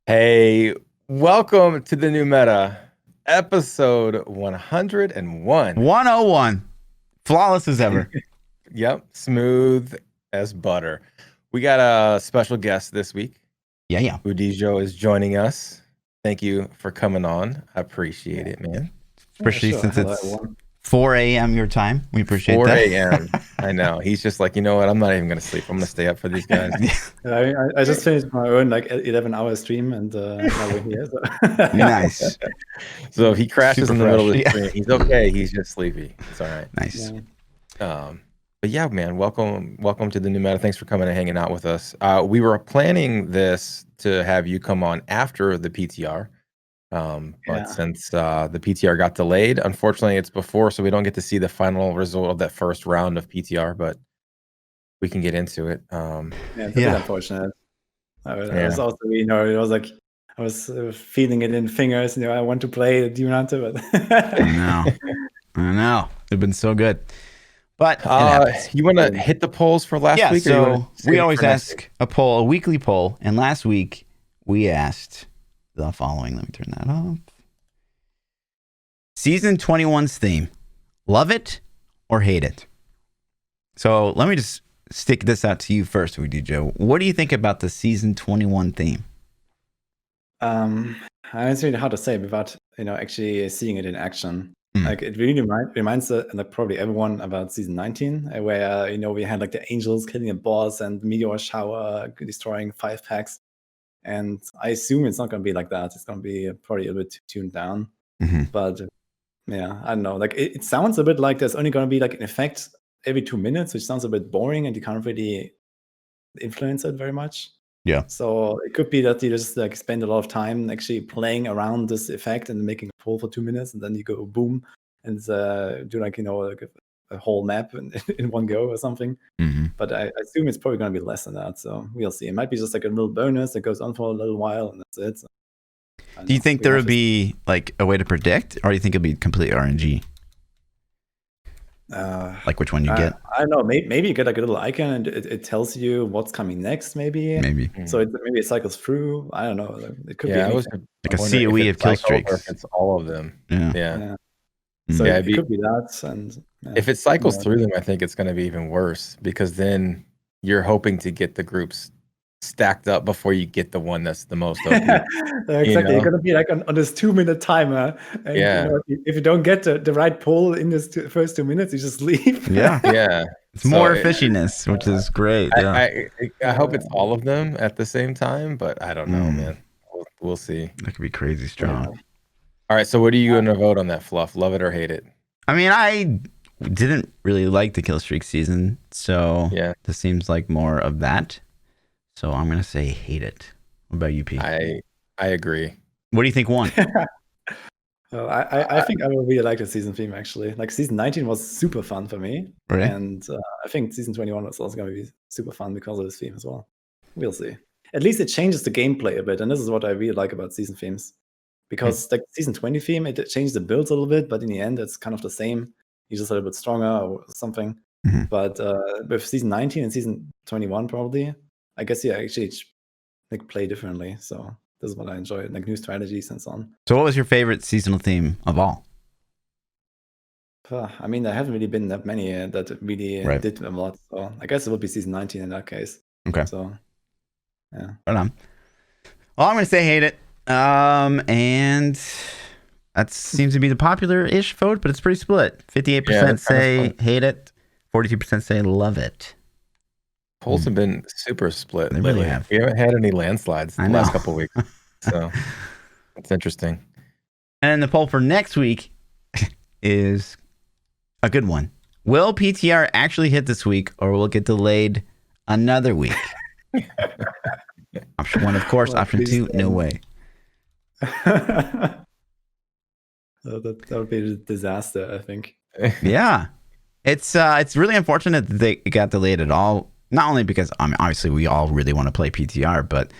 Hey, welcome to the new meta, episode 101. 101. Flawless as ever. Yep, smooth as butter. We got a special guest this week. Yeah. Wudijo is joining us. Thank you for coming on. I appreciate it, man. Especially sure. since Hello, it's everyone. 4 a.m. your time. We appreciate 4 that. a.m. I know. He's just like, you know what? I'm not even going to sleep. I'm going to stay up for these guys. I just finished my own 11-hour stream, and now we're here. So. Nice. So if he crashes Super in the middle of the fresh, stream, he's okay. He's just sleepy. It's all right. Nice. Yeah. But yeah, man, welcome to the new meta. Thanks for coming and hanging out with us. We were planning this to have you come on after the PTR, but since the PTR got delayed, unfortunately, it's before, so we don't get to see the final result of that first round of PTR. But we can get into it. It's a bit unfortunate. I was also, it was like I was feeling it in fingers. I want to play Demon Hunter, but I know. It's been so good. But you want to hit the polls for last week? So we always ask a weekly poll, and last week we asked the following. Let me turn that off. Season 21's theme: love it or hate it. So let me just stick this out to you first, Wudijo. What do you think about the season 21 theme? It's really hard to say without actually seeing it in action. Like it really reminds probably everyone about season 19, where we had like the angels killing a boss and meteor shower destroying 5 packs, and I assume it's not going to be like that. It's going to be probably a bit tuned down. But yeah, I don't know. Like it sounds a bit like there's only going to be like an effect every 2 minutes, which sounds a bit boring, and you can't really influence it very much. Yeah. So it could be that you just like spend a lot of time actually playing around this effect and making a poll for 2 minutes, and then you go boom and do like a whole map in one go or something. But I assume it's probably going to be less than that. So we'll see. It might be just like a little bonus that goes on for a little while, and that's it. So, do you think there would be like a way to predict, or do you think it'll be complete RNG? Like which one you get? I don't know. Maybe you get like a little icon and it tells you what's coming next. Maybe. So maybe it cycles through. I don't know. It could be anything. Like a COE of kill streaks. Or if it's all of them. Yeah. So it could be that. And if it cycles through them, I think it's going to be even worse, because then you're hoping to get the groups stacked up before you get the one that's the most OP. Exactly. You're going to be like on this 2-minute timer. And if you don't get the right pull in this first 2 minutes, you just leave. Yeah. It's more efficientness, which is great. I hope it's all of them at the same time, but I don't know, man. We'll see. That could be crazy strong. All right, so what are you going to vote on that, Fluff? Love it or hate it? I mean, I didn't really like the kill streak season, so this seems like more of that. So I'm going to say hate it. What about you, P? I agree. What do you think won? I think I will really like the season theme, actually. Like season 19 was super fun for me. Really? And I think season 21 was also going to be super fun because of this theme as well. We'll see. At least it changes the gameplay a bit. And this is what I really like about season themes. Because like season 20 theme, it changed the builds a little bit, but in the end, it's kind of the same. You're just a little bit stronger or something. But with season 19 and season 21, probably, I guess you actually like play differently. So this is what I enjoy, like new strategies and so on. So what was your favorite seasonal theme of all? I mean, there haven't really been that many that really did a lot. So I guess it would be season 19 in that case. Okay. So, yeah. Right on. Well, I'm going to say hate it. And that seems to be the popular-ish vote, but it's pretty split. 58% say hate it. 42% say love it. Polls have been super split. They really have. We haven't had any landslides the last couple of weeks. So it's interesting. And the poll for next week is a good one. Will PTR actually hit this week, or will it get delayed another week? Option 1, of course. Option 2, no way. That would be a disaster, I think. Yeah. It's really unfortunate that it got delayed at all. Not only because obviously we all really want to play PTR, but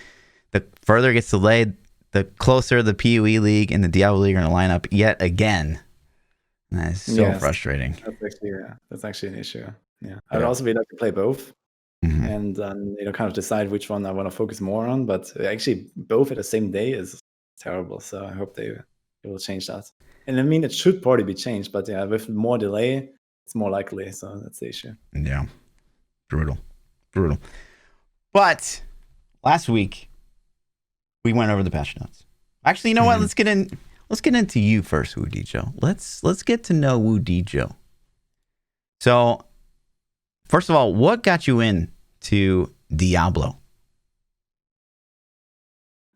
the further it gets delayed, the closer the PoE League and the Diablo League are going to line up yet again. And that is so frustrating. That's actually an issue. Yeah, I'd also be like to play both, and kind of decide which one I want to focus more on. But actually, both at the same day is terrible. So I hope they will change that. And I mean, it should probably be changed, but yeah, with more delay, it's more likely. So that's the issue. Yeah, brutal. But last week we went over the patch notes. Actually, you know what? Let's get into you first, Wudijo. Let's get to know Wudijo. So, first of all, what got you into Diablo?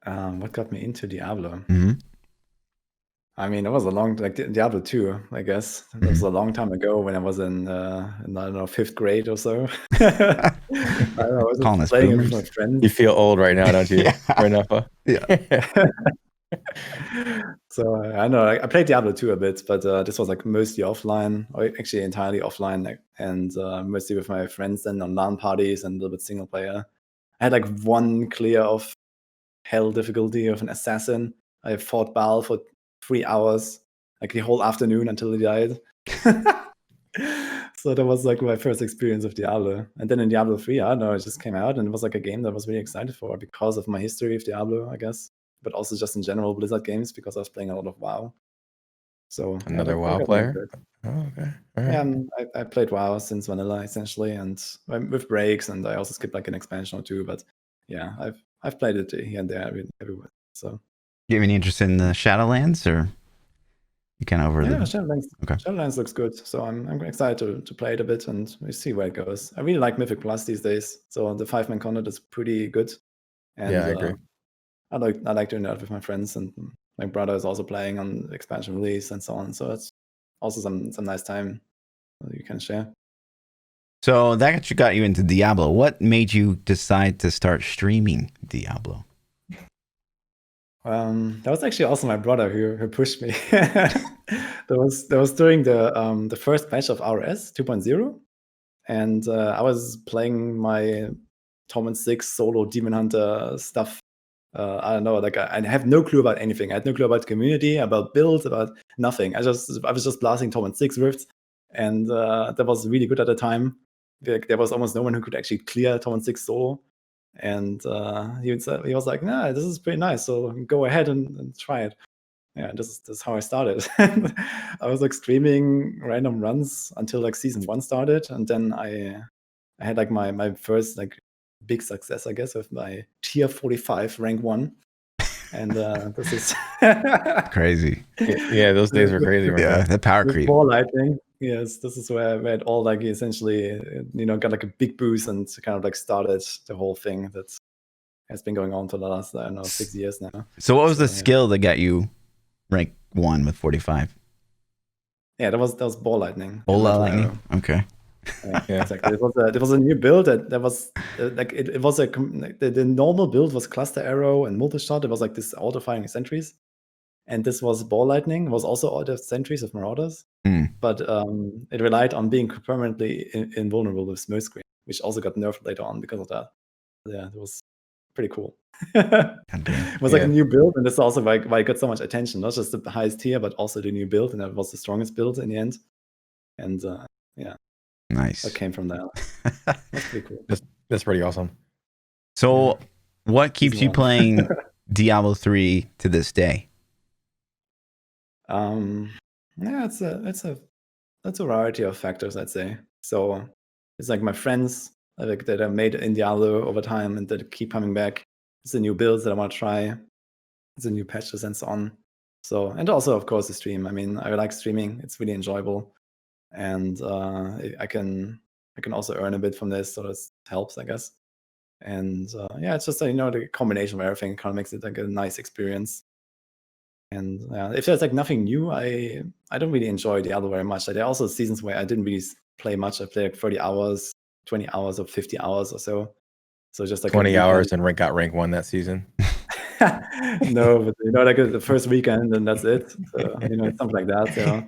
What got me into Diablo? Mm-hmm. I mean, it was a long, like Diablo 2, I guess. It was a long time ago when I was in I don't know, 5th grade or so. I don't know, I was just playing it with my friends. You feel old right now, don't you? Yeah. Renapa? Yeah. So I know I played Diablo 2 a bit, but this was like mostly offline, or actually entirely offline, and mostly with my friends and on LAN parties and a little bit single player. I had like one clear of hell difficulty of an assassin. I fought Baal for 3 hours, like the whole afternoon until he died. So that was like my first experience of Diablo. And then in Diablo 3, I don't know, it just came out and it was like a game that I was really excited for because of my history of Diablo, I guess. But also just in general Blizzard games because I was playing a lot of WoW. So another WoW player? Oh, okay. All right. Yeah, I played WoW since vanilla essentially, and with breaks, and I also skipped like an expansion or two. But yeah, I've played it here and there everywhere. So you have any interest in the Shadowlands, or you kind of over the Shadowlands? Okay. Shadowlands looks good, so I'm excited to play it a bit, and we see where it goes. I really like Mythic Plus these days, so the 5-man content is pretty good. And yeah, I agree. I like doing that with my friends, and my brother is also playing on the expansion release and so on. So it's also some nice time you can share. So that got you into Diablo. What made you decide to start streaming Diablo? That was actually also my brother who pushed me. That was during the first patch of RS 2.0, and I was playing my Torment 6 solo Demon Hunter stuff. I don't know, like I have no clue about anything. I had no clue about the community, about builds, about nothing. I was just blasting Torment 6 rifts, and that was really good at the time. Like, there was almost no one who could actually clear Torment 6 solo. And he was like, "Nah, this is pretty nice. So go ahead and try it." Yeah, this is how I started. I was like streaming random runs until like season 1 started, and then I had like my first like big success, I guess, with my tier 45 rank 1. And this is crazy. Yeah, those days were crazy. Yeah, the power creep. Ball lightning. Yes, this is where it all like essentially got like a big boost and kind of like started the whole thing that has been going on for the last, I don't know, 6 years now. So what was the skill that got you rank 1 with 45? Yeah, that was ball lightning. Ball lightning. Okay. Yeah, exactly. There was a new build that was like it was the normal build was cluster arrow and multi shot. It was like this auto firing sentries, and this was ball lightning. It was also auto sentries of marauders, but it relied on being permanently invulnerable with smoke screen, which also got nerfed later on because of that. Yeah, it was pretty cool. It was like a new build, and that's also why it got so much attention. Not just the highest tier, but also the new build, and that was the strongest build in the end. And yeah. Nice. That came from that. That's pretty cool. That's pretty awesome. So, what keeps you playing Diablo 3 to this day? Yeah, it's a variety of factors, I'd say. So it's like my friends like that I made in Diablo over time and that keep coming back. It's the new builds that I want to try. It's the new patches and so on. So, and also of course the stream. I mean, I like streaming. It's really enjoyable, and I can also earn a bit from this, so this helps, I guess. And yeah, it's just the combination of everything kind of makes it like a nice experience. And if there's like nothing new, I don't really enjoy Diablo very much. Like, there are also seasons where I didn't really play much. I played like 30 hours, 20 hours, or 50 hours or so. So just like 20 hours and got rank 1 that season. No, but like the first weekend and that's it. So something like that.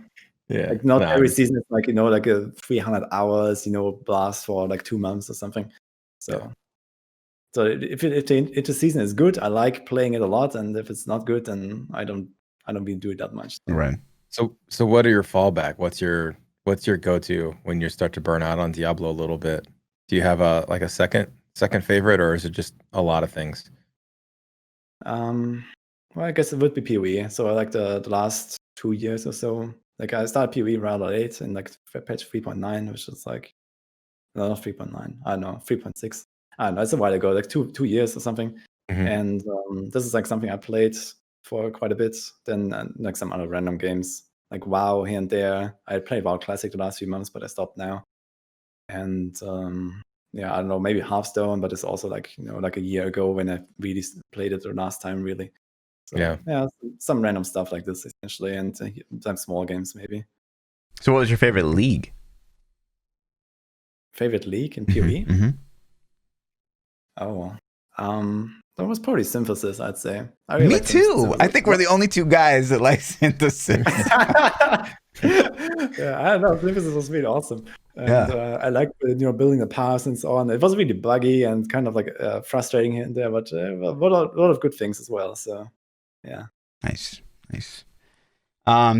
Yeah, like not every season is like like a 300 hours blast for like 2 months or something. So so if the season is good, I like playing it a lot, and if it's not good, then I don't really do it that much. So. Right. So what are your fallback? What's your go-to when you start to burn out on Diablo a little bit? Do you have a second favorite, or is it just a lot of things? Well, I guess it would be PoE. So I like the last 2 years or so. Like I started PoE rather late in like patch 3.9, which is like no, not 3.9. I don't know, 3.6. I don't know. It's a while ago, like 2 years or something. Mhm. And this is like something I played for quite a bit. Then like some other random games, like WoW here and there. I played WoW Classic the last few months, but I stopped now. And yeah, I don't know, maybe Hearthstone, but it's also like like a year ago when I really played it the last time, really. So yeah, some random stuff like this essentially, and some small games maybe. So, what was your favorite league? Favorite league in PoE? Mm-hmm. Oh, that was probably Synthesis, I'd say. I Me like too. I think we're the only two guys that like Synthesis. Yeah, I don't know. Synthesis was really awesome, and I like building the paths and so on. It was really buggy and kind of like frustrating here and there, but a lot of good things as well. So yeah. Nice.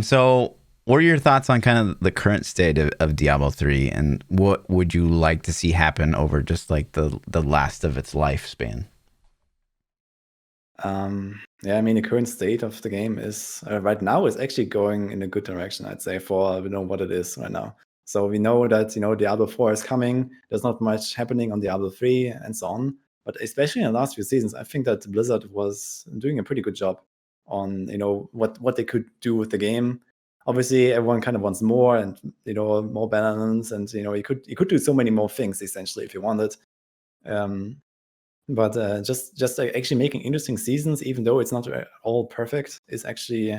So what are your thoughts on kind of the current state of Diablo 3, and what would you like to see happen over just like the last of its lifespan? Yeah, I mean, the current state of the game is right now is actually going in a good direction, I'd say, for what it is right now. So we know that Diablo 4 is coming. There's not much happening on Diablo 3 and so on. But especially in the last few seasons, I think that Blizzard was doing a pretty good job on what they could do with the game. Obviously, everyone kind of wants more and more balance, and you could do so many more things essentially if you wanted. But just like actually making interesting seasons, even though it's not all perfect, is actually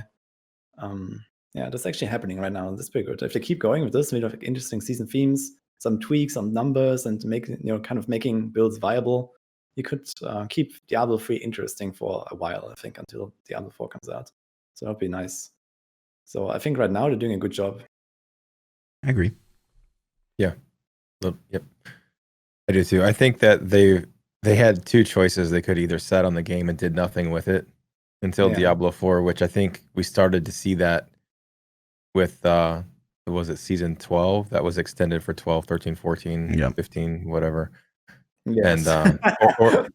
yeah, that's actually happening right now. That's pretty good. If they keep going with this, like interesting season themes, some tweaks on numbers, and make kind of making builds viable, you could keep Diablo 3 interesting for a while. I think until Diablo 4 comes out. So that'd be nice. So I think right now they're doing a good job. I agree. Yeah. Yep. I do too. I think that they had two choices. They could either sat on the game and did nothing with it until Diablo 4, which I think we started to see that with was it season 12 that was extended for 12, 13, 14, 15, whatever. Yes. And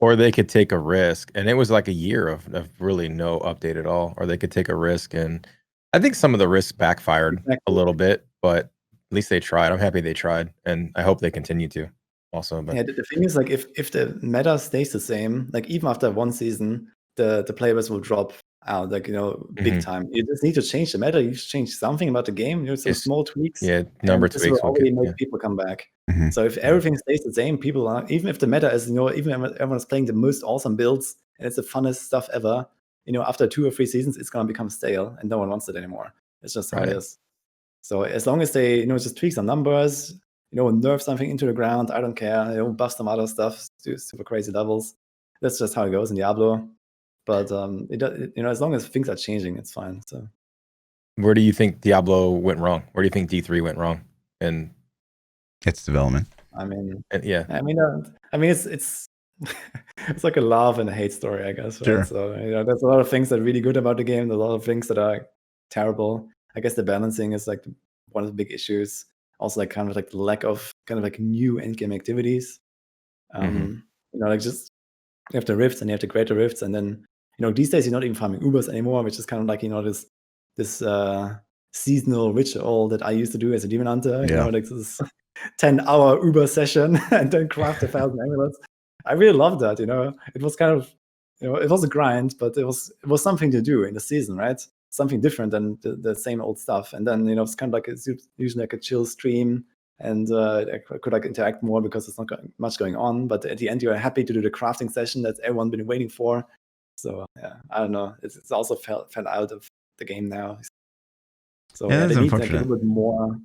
or they could take a risk, and it was like a year of really no update at all, or they could take a risk, and I think some of the risks backfired a little bit, but at least they tried. I'm happy they tried, and I hope they continue to also. But yeah, the thing is, like, if the meta stays the same, like even after one season, the players will drop out, like big time. You just need to change the meta. You should change something about the game. Some small tweaks. Yeah, number and this will tweaks will already get make people come back. Mm-hmm. So if everything stays the same, people are, even if the meta is even everyone's playing the most awesome builds and it's the funnest stuff ever, after 2 or 3 seasons, it's gonna become stale and no one wants it anymore. It's just how it is. So as long as they just tweak some numbers, nerf something into the ground, I don't care. Buff some other stuff to super crazy levels. That's just how it goes in Diablo. But as long as things are changing, it's fine. So where do you think Diablo went wrong? Where do you think D3 went wrong? And its development. I mean, yeah. I mean, it's it's like a love and a hate story, I guess. Right? Sure. So there's a lot of things that are really good about the game. There's a lot of things that are terrible. I guess the balancing is like one of the big issues. Also, like kind of like the lack of kind of like new endgame activities. Like just you have the rifts and you have the greater rifts, and then these days you're not even farming ubers anymore, which is kind of like this seasonal ritual that I used to do as a demon hunter. Like this 10-hour Uber session and then craft 1,000 amulets. I really loved that. It was kind of it was a grind, but it was something to do in the season, right? Something different than the same old stuff. And then it's kind of like it's usually like a chill stream, and I could like interact more because there's not much going on. But at the end, you're happy to do the crafting session that everyone's been waiting for. So yeah, I don't know. It's also fell out of the game now. So Yeah, they need like a little bit more.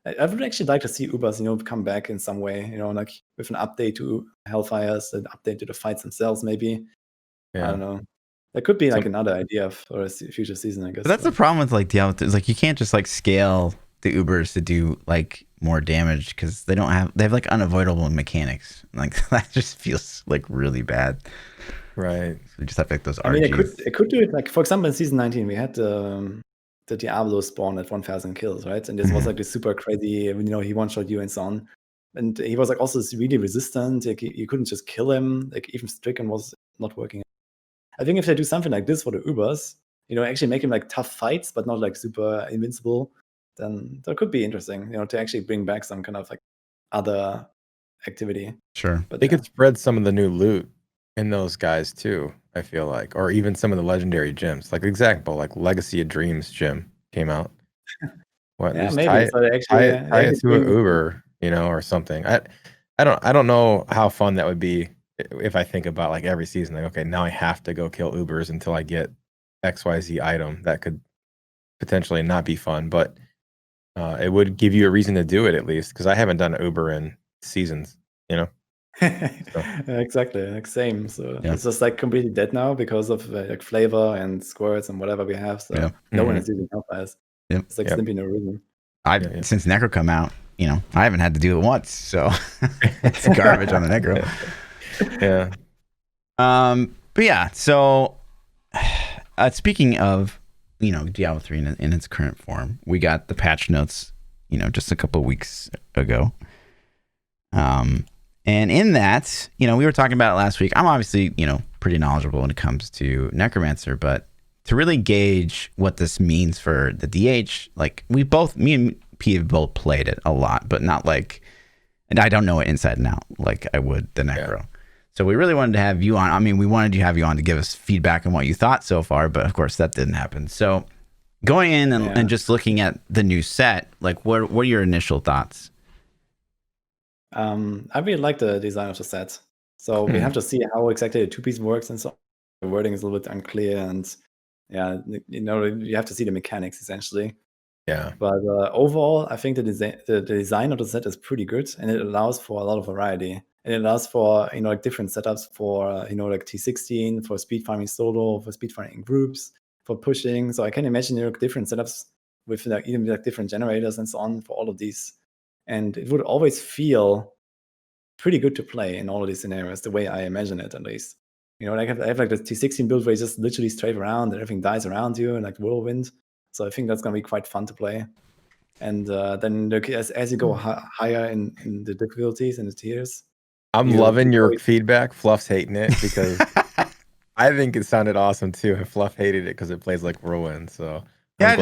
I would actually like to see Ubers, come back in some way, like with an update to Hellfires, an update to the fights themselves, maybe. Yeah. I don't know. That could be like another idea for a future season, I guess. But that's the problem with like Diablo. Is like you can't just like scale the Ubers to do like more damage because they have like unavoidable mechanics. Like that just feels like really bad. Right. So you just have like those RGs. I mean, it could do it like, for example, in season 19, we had the Diablo spawn at 1,000 kills, right? And this was like this super crazy, he one-shot you and so on. and he was like also really resistant. Like you couldn't just kill him. Like even Stricken was not working. I think if they do something like this for the Ubers, actually make him like tough fights, but not like super invincible, then that could be interesting. To actually bring back some kind of like other activity. Sure. But they could spread some of the new loot in those guys too, I feel like, or even some of the legendary gems. Like example, like Legacy of Dreams gem came out. What? yeah, Just maybe. So tie they it to an bring Uber, or something. I don't know how fun that would be if I think about like every season. Like, okay, now I have to go kill Ubers until I get XYZ item. That could potentially not be fun, but it would give you a reason to do it at least. Because I haven't done Uber in seasons. So exactly, like same. So Yeah. it's just like completely dead now because of like flavor and squirts and whatever we have. So Yeah. no one is using Hellfires. Yep. It's like Yep. simply no reason. Since Necro come out, I haven't had to do it once, so it's garbage on the Necro. Yeah. But yeah, so speaking of Diablo 3 in its current form, we got the patch notes just a couple of weeks ago. And in that, we were talking about it last week. I'm obviously pretty knowledgeable when it comes to Necromancer, but to really gauge what this means for the DH, like me and P have both played it a lot, but not like, and I don't know it inside and out like I would the Necro. Yeah. So we really wanted to have you on. I mean, we wanted to have you on to give us feedback on what you thought so far, but of course that didn't happen. So going in and just looking at the new set, like what are your initial thoughts? I really like the design of the set. So we have to see how exactly the two-piece works, and so the wording is a little bit unclear, and you have to see the mechanics essentially. Yeah. But overall, I think the design of the set is pretty good, and it allows for a lot of variety. And it allows for like different setups for like T16, for speed farming solo, for speed farming in groups, for pushing. So I can imagine different setups with like even like different generators and so on for all of these. And it would always feel pretty good to play in all of these scenarios, the way I imagine it at least. I have like the T16 build where you just literally strafe around and everything dies around you and like whirlwind. So I think that's gonna be quite fun to play. And then as you go higher in the difficulties and the tiers, I'm loving your feedback. Fluff's hating it because I think it sounded awesome too, and Fluff hated it because it plays like Whirlwind. So yeah, I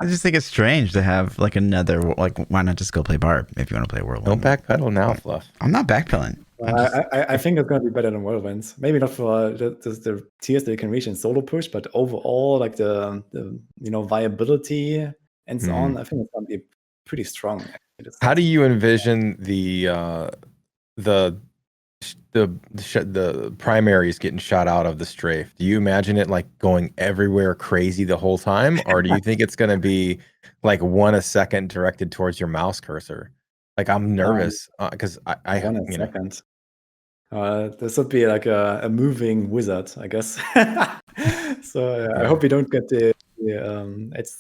just think it's strange to have like another, like why not just go play Barb if you want to play Whirlwind? Don't backpedal now, Fluff. I'm not backpedaling. I think it's going to be better than Whirlwinds. Maybe not for the tiers that you can reach in solo push, but overall, like the viability and so on, I think it's going to be pretty strong. How do you envision the primaries getting shot out of the strafe? Do you imagine it like going everywhere crazy the whole time, or do you think it's going to be like 1 a second directed towards your mouse cursor? Like I'm nervous because I 1 a second. This would be like a moving wizard, I guess. So I hope we don't get the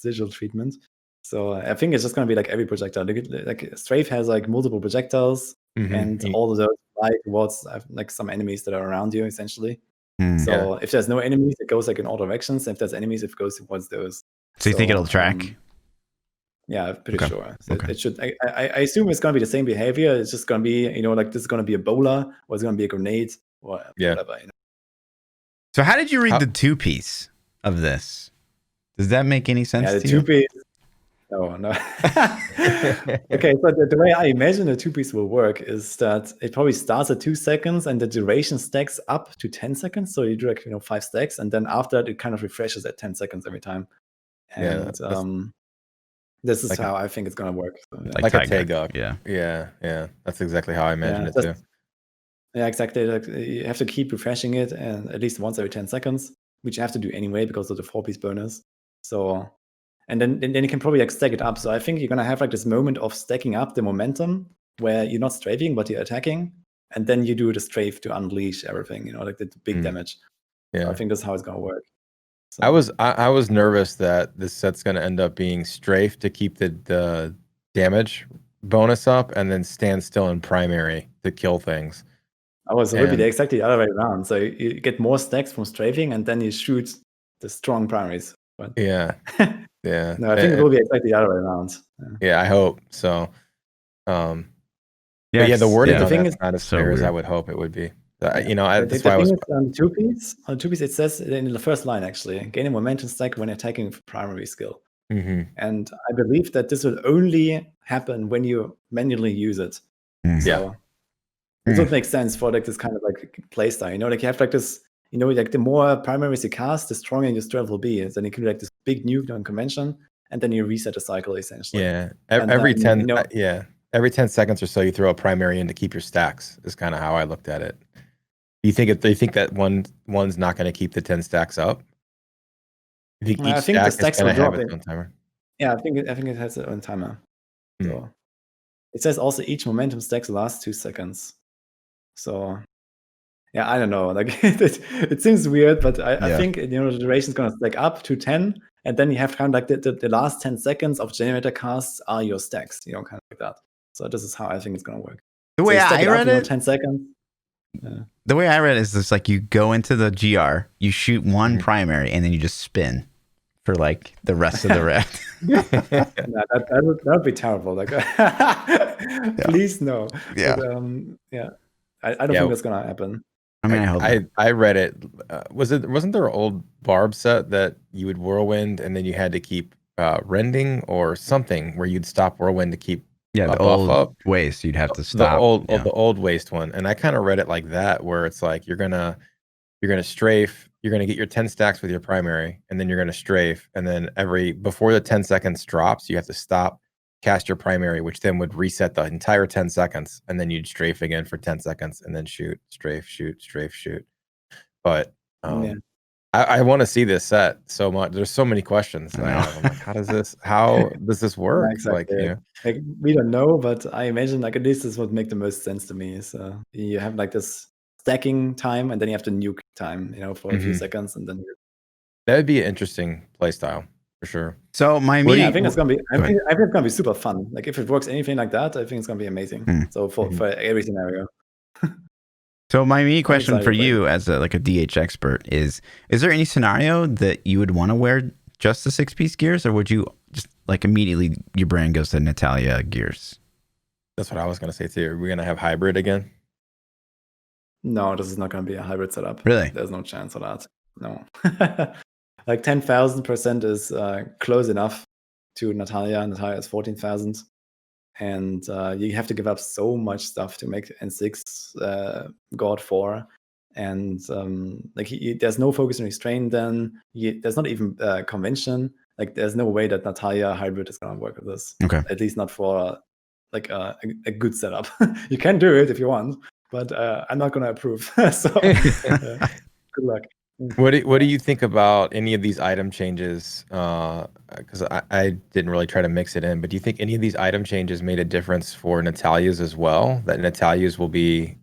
digital treatment. So I think it's just going to be like every projectile. Like Strafe has like multiple projectiles, and all of those fly towards like some enemies that are around you, essentially. So if there's no enemies, it goes like in all directions. If there's enemies, it goes towards those. So you think it'll track? Yeah, I'm pretty sure. So it should. I assume it's going to be the same behavior. It's just going to be, like this is going to be a bowler, or it's going to be a grenade, or whatever. So how did you read the two-piece of this? Does that make any sense to you? Yeah, the two-piece. No. Okay, so the way I imagine the two-piece will work is that it probably starts at 2 seconds, and the duration stacks up to 10 seconds. So you do like 5 stacks, and then after that, it kind of refreshes at 10 seconds every time. And this is how I think it's gonna work. So, like a Tagok. Yeah. That's exactly how I imagine it too. Yeah, exactly. Like you have to keep refreshing it, and at least once every 10 seconds, which you have to do anyway because of the 4-piece bonus. So, and then you can probably like stack it up. So I think you're gonna have like this moment of stacking up the momentum where you're not strafing but you're attacking, and then you do the strafe to unleash everything. Like the big damage. Yeah, so I think that's how it's gonna work. So. I was nervous that this set's going to end up being strafe to keep the damage bonus up, and then stand still in primary to kill things. So it would be exactly the other way around. So you get more stacks from strafing, and then you shoot the strong primaries. But yeah. No, I think it will be exactly the other way around. Yeah, I hope so. But yeah, the wording the on thing that's is not as so clear as I weird. would hope it would be. the, That's the why I thing was. is on two piece it says in the first line actually, gain a momentum stack when attacking primary skill. Mhm. And I believe that this will only happen when you manually use it. So this would make sense for like this kind of like play style. Like you have like this, like the more primaries you cast, the stronger your strength will be. And then you can do like this big nuke on convention, and then you reset the cycle essentially. Yeah. And Every then, 10 every 10 seconds or so you throw a primary in to keep your stacks is kind of how I looked at it. Do you think that one's not going to keep the 10 stacks up? You think each I think the stack is stacks going will to have drop its it. own timer? Yeah, I think it has its own timer. Hmm. So it says also each momentum stacks lasts 2 seconds. So yeah, I don't know. Like it seems weird, but I think the duration is gonna stack up to 10, and then you have kind of like the last 10 seconds of generator casts are your stacks, kind of like that. So this is how I think it's gonna work. The So way you stack I it up, read it, 10 seconds. the way I read it is just like you go into the GR, you shoot one primary, and then you just spin for like the rest of the round. No, that would be terrible. Like, please no. Yeah. But, I don't think that's gonna happen. I mean, I hope not. I read it. Wasn't there an old Barb set that you would whirlwind and then you had to keep rending or something where you'd stop whirlwind to keep the buff old up? waste you'd have to The stop. old waste one, and I kind of read it like that, where it's like you're gonna strafe, you're gonna get your 10 stacks with your primary, and then you're gonna strafe, and then before the 10 seconds drops, you have to stop, cast your primary, which then would reset the entire 10 seconds, and then you'd strafe again for 10 seconds, and then shoot, strafe, shoot, strafe, shoot. But I want to see this set so much. There's so many questions that I have. I'm like, how does this work? Exactly. Like we don't know, but I imagine like at least this would make the most sense to me. So you have like this stacking time, and then you have the nuke time, for a few seconds, and then that would be an interesting play style for sure. So my I think it's gonna be. I think it's gonna be super fun. Like if it works anything like that, I think it's gonna be amazing. So for every scenario. So my immediate question for you as a DH expert is there any scenario that you would want to wear just the 6-piece gears, or would you just like immediately your brain goes to Natalia gears? That's what I was going to say too. Are we going to have hybrid again? No, this is not going to be a hybrid setup. Really? There's no chance of that. No. Like 10,000% is close enough to Natalia. Natalia is 14,000. And you have to give up so much stuff to make N6 God 4. And there's no focus and restraint then. There's not even convention. Like there's no way that Natalia hybrid is going to work with this. Okay. At least not for like a good setup. You can do it if you want, but I'm not going to approve. So good luck. What do you think about any of these item changes? Because I didn't really try to mix it in, but do you think any of these item changes made a difference for Natalia's as well? That Natalia's will be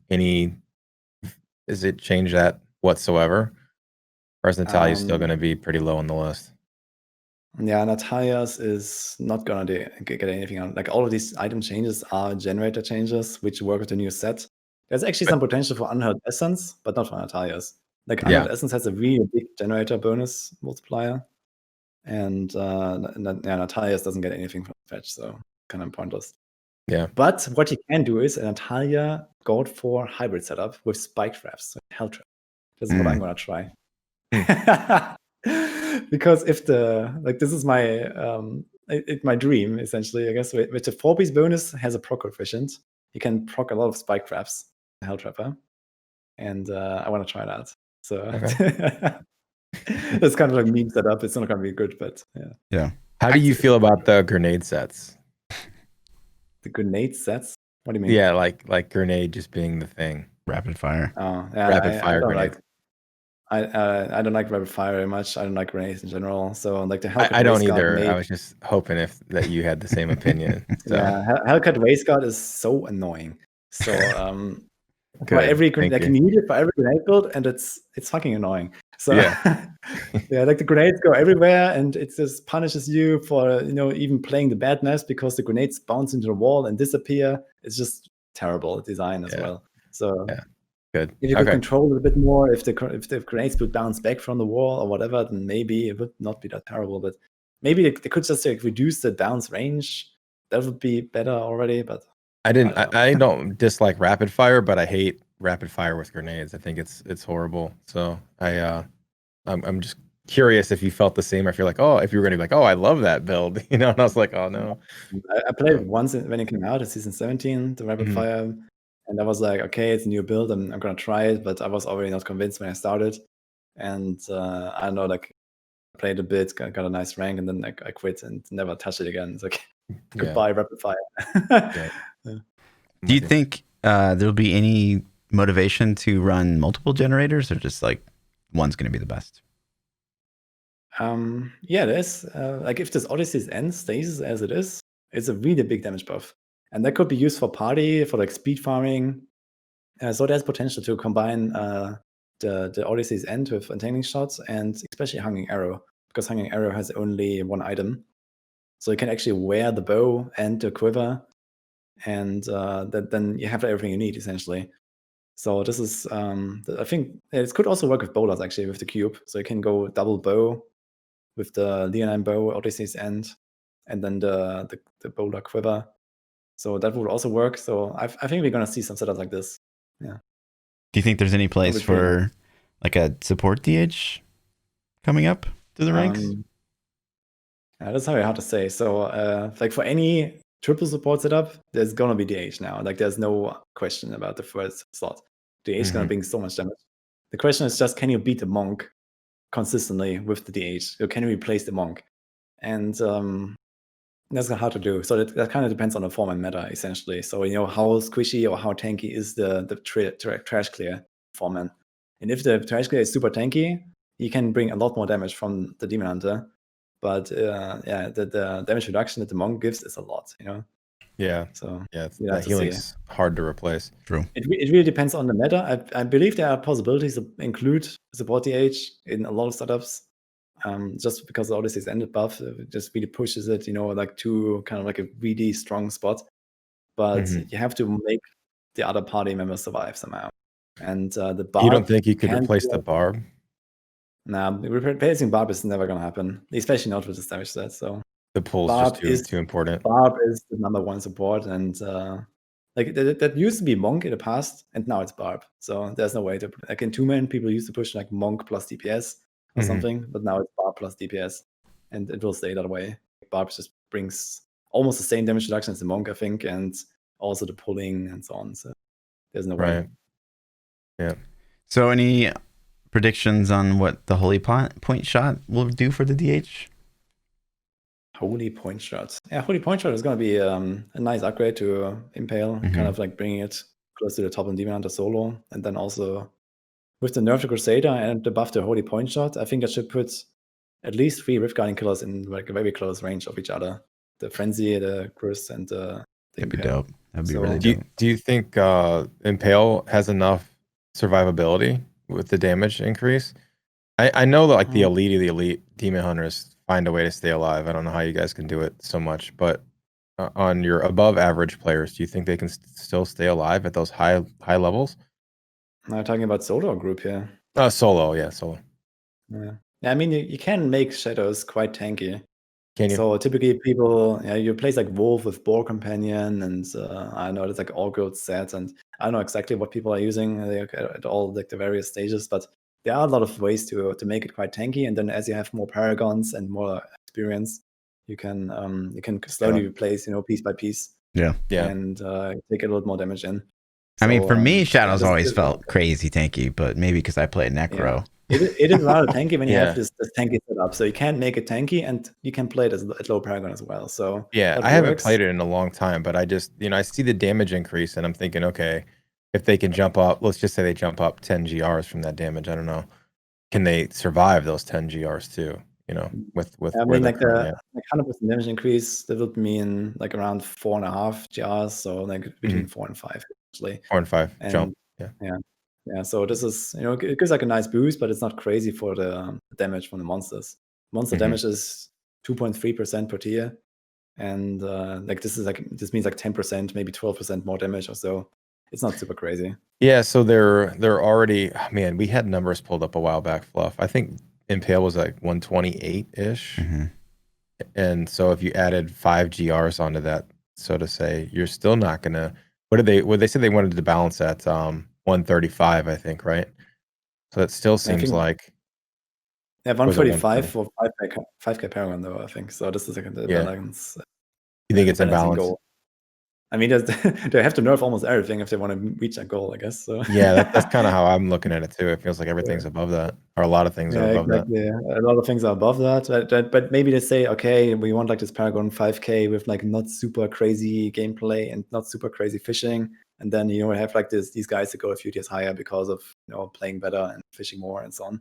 does it change that whatsoever? Or is Natalia's still going to be pretty low on the list? Yeah, Natalia's is not going to get anything on. Like all of these item changes are generator changes, which work with the new set. There's actually some potential for Unheard Essence, but not for Natalia's. Like Unheard Essence has a really big generator bonus multiplier, and Natalia's doesn't get anything from fetch, so kind of pointless. Yeah. But what you can do is a Natalia God 4 hybrid setup with spike traps, so hell trap. This is what I'm gonna try. Because if this is my dream essentially, I guess, with the 4-piece bonus has a proc coefficient. You can proc a lot of spike traps, hell trapper, and I want to try that. So it's kind of like meme setup. It's not gonna be good, but yeah. How do you feel about the grenade sets? The grenade sets? What do you mean? Yeah, like grenade just being the thing. Rapid fire. Oh, yeah. Rapid fire grenade. I don't like rapid fire very much. I don't like grenades in general. So like the Hellcat I don't either. I was just hoping that you had the same opinion. So. Yeah, Hellcat Wasteguard is so annoying. So for every grenade, you need it for every grenade build, and it's fucking annoying. So yeah, like the grenades go everywhere, and it just punishes you for even playing the bad maps because the grenades bounce into the wall and disappear. It's just terrible design as well. So good. If you could control it a bit more, if the grenades would bounce back from the wall or whatever, then maybe it would not be that terrible. But maybe they could just reduce the bounce range. That would be better already. But I don't dislike rapid fire, but I hate rapid fire with grenades. I think it's horrible. So I'm just curious if you felt the same, or if you're like, oh, if you were gonna be like, oh, I love that build, you know, and I was like, oh no. I played it once when it came out in season 17, the rapid Mhm. fire, and I was like, okay, it's a new build, I'm gonna try it, but I was already not convinced when I started. And I don't know, like I played a bit, got a nice rank, and then I quit and never touched it again. It's like goodbye rapid fire. Yeah. Yeah. Do you think there'll be any motivation to run multiple generators, or just like one's going to be the best? Yeah, there's like if this Odyssey's End stays as it is, it's a really big damage buff, and that could be used for party, for like speed farming. So there's potential to combine the Odyssey's End with entangling shots, and especially Hanging Arrow, because Hanging Arrow has only one item, so you can actually wear the bow and the quiver, and then you have everything you need essentially. So this is, I think it could also work with bowlers actually with the cube. So you can go double bow with the Leonine bow, Odyssey's End, and then the bowler quiver. So that would also work. So I think we're gonna see some setup like this. Yeah. Do you think there's any place for like a support DH coming up to the ranks? That's very hard to say. So like for any triple support setup, there's gonna be DH now. Like there's no question about the first slot. DH is gonna bring so much damage. The question is just, can you beat the monk consistently with the DH? Or can you replace the monk? And that's hard to do. So that kind of depends on the form and meta, essentially. So how squishy or how tanky is the trash clear format. And if the trash clear is super tanky, you can bring a lot more damage from the Demon Hunter. But yeah, the damage reduction that the monk gives is a lot, Yeah. So yeah, that healing's hard to replace. True. It really depends on the meta. I believe there are possibilities to include support DH in a lot of setups. Just because the Odyssey's ended buff just really pushes it, like to kind of like a really strong spot. But you have to make the other party members survive somehow. And the barb. You don't think you could replace the barb? Nah, replacing barb is never gonna happen, especially not with the damage set. So the pull is just too important. Barb is the number one support, and like that used to be monk in the past, and now it's barb. So there's no way to like in 2-man people used to push like monk plus DPS or something, but now it's barb plus DPS, and it will stay that way. Barb just brings almost the same damage reduction as the monk, I think, and also the pulling and so on. So there's no way. Yeah. So any predictions on what the holy point shot will do for the DH? Holy point shot. Yeah, holy point shot is going to be a nice upgrade to impale, kind of like bringing it close to the top in Demon Hunter solo, and then also with the nerf to Crusader and the buff to holy point shot, I think that should put at least 3 Rift Guardian killers in like a very close range of each other. The Frenzy, the Curse, and the That'd be Impale. dope. That'd be really dope. Do you think impale has enough survivability with the damage increase? I know that like the elite demon hunters find a way to stay alive. I don't know how you guys can do it so much, but on your above average players, do you think they can still stay alive at those high levels? I'm talking about solo or group here. Solo, yeah, solo. Yeah, I mean you can make shadows quite tanky. Can you? So typically people, you place like Wolf with Boar Companion, and I know it's like all good sets, and I don't know exactly what people are using at all like the various stages, but there are a lot of ways to make it quite tanky. And then as you have more paragons and more experience, you can slowly replace piece by piece. Yeah. And take a little more damage in. I mean, for me, Shadows always felt crazy tanky, but maybe because I played Necro. Yeah. It is rather tanky when you have this tanky setup. So you can make it tanky, and you can play it at low paragon as well. So yeah, I haven't played it in a long time, but I just I see the damage increase, and I'm thinking, okay, if they can jump up, let's just say they jump up 10 GRs from that damage. I don't know, can they survive those 10 GRs too? With I mean, like the 100% damage increase, that would mean like around 4.5 GRs, so like between 4 and 5 actually. 4 and 5 jump. Yeah. So this is it gives like a nice boost, but it's not crazy for the damage from the monsters. Monster damage is 2.3% per tier, and like this means like 10%, maybe 12% more damage or so. It's not super crazy. Yeah, so they're already. Oh, man, we had numbers pulled up a while back, Fluff. I think Impale was like 128 ish, and so if you added 5 GRs onto that, so to say, you're still not gonna. What they said they wanted to balance at 135, I think, right? So it still seems like. Yeah, Was it 145 120? for 5k Paragon though, I think. So this is like the Yeah. balance. You think it's balancing imbalanced? goal. I mean, they have to nerf almost everything if they want to reach that goal, I guess. So Yeah, that's kind of how I'm looking at it too. It feels like everything's above that, or a lot of things are yeah, above that. exactly. A lot of things are above that, but maybe they say, okay, we want like this Paragon 5k with like not super crazy gameplay and not super crazy fishing, and then have like these guys that go a few tiers higher because of playing better and fishing more and so on.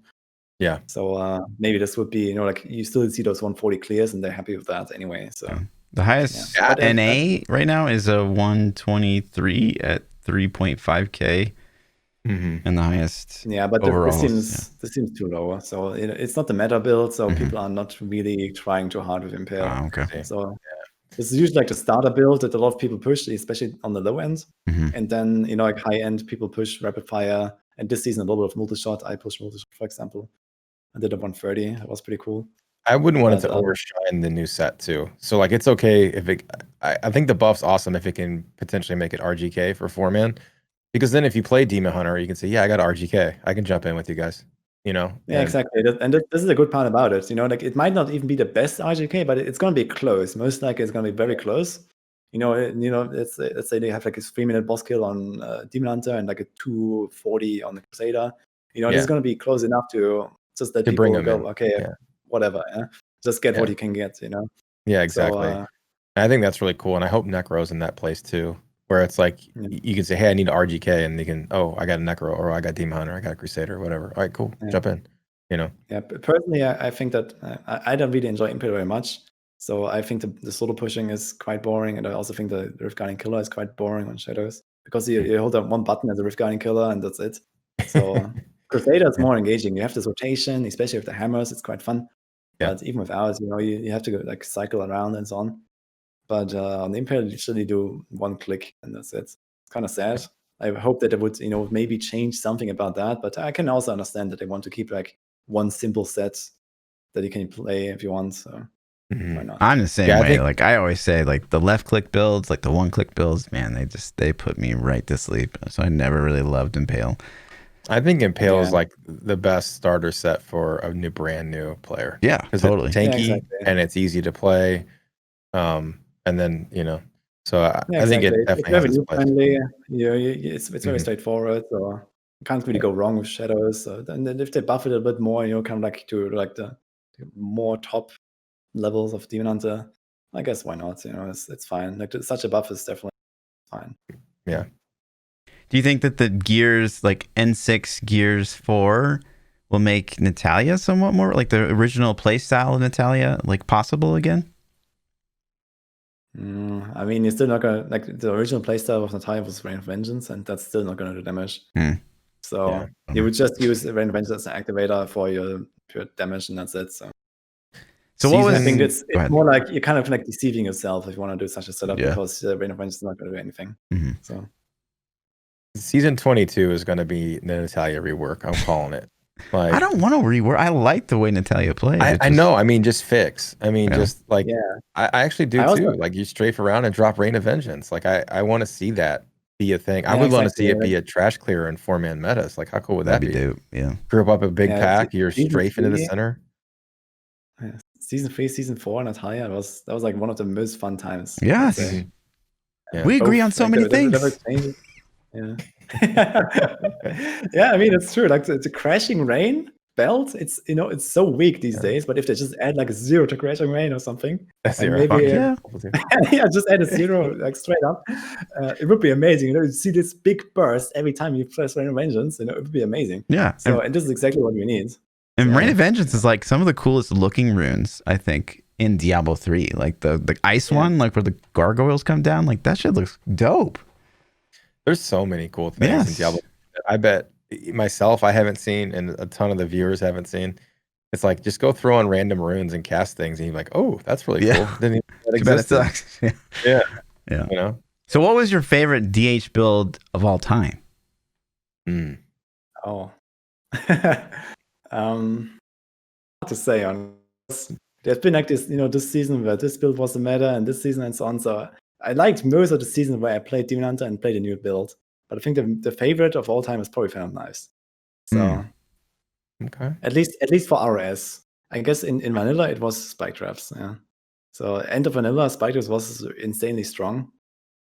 Yeah. So maybe this would be like you still see those 140 clears and they're happy with that anyway. So the highest But, NA right now is a 123 at 3.5k. And the highest but overall this seems too low. So it's not the meta build, so people are not really trying too hard with impale. Okay. So this is usually like the starter build that a lot of people push, especially on the low end. And then like high end people push rapid fire. And this season a little bit of multi-shot. I pushed multi-shot, for example. I did a 130. That was pretty cool. I wouldn't want it to overshine the new set too. So like it's okay if it. I think the buff's awesome if it can potentially make it RGK for 4-man, because then if you play Demon Hunter, you can say, yeah, I got RGK. I can jump in with you guys. Yeah, exactly. And this is a good part about it. Like it might not even be the best RGK, but it's going to be close. Most likely it's going to be very close. Let's say they have like a 3-minute boss kill on Demon Hunter and like a 240 on the Crusader. This is going to be close enough to just let people go, okay, whatever. Yeah? Just get what you can get, Yeah, exactly. So, I think that's really cool. And I hope Necro's in that place too, where it's like you can say, hey, I need an RGK, and they can, oh, I got a Necro, or I got Demon Hunter, I got a Crusader, or whatever. All right, cool. Jump in. Yeah, personally, I think that I don't really enjoy Impale very much. So I think the solo pushing is quite boring, and I also think the Rift Guardian Killer is quite boring on Shadows because you hold up one button as a Rift Guardian Killer and that's it. So Crusader is more engaging. You have this rotation, especially with the hammers. It's quite fun. But even with ours, you have to go like cycle around and so on. But on the Impale, you usually do one click and that's it. It's kind of sad. I hope that they would maybe change something about that. But I can also understand that they want to keep like one simple set that you can play if you want. So why not? I'm the same way. Like I always say, like the left click builds, like the one click builds, man, they put me right to sleep. So I never really loved Impale. I think Impale is like the best starter set for a brand new player. Yeah, totally. It's tanky and it's easy to play. And then so I think it definitely has its place. Friendly. It's very straightforward. So you can't really go wrong with Shadows. So then if they buff it a bit more, kind of like to like the more top levels of Demon Hunter, I guess why not? It's fine. Like such a buff is definitely fine. Yeah. Do you think that the gears like N6 Gears 4 will make Natalia somewhat more like the original playstyle of Natalia like possible again? I mean, you're still not gonna like the original playstyle of Natalia was Rain of Vengeance, and that's still not gonna do damage. So you would just use Rain of Vengeance as an activator for your pure damage, and that's it. So what was? I think it's more like you're kind of like deceiving yourself if you want to do such a setup because Rain of Vengeance is not going to do anything. So season 22 is going to be the Natalia rework. I'm calling it. Like I don't want to rework. I like the way Natalia plays. I know. I mean, just fix. I mean, just like I actually do too. Like you strafe around and drop Rain of Vengeance. Like I want to see that be a thing. I would want to see it be a trash clearer in 4-man metas. Like how cool would that be? Dope. Yeah. Group up a big pack. You're strafe into the center. Season 3, season 4, Natalia that was like one of the most fun times. Yes. We agree on so many things. Yeah. Yeah, I mean it's true. Like the crashing rain belt, it's it's so weak these days. But if they just add like a 0 to crashing rain or something, and maybe just add a 0 like straight up, it would be amazing. You see this big burst every time you press Rain of Vengeance. It would be amazing. Yeah. So and this is exactly what we need. And Rain of Vengeance is like some of the coolest looking runes, I think, in Diablo 3. Like the ice one, like where the gargoyles come down. Like that shit looks dope. There's so many cool things in Diablo. I bet myself I haven't seen, and a ton of the viewers haven't seen. It's like just go throw on random runes and cast things, and you're like, oh, that's really cool. Didn't even know that existed. Yeah. So, what was your favorite DH build of all time? Oh. Hard to say on. There's been like this, this season where this build was the meta and this season and so on. So I liked most of the season where I played Demon Hunter and played a new build. But I think the favorite of all time is probably Phantom Knives. So okay, at least for RS. I guess in vanilla it was Spike Traps. Yeah. So end of vanilla, Spike Traps was insanely strong,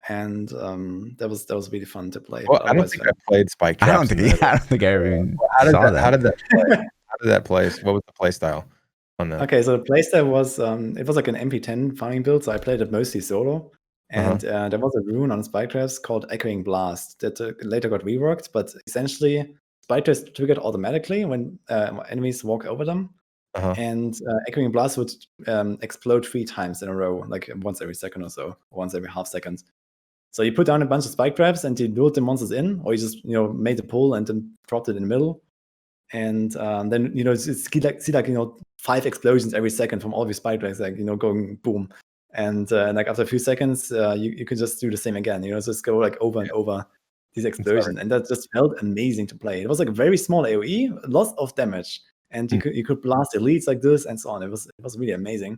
and that was really fun to play. well, But I don't otherwise, think I played Spike I don't Traps. think I don't think I ever even How did saw that? How did that play? How did that play? What was the play style on that? Okay, so the playstyle was it was like an MP10 farming build, so I played it mostly solo. And there was a rune on Spike Traps called Echoing Blast that later got reworked, but essentially Spike Traps triggered automatically when enemies walk over them. And Echoing Blast would explode 3 times in a row, like once every second or so, once every half second. So you put down a bunch of Spike Traps and you lured the monsters in, or you just made a pull and then dropped it in the middle. And then see like 5 explosions every second from all these spike traps, like going boom. And like after a few seconds, you could just do the same again. Just go like over and over these explosions, and that just felt amazing to play. It was like a very small AOE, lots of damage, and you could blast elites like this and so on. It was really amazing.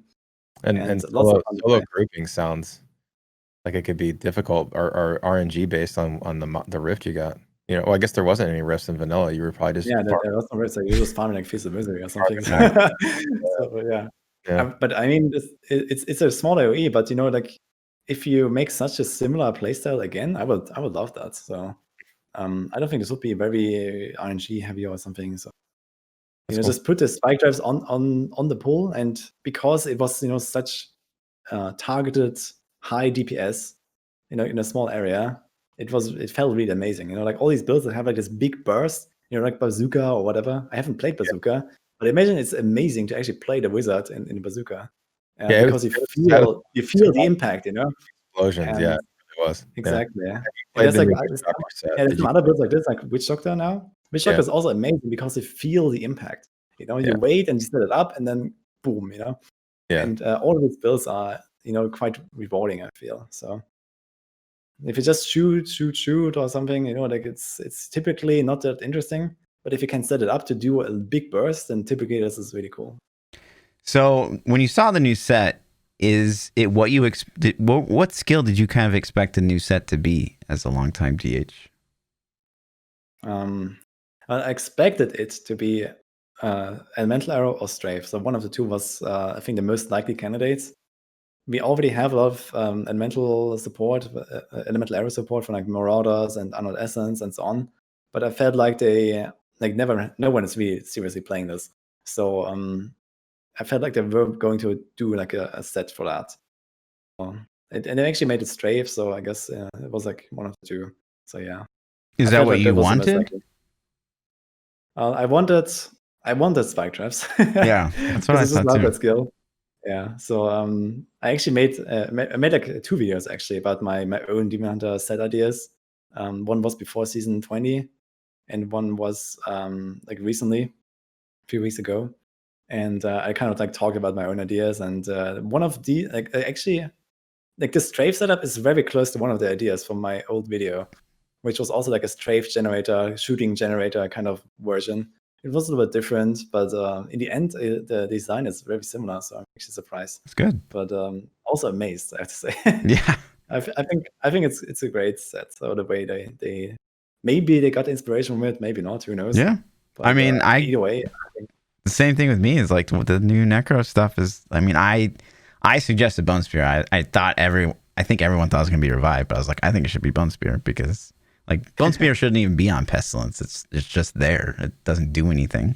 And lots of fun to solo play. grouping sounds like it could be difficult or RNG based on the rift you got. Well, I guess there wasn't any rifts in vanilla. You were probably just there was no risk. Like you just farming like Feast of Misery or something. So, yeah. But I mean, it's a small AOE, but like if you make such a similar playstyle again, I would love that. So I don't think this would be very RNG heavy or something. So just put the spike drives on the pull, and because it was such targeted high DPS, in a small area, it felt really amazing. Like all these builds that have like this big burst, like Bazooka or whatever. I haven't played Bazooka, but I imagine it's amazing to actually play the wizard in Bazooka, because you feel the impact, explosions. And it was exactly. Yeah. There's There's some other builds like this, like Witch Doctor now. Witch Doctor is also amazing because you feel the impact. You wait and you set it up, and then boom. And all of these builds are quite rewarding, I feel. So if you just shoot or something, like it's typically not that interesting. But if you can set it up to do a big burst, then typically this is really cool. So when you saw the new set, is it what you what skill did you kind of expect the new set to be as a longtime DH? I expected it to be Elemental Arrow or Strafe. So one of the two was, I think, the most likely candidates. We already have a lot of elemental support, elemental arrow support from like Marauders and Unknown Essence and so on. But I felt like no one is really seriously playing this. So I felt like they were going to do like a set for that. And they actually made it Strafe, so I guess it was like one of the two. So yeah. Is that what you wanted? I wanted Spike Traps. Yeah, that's what I thought too. That skill. Yeah, so I actually made like 2 videos actually about my own Demon Hunter set ideas. One was before season 20, and one was like recently, a few weeks ago. And I kind of like talked about my own ideas. And one of the actually the strafe setup is very close to one of the ideas from my old video, which was also like a strafe generator, shooting generator kind of version. It was a little bit different, but in the end, the design is very similar. So I'm actually surprised. It's good, but also amazed, I have to say. Yeah, I think it's a great set. So the way they maybe they got inspiration from it, maybe not. Who knows? Yeah, but, I mean, either way, I think the same thing with me is like the new Necro stuff is. I mean, I suggested Bone Spear. I think everyone thought it was gonna be revived, but I was like, I think it should be Bone Spear because. Like Bone Spear shouldn't even be on Pestilence. It's just there. It doesn't do anything.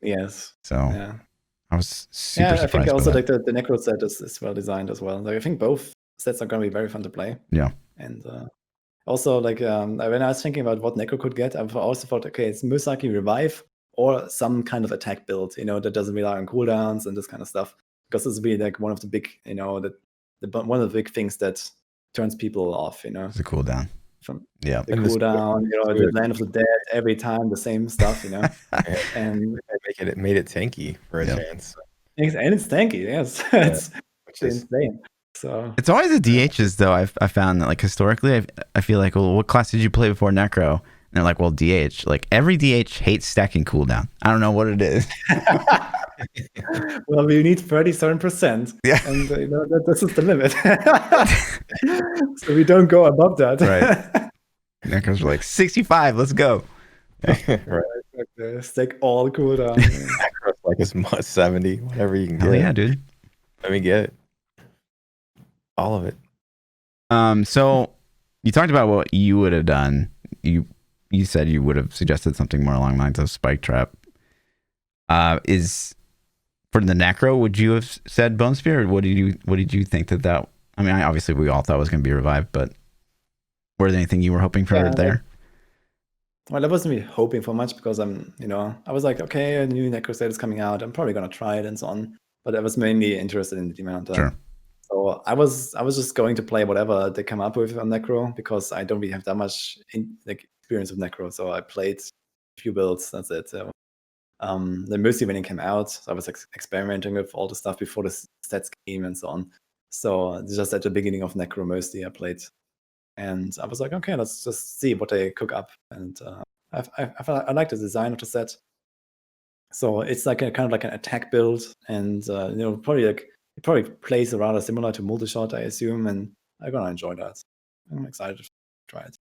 Yes. So yeah. I was super surprised. I think also like the Necro set is well designed as well. Like I think both sets are gonna be very fun to play. Yeah. And also like when I was thinking about what Necro could get, I also thought, okay, it's most likely revive or some kind of attack build, that doesn't rely on cooldowns and this kind of stuff. Because it's really like one of the big, one of the big things that turns people off, It's a cooldown. From the cooldown, the Land of the Dead, every time the same stuff, and it made it tanky for a chance. And it's tanky, yes. It's insane. So it's always the DHs though. I found that like historically, I feel like, well, what class did you play before Necro? And they're like, well, DH. Like every DH hates stacking cooldown. I don't know what it is. Well, we need 37%. Yeah. And this is the limit. So we don't go above that. Right. Necros were like 65. Let's go. Right. Stack all cooldown. Necros like as much 70, whatever you can get. Hell yeah, dude. Let me get it. All of it. So you talked about what you would have done. You said you would have suggested something more along the lines of Spike Trap. Is for the Necro, would you have said Bone Spear, or what did you think that? I mean, obviously we all thought it was going to be revived, but were there anything you were hoping for there? Well, I wasn't really hoping for much because I was like, okay, a new Necro set is coming out. I'm probably gonna try it and so on. But I was mainly interested in the Demon Hunter. Sure. So I was just going to play whatever they come up with on Necro because I don't really have that much experience with Necro. So I played a few builds. That's it. So, then mostly when it came out, so I was experimenting with all the stuff before the stats came and so on. So just at the beginning of Necro, mostly I played. And I was like, okay, let's just see what they cook up. And I like the design of the set. So it's like kind of like an attack build, and probably it probably plays rather similar to multi-shot, I assume, and I'm gonna enjoy that. I'm excited to try it.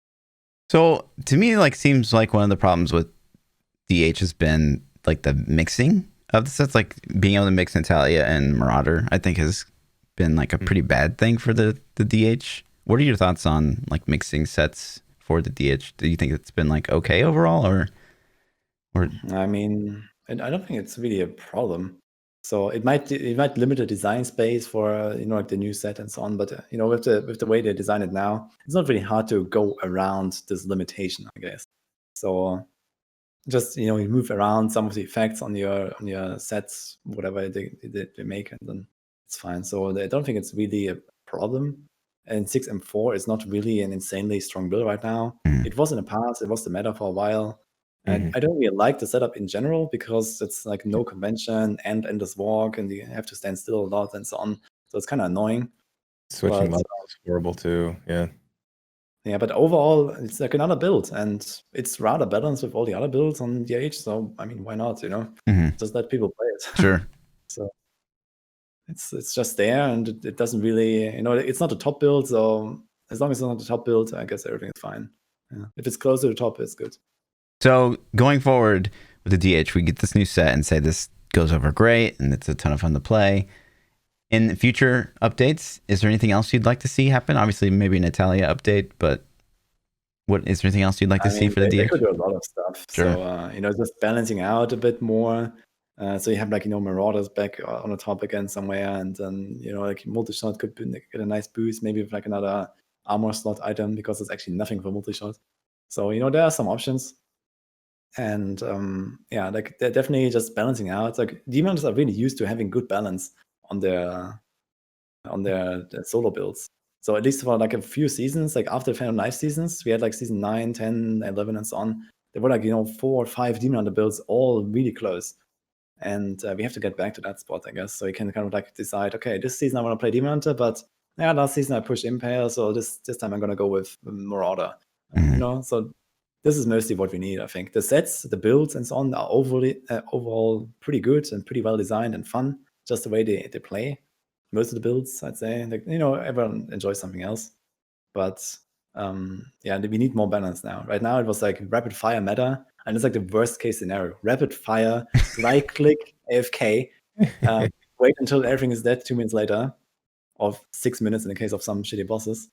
So to me, seems like one of the problems with DH has been like the mixing of the sets, like being able to mix Natalia and Marauder. I think has been like a pretty bad thing for the DH. What are your thoughts on like mixing sets for the DH? Do you think it's been like okay overall, or? I mean, I don't think it's really a problem. So it might limit the design space for like the new set and so on. But with the way they design it now, it's not really hard to go around this limitation, I guess. So just you move around some of the effects on your sets, whatever they make, and then it's fine. So I don't think it's really a problem. And 6M4 is not really an insanely strong build right now. It was in the past. It was the meta for a while. And I don't really like the setup in general because it's like no convention and endless walk, and you have to stand still a lot and so on. So it's kind of annoying. Switching modes is horrible too. Yeah. Yeah, but overall, it's like another build, and it's rather balanced with all the other builds on DH. So I mean, why not? Just let people play it. Sure. So it's just there, and it doesn't really, it's not a top build. So as long as it's not a top build, I guess everything is fine. Yeah. If it's close to the top, it's good. So going forward with the DH, we get this new set and say this goes over great and it's a ton of fun to play. In future updates, is there anything else you'd like to see happen? Obviously, maybe an Natalia update, but is there anything else you'd like to see for the DH? They could do a lot of stuff. Sure. So, just balancing out a bit more. So you have Marauders back on the top again somewhere, and then like multi-shot could get a nice boost, maybe with like another armor slot item because there's actually nothing for multi-shot. So there are some options. And like they're definitely just balancing out. Like demons are really used to having good balance on their solo builds. So at least for like a few seasons, like after Phantom Knife seasons, we had like season 9, 10, 11, and so on. There were like 4 or 5 demon hunter builds all really close. And we have to get back to that spot, I guess. So you can kind of like decide, okay, this season I want to play demon hunter, but last season I pushed impale, so this time I'm gonna go with Marauder. So this is mostly what we need, I think. The sets, the builds, and so on are overall pretty good and pretty well designed and fun. Just the way they play. Most of the builds, I'd say, like everyone enjoys something else. But we need more balance now. Right now, it was like rapid fire meta, and it's like the worst case scenario. Rapid fire, right click, AFK, wait until everything is dead 2 minutes later, or 6 minutes in the case of some shitty bosses.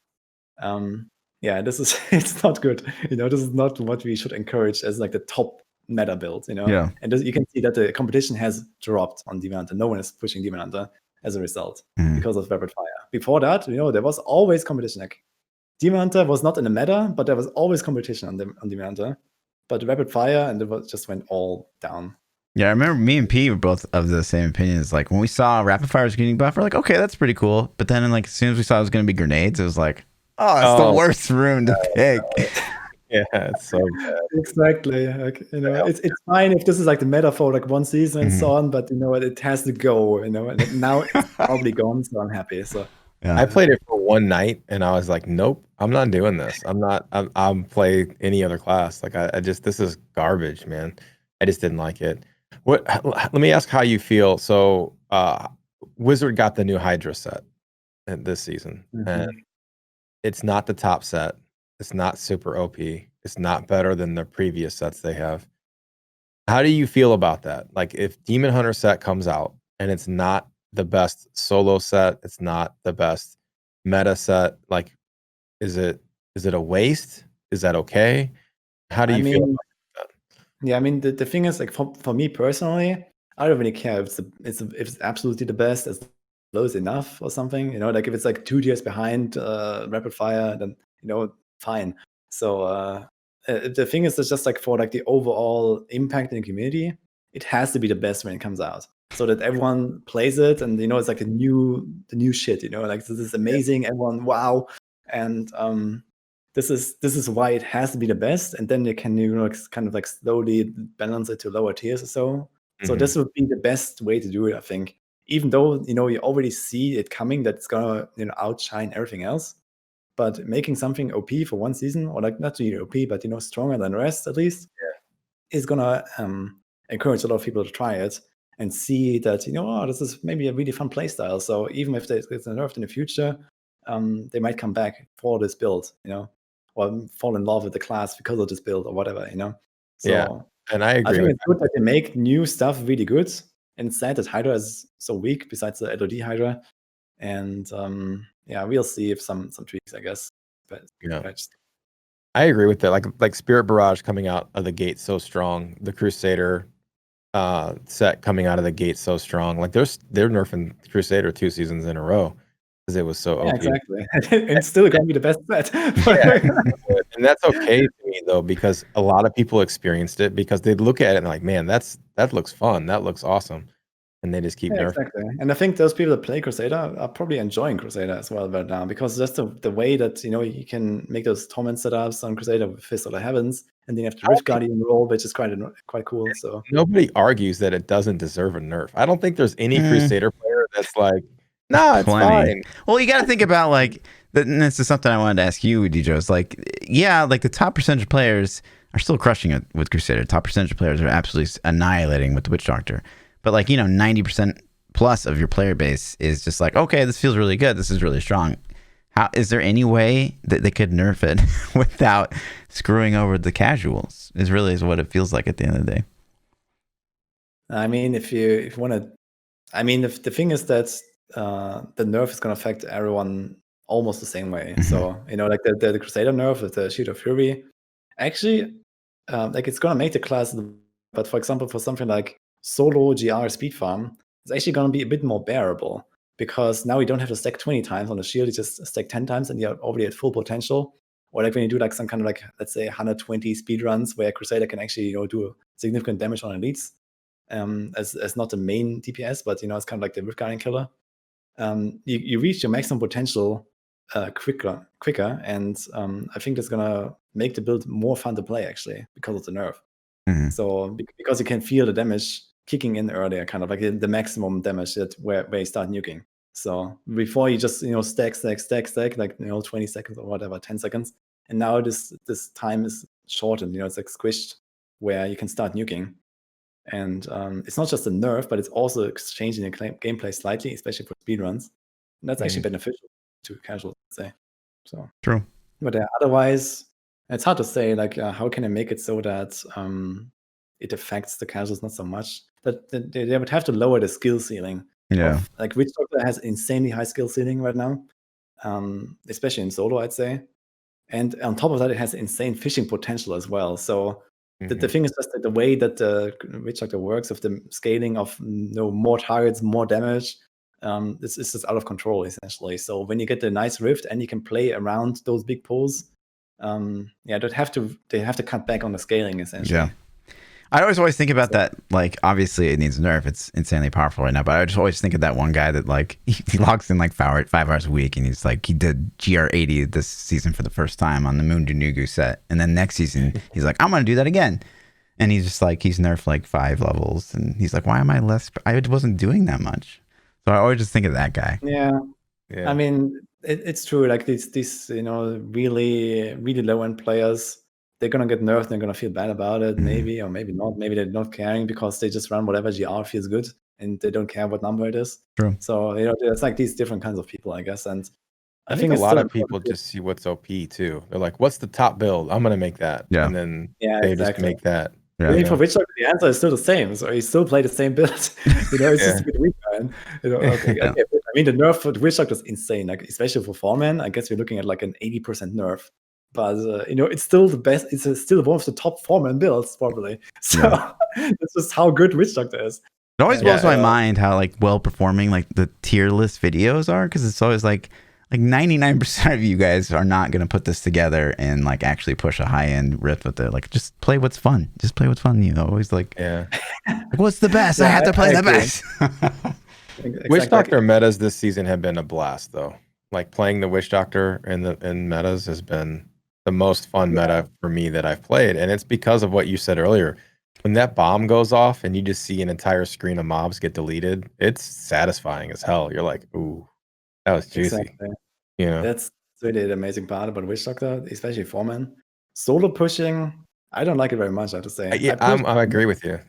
This is it's not good. This is not what we should encourage as like the top meta build. Yeah. And you can see that the competition has dropped on Demon Hunter. No one is pushing Demon Hunter as a result because of rapid fire. Before that, there was always competition. Like Demon Hunter was not in the meta, but there was always competition on Demon Hunter. But rapid fire, and it just went all down. Yeah, I remember me and P were both of the same opinion. It's like when we saw rapid fire was getting buffed, we're like, okay, that's pretty cool. But then as soon as we saw it was going to be grenades, it was like, oh, it's the worst rune to pick. Yeah, it's so bad. Exactly. Like, it's fine if this is like the meta for like one season and so on, but it has to go, and now it's probably gone, so I'm happy. So I played it for one night and I was like, nope, I'm not doing this. I'm play any other class. Like I just, this is garbage, man. I just didn't like it. Let me ask how you feel. So, Wizard got the new Hydra set this season, and it's not the top set. It's not super OP. It's not better than the previous sets they have. How do you feel about that? Like, if Demon Hunter set comes out and it's not the best solo set, it's not the best meta set. Like, is it a waste? Is that okay? How do I you feel mean, about that? yeah, I mean, the thing is, like, for me personally, I don't really care if it's absolutely the best, as low as enough or something. You know, like if it's like 2 tiers behind Rapid Fire, then fine. So the thing is, it's just like for like the overall impact in the community, it has to be the best when it comes out, so that everyone plays it, and it's like the new shit. Like this is amazing. Everyone, wow, and this is why it has to be the best, and then you can kind of like slowly balance it to lower tiers or so. So this would be the best way to do it, I think. Even though you already see it coming, that it's gonna outshine everything else. But making something OP for one season, or like not really OP, but stronger than the rest at least, is gonna encourage a lot of people to try it and see that oh, this is maybe a really fun playstyle. So even if it's nerfed in the future, they might come back for this build, or fall in love with the class because of this build or whatever, Yeah, So and I I agree think with it's good that they make new stuff really good. And it's sad that Hydra is so weak, besides the LOD Hydra. And yeah, we'll see if some tweaks, I guess. But yeah. I just I agree with that. Like Spirit Barrage coming out of the gate so strong. The Crusader set coming out of the gate so strong. Like they're nerfing Crusader 2 seasons in a row because it was so yeah, OP. exactly. And it's still gonna be the best set. Yeah, and that's okay to me though, because a lot of people experienced it because they look at it and like, man, that looks fun, that looks awesome, and they just keep Yeah, nerfing. exactly. And I think those people that play Crusader are probably enjoying Crusader as well right now, because just the way that you can make those torment setups on Crusader with Fist of the Heavens, and then you have the I don't Rift think Guardian role, which is quite cool. So nobody argues that it doesn't deserve a nerf. I don't think there's any Mm, Crusader player that's like, there's nah, it's plenty. fine. Well, you got to think about like and this is something I wanted to ask you, Wudijo. It's like, yeah, like the top percentage of players are still crushing it with Crusader. Top percentage of players are absolutely annihilating with the Witch Doctor. But like 90% plus of your player base is just like, okay, this feels really good. This is really strong. How is there any way that they could nerf it without screwing over the casuals? Is what it feels like at the end of the day. I mean, if you want to, I mean, the thing is that the nerf is going to affect everyone almost the same way. So like the Crusader nerf with the Shield of Fury, actually, like it's going to make the class. But for example, for something like solo GR speed farm, it's actually going to be a bit more bearable, because now you don't have to stack 20 times on the shield. You just stack 10 times and you're already at full potential. Or like when you do like some kind of like, let's say 120 speed runs where Crusader can actually do significant damage on elites, as not the main DPS, but it's kind of like the Rift Guardian killer. You reach your maximum potential quicker, and I think that's gonna make the build more fun to play, actually, because of the nerf. So because you can feel the damage kicking in earlier, kind of like the maximum damage that where you start nuking. So before you just stack like 20 seconds or whatever, 10 seconds, and now this time is shortened. It's like squished, where you can start nuking. And it's not just a nerf, but it's also changing the gameplay slightly, especially for speedruns. And that's actually beneficial to casuals, I'd say. So True. But otherwise, it's hard to say. Like, how can I make it so that it affects the casuals not so much? That they would have to lower the skill ceiling. Yeah. Of like, Witch Doctor has insanely high skill ceiling right now, especially in solo, I'd say. And on top of that, it has insane fishing potential as well. So the thing is just that the way that the Witch Doctor works, with the scaling of more targets, more damage, this is just out of control, essentially. So when you get the nice rift and you can play around those big pools, yeah, they have to cut back on the scaling, essentially. Yeah. I always think about that. Like, obviously, it needs a nerf. It's insanely powerful right now. But I just always think of that one guy that like he logs in like 5 hours a week, and he's like he did GR80 this season for the first time on the Moon Danugu set, and then next season he's like, I'm gonna do that again, and he's just like he's nerfed like 5 levels, and he's like, why am I less? I wasn't doing that much. So I always just think of that guy. Yeah. Yeah. I mean, it's true. Like these really really low end players, they're gonna get nerfed and they're gonna feel bad about it, maybe, or maybe not. Maybe they're not caring because they just run whatever GR feels good and they don't care what number it is. True. So, it's like these different kinds of people, I guess. And I think a lot of people just see what's OP too. They're like, "What's the top build? I'm gonna make that," and then they just make that. Yeah. I mean, for Witchdog, the answer is still the same. So you still play the same build. It's just a bit weaker. And, okay. I mean, the nerf for the Witchdog is insane. Like, especially for 4-man, I guess we're looking at like an 80% nerf. But it's still the best. It's still one of the top 4-man builds, probably. So that's just how good Witch Doctor is. It always blows my mind how like well performing like the tier list videos are, because it's always like 99% of you guys are not going to put this together and like actually push a high end riff with it. Like, just play what's fun. Just play what's fun. You know, always like, what's the best? I have to play the best. Witch Doctor metas this season have been a blast, though. Like, playing the Witch Doctor in metas has been the most fun meta for me that I've played, and it's because of what you said earlier. When that bomb goes off and you just see an entire screen of mobs get deleted, it's satisfying as hell. You're like, ooh, that was juicy. Exactly. You know, that's really the amazing part about Witch Doctor, especially 4-man. Solo pushing, I don't like it very much, I have to say. I agree with you.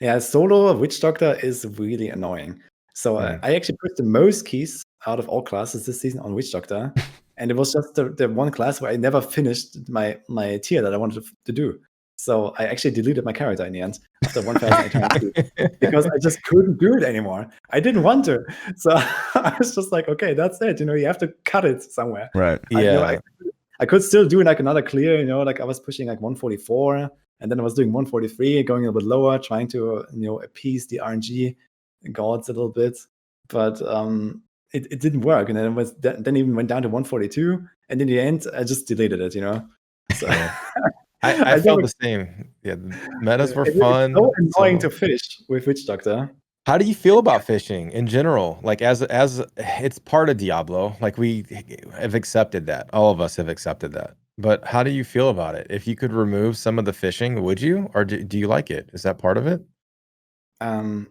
Yeah, solo Witch Doctor is really annoying. So I actually put the most keys out of all classes this season on Witch Doctor, and it was just the one class where I never finished my tier that I wanted to do. So I actually deleted my character in the end after 1,800 because I just couldn't do it anymore. I didn't want to. So I was just like, okay, that's it. You have to cut it somewhere. Right. I could still do like another clear, like I was pushing like 144, and then I was doing 143, going a little bit lower, trying to, appease the RNG gods a little bit. But it didn't work. And then then even went down to 142. And in the end, I just deleted it, So I felt the same. Yeah, the metas were fun. It's so annoying to fish with Witch Doctor. How do you feel about fishing in general? Like, as it's part of Diablo, like we have accepted that. All of us have accepted that. But how do you feel about it? If you could remove some of the fishing, would you? Or do you like it? Is that part of it?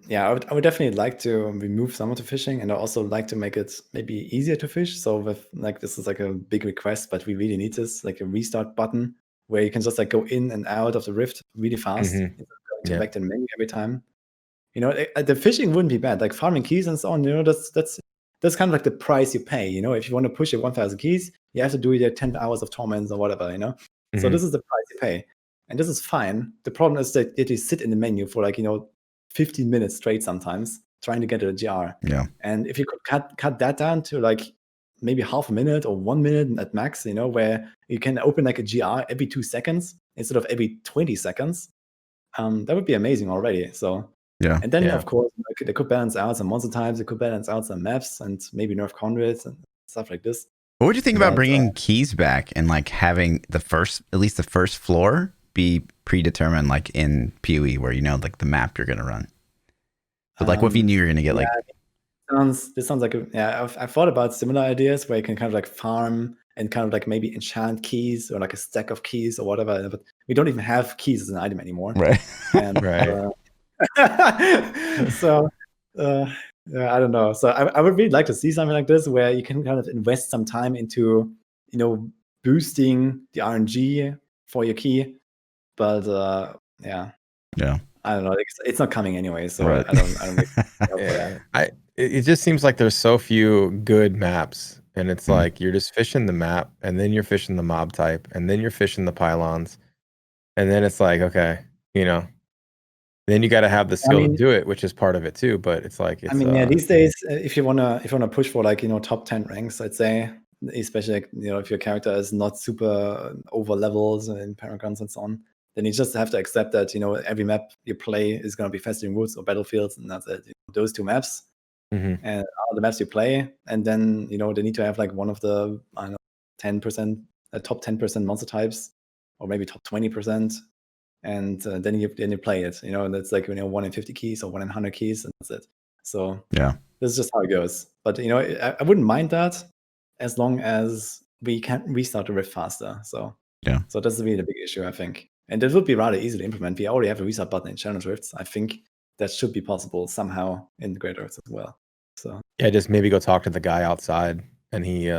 Yeah, I would definitely like to remove some of the fishing, and I also like to make it maybe easier to fish. So with this is like a big request, but we really need this, like a restart button where you can just like go in and out of the rift really fast instead of going back to the menu every time. The fishing wouldn't be bad. Like farming keys and so on, that's kind of like the price you pay. If you want to push your 1,000 keys, you have to do your 10 hours of torments or whatever, So this is the price you pay. And this is fine. The problem is that you sit in the menu for 15 minutes straight sometimes trying to get a GR. Yeah. And if you could cut that down to like maybe half a minute or 1 minute at max, where you can open like a GR every 2 seconds instead of every 20 seconds, that would be amazing already. So and then of course they could balance out some monster types, they could balance out some maps, and maybe nerf conduits and stuff like this. What would you think about bringing keys back and like having at least the first floor be predetermined, like in PoE, where like the map you're gonna run? But like, what if you knew you're gonna get this sounds like I've thought about similar ideas where you can kind of like farm and kind of like maybe enchant keys or like a stack of keys or whatever. But we don't even have keys as an item anymore, right? And, so I don't know. So I would really like to see something like this where you can kind of invest some time into boosting the RNG for your key. But I don't know. It's not coming anyway, so right. I don't. It just seems like there's so few good maps, and it's like you're just fishing the map, and then you're fishing the mob type, and then you're fishing the pylons, and then it's like, okay, then you got to have the skill to do it, which is part of it too. But it's like, these days, if you wanna push for like top 10 ranks, I'd say, especially like, if your character is not super over levels and paragons and so on, then you just have to accept that every map you play is going to be Festering Woods or Battlefields, and that's it. Those 2 maps and all the maps you play, and then they need to have like one of the 10%, top 10% monster types, or maybe top 20%. And then you play it. That's like 1 in 50 keys or 1 in 100 keys, and that's it. So this is just how it goes. But I wouldn't mind that as long as we can restart the rift faster. So that's really the big issue, I think. And it would be rather easy to implement. We already have a restart button in Challenge Rifts. I think that should be possible somehow in Great Rifts as well. So just maybe go talk to the guy outside, and he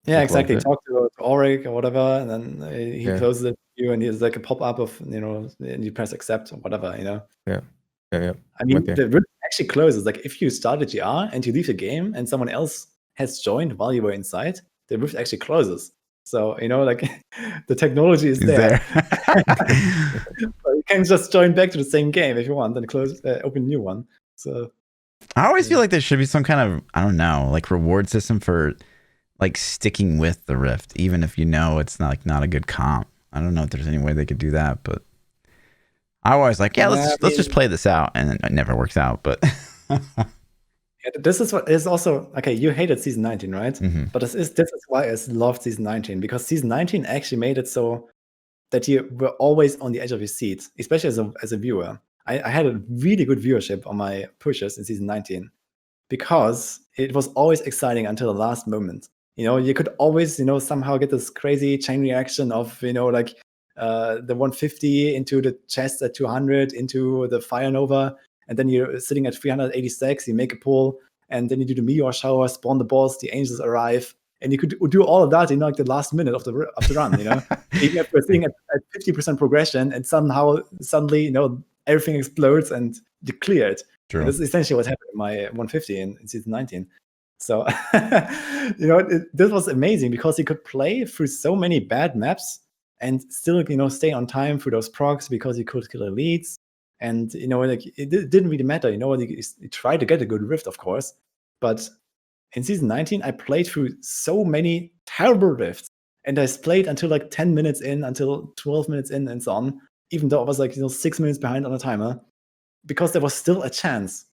Yeah, exactly. Talk to Auric or whatever, and then he Yeah. closes it for you, and he's like a pop-up of, and you press accept or whatever, Yeah. Yeah. I mean, the rift actually closes. Like if you start a GR and you leave the game and someone else has joined while you were inside, the rift actually closes. So, like the technology is there. So you can just join back to the same game if you want and open a new one. So I always feel like there should be some kind of, I don't know, like reward system for like sticking with the rift, even if it's not a good comp. I don't know if there's any way they could do that, but I always like, let's just play this out, and it never works out. But this is what is also okay. You hated season 19, right? Mm-hmm. But this is why I loved season 19, because season 19 actually made it so that you were always on the edge of your seat, especially as a viewer. I had a really good viewership on my pushes in season 19 because it was always exciting until the last moment. You could always, somehow get this crazy chain reaction of, like the 150 into the chest at 200 into the Fire Nova, and then you're sitting at 380 stacks, you make a pull, and then you do the meteor shower, spawn the boss, the angels arrive, and you could do all of that in like the last minute of the run. Even if we're sitting at 50% progression, and suddenly, everything explodes and you clear it. True. And that's essentially what happened in my 150 in season 19. So, this was amazing because you could play through so many bad maps and still, stay on time through those procs because you could kill elites. And, like it didn't really matter. You tried to get a good rift, of course. But in season 19, I played through so many terrible rifts. And I played until like 10 minutes in, until 12 minutes in, and so on, even though I was like, 6 minutes behind on the timer, because there was still a chance.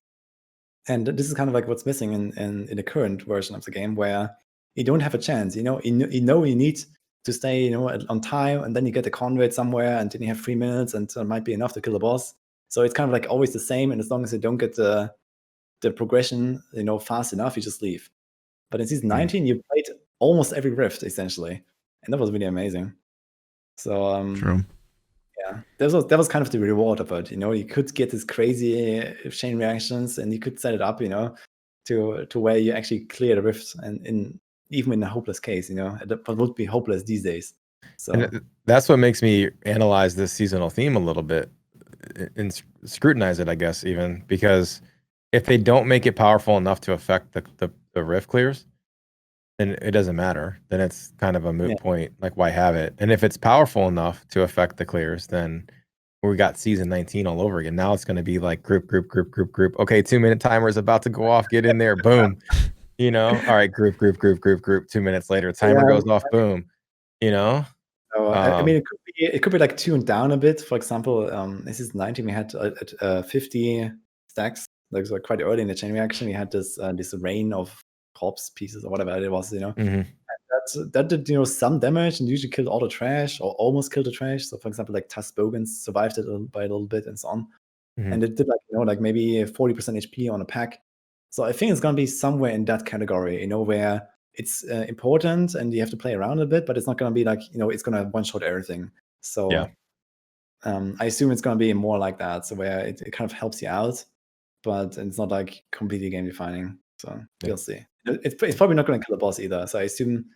And this is kind of like what's missing in the current version of the game, where you don't have a chance. You need to stay, on time, and then you get a convoy somewhere, and then you have 3 minutes, and it might be enough to kill the boss. So it's kind of like always the same, and as long as you don't get the progression, fast enough, you just leave. But in season 19, you played almost every rift essentially, and that was really amazing. So True. Yeah, that was kind of the reward of it. You could get this crazy chain reactions, and you could set it up, to where you actually clear the rift, and even in a hopeless case, but would be hopeless these days. So and that's what makes me analyze this seasonal theme a little bit and scrutinize it, I guess, even because if they don't make it powerful enough to affect the rift clears, then it doesn't matter. Then it's kind of a moot point. Like, why have it? And if it's powerful enough to affect the clears, then we got season 19 all over again. Now it's going to be like group. Okay, 2-minute timer is about to go off. Get in there, boom. All right, group. 2 minutes later, timer goes off, boom. So, I mean, it could be like tuned down a bit. For example, this is 19. We had at 50 stacks. Like quite early in the chain reaction, we had this rain of corpse pieces or whatever it was. And that did some damage and usually killed all the trash or almost killed the trash. So, for example, like Bogans survived it by a little bit and so on. And it did like maybe 40% HP on a pack. So I think it's gonna be somewhere in that category, where it's important and you have to play around a bit, but it's not gonna be like, it's gonna one-shot everything. So yeah. I assume it's gonna be more like that, so where it kind of helps you out, but it's not like completely game defining. So we'll see. It's probably not gonna kill a boss either. So I assume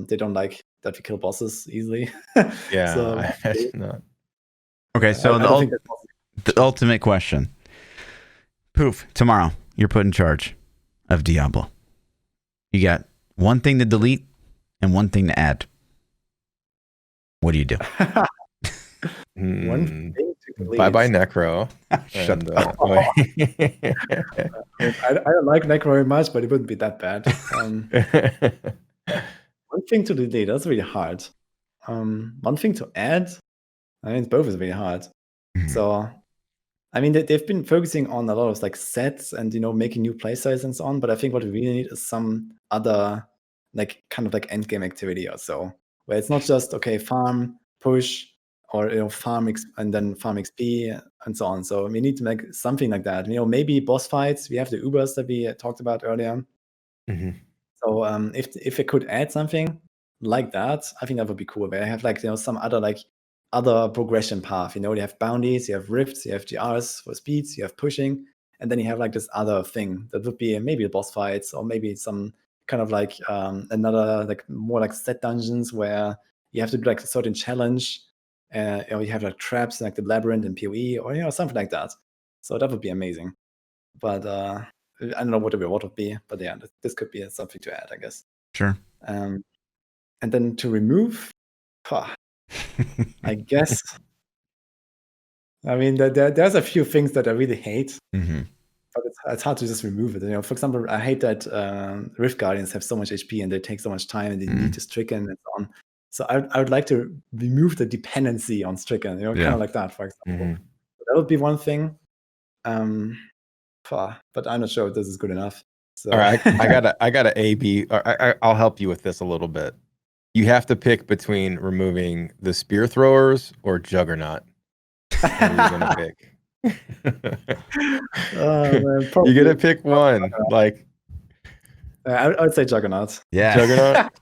they don't like that we kill bosses easily. Yeah, So I imagine not. Okay, so the ultimate question. Poof, tomorrow you're put in charge of Diablo. You got one thing to delete and one thing to add. What do you do? One thing to delete. Bye Necro. Shut up. I don't like Necro very much, but it wouldn't be that bad. One thing to delete, that's really hard. One thing to add, I mean, both is really hard. So, I mean, they've been focusing on a lot of like sets and making new playstyles and so on. But I think what we really need is some other like kind of like endgame activity or so, where it's not just okay, farm, push, or farm and then farm XP and so on. So we need to make something like that. Maybe boss fights. We have the Ubers that we talked about earlier. So if it could add something like that, I think that would be cool. Where I have like some other progression path. You have bounties, you have rifts, you have GRs for speeds, you have pushing, and then you have like this other thing that would be maybe boss fights or maybe some kind of like another like more like set dungeons where you have to do like a certain challenge, or you have like traps like the labyrinth in PoE, or something like that. So that would be amazing. But I don't know what the reward would be. But yeah, this could be something to add, I guess. Sure. And then to remove, I guess. I mean, there's a few things that I really hate. But it's hard to just remove it. For example, I hate that Rift Guardians have so much HP and they take so much time and they need to stricken and so on. So I would like to remove the dependency on stricken, kind of like that, for example. That would be one thing. But I'm not sure if this is good enough. So all right, I got a A, B. I'll help you with this a little bit. You have to pick between removing the spear throwers or Juggernaut. What are you gonna pick? You gotta pick one. Like, I would say Juggernaut. Yeah, Juggernaut.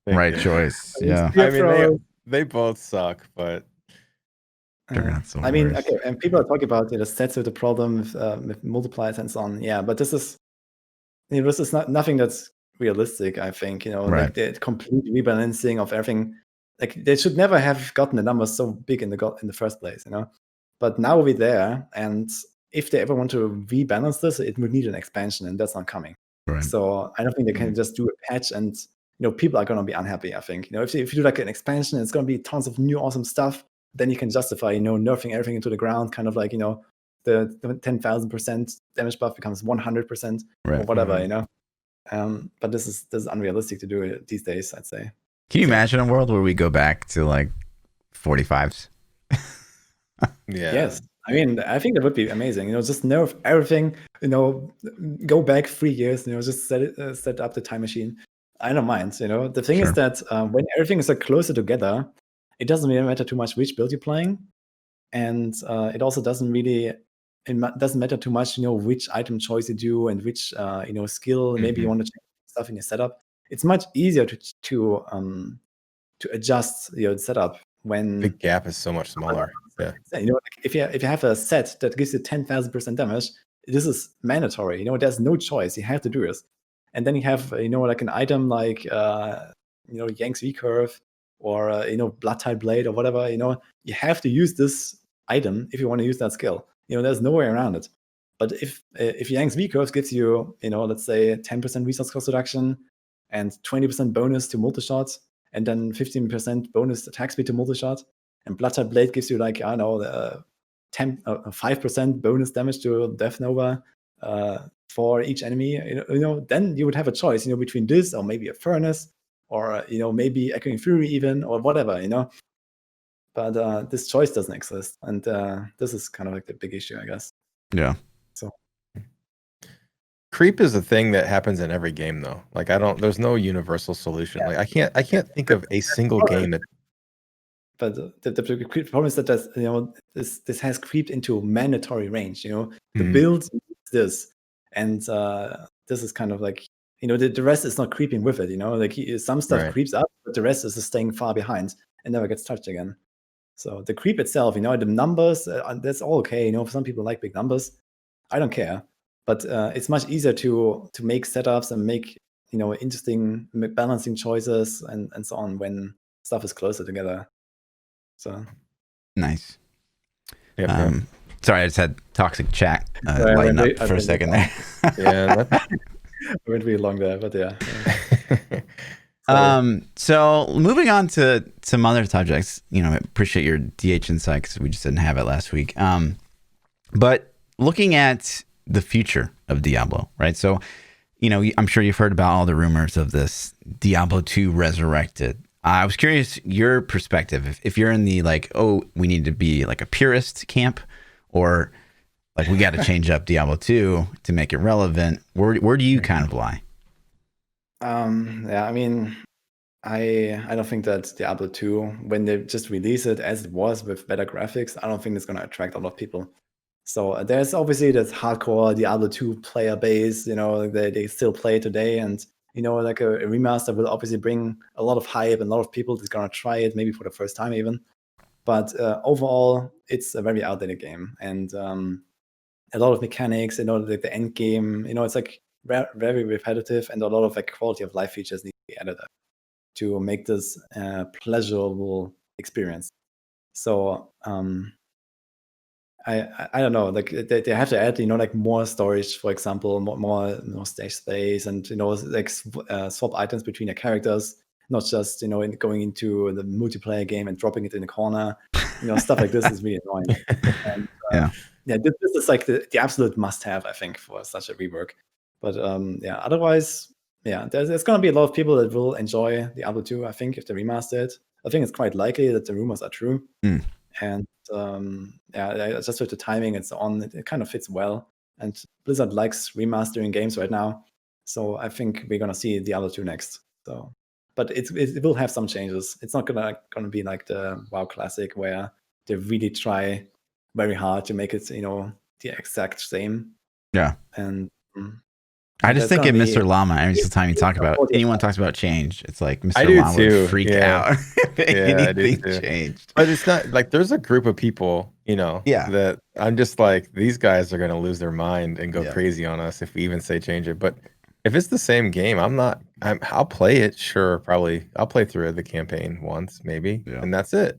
Right choice. Yeah, I mean they both suck, but I mean, okay, and people are talking about the stats with the problem with multipliers and so on. Yeah, but this is not nothing that's realistic. I think like the complete rebalancing of everything. Like they should never have gotten the numbers so big in the first place. But now we're there, and if they ever want to rebalance this, it would need an expansion, and that's not coming. Right. So I don't think they can just do a patch, and people are going to be unhappy. I think if you do like an expansion, it's going to be tons of new awesome stuff. Then you can justify nerfing everything into the ground, kind of like the 10,000% damage buff becomes 100% or whatever. But this is unrealistic to do these days, I'd say. Can you imagine a world where we go back to like 45s? Yeah. Yes. I mean, I think that would be amazing. Just nerf everything. Go back 3 years. Just set up the time machine. I don't mind. The thing is that when everything is like closer together, it doesn't really matter too much which build you're playing, and it also doesn't matter too much. Which item choice you do and which skill. Maybe you want to change stuff in your setup. It's much easier to adjust the setup when the gap is so much smaller. Yeah. Like if you have a set that gives you 10,000% damage, this is mandatory. There's no choice. You have to do this. And then you have like an item like Yang's V curve or Blood Tide Blade or whatever. You have to use this item if you want to use that skill. There's no way around it. But if Yang's V curve gives you let's say 10% resource cost reduction and 20% bonus to multi-shots, and then 15% bonus attack speed to multi-shot, and Blood Tide Blade gives you like, I don't know, 5% bonus damage to Death Nova for each enemy, then you would have a choice, between this or maybe a Furnace or, maybe Echoing Fury even or whatever, But this choice doesn't exist. And this is kind of like the big issue, I guess. Yeah. So creep is a thing that happens in every game, though. Like there's no universal solution. Like I can't think of a single game that. But the problem is that this has creeped into mandatory range. The build is this, and this is kind of like the rest is not creeping with it. Like some stuff creeps up, but the rest is just staying far behind and never gets touched again. So the creep itself, the numbers, that's all okay. Some people like big numbers. I don't care. But it's much easier to make setups and make interesting balancing choices and so on when stuff is closer together. So nice. Sorry, I just had toxic chat lighten up for a second there. Yeah, I went really long there, but yeah. So moving on to some other subjects, I appreciate your DH insight because we just didn't have it last week. But looking at the future of Diablo, right? So, I'm sure you've heard about all the rumors of this Diablo 2 Resurrected. I was curious your perspective. If you're in the we need to be like a purist camp, or like we got to change up Diablo 2 to make it relevant. Where do you kind of lie? Yeah, I mean, I don't think that Diablo 2, when they just release it as it was with better graphics, I don't think it's going to attract a lot of people. So there's obviously this hardcore Diablo 2 player base, they still play today, and like a remaster will obviously bring a lot of hype and a lot of people that's gonna try it, maybe for the first time even. But overall, it's a very outdated game, and a lot of mechanics, like the end game, it's like very repetitive, and a lot of like quality of life features need to be added to make this pleasurable experience. So I don't know, like they have to add, like more storage, for example, more stage space, and like swap items between the characters, not just going into the multiplayer game and dropping it in the corner. Stuff like this is really annoying. And yeah, this is like the absolute must-have, I think, for such a rework. But yeah, otherwise, yeah, there's going to be a lot of people that will enjoy Diablo 2, I think, if they remaster it. I think it's quite likely that the rumors are true. And yeah, just with the timing and so on, it kind of fits well. And Blizzard likes remastering games right now, so I think we're gonna see Diablo 2 next. So, but it will have some changes. It's not gonna be like the WoW Classic where they really try very hard to make it the exact same. Yeah. And I just think of Mr. Llama every time you talk about anyone talks about change. It's like Mr. Llama would freak out if anything changed. But it's not like there's a group of people, that I'm just like, these guys are gonna lose their mind and go crazy on us if we even say change it. But if it's the same game, I'll play it, sure, probably. I'll play through the campaign once, maybe, and that's it.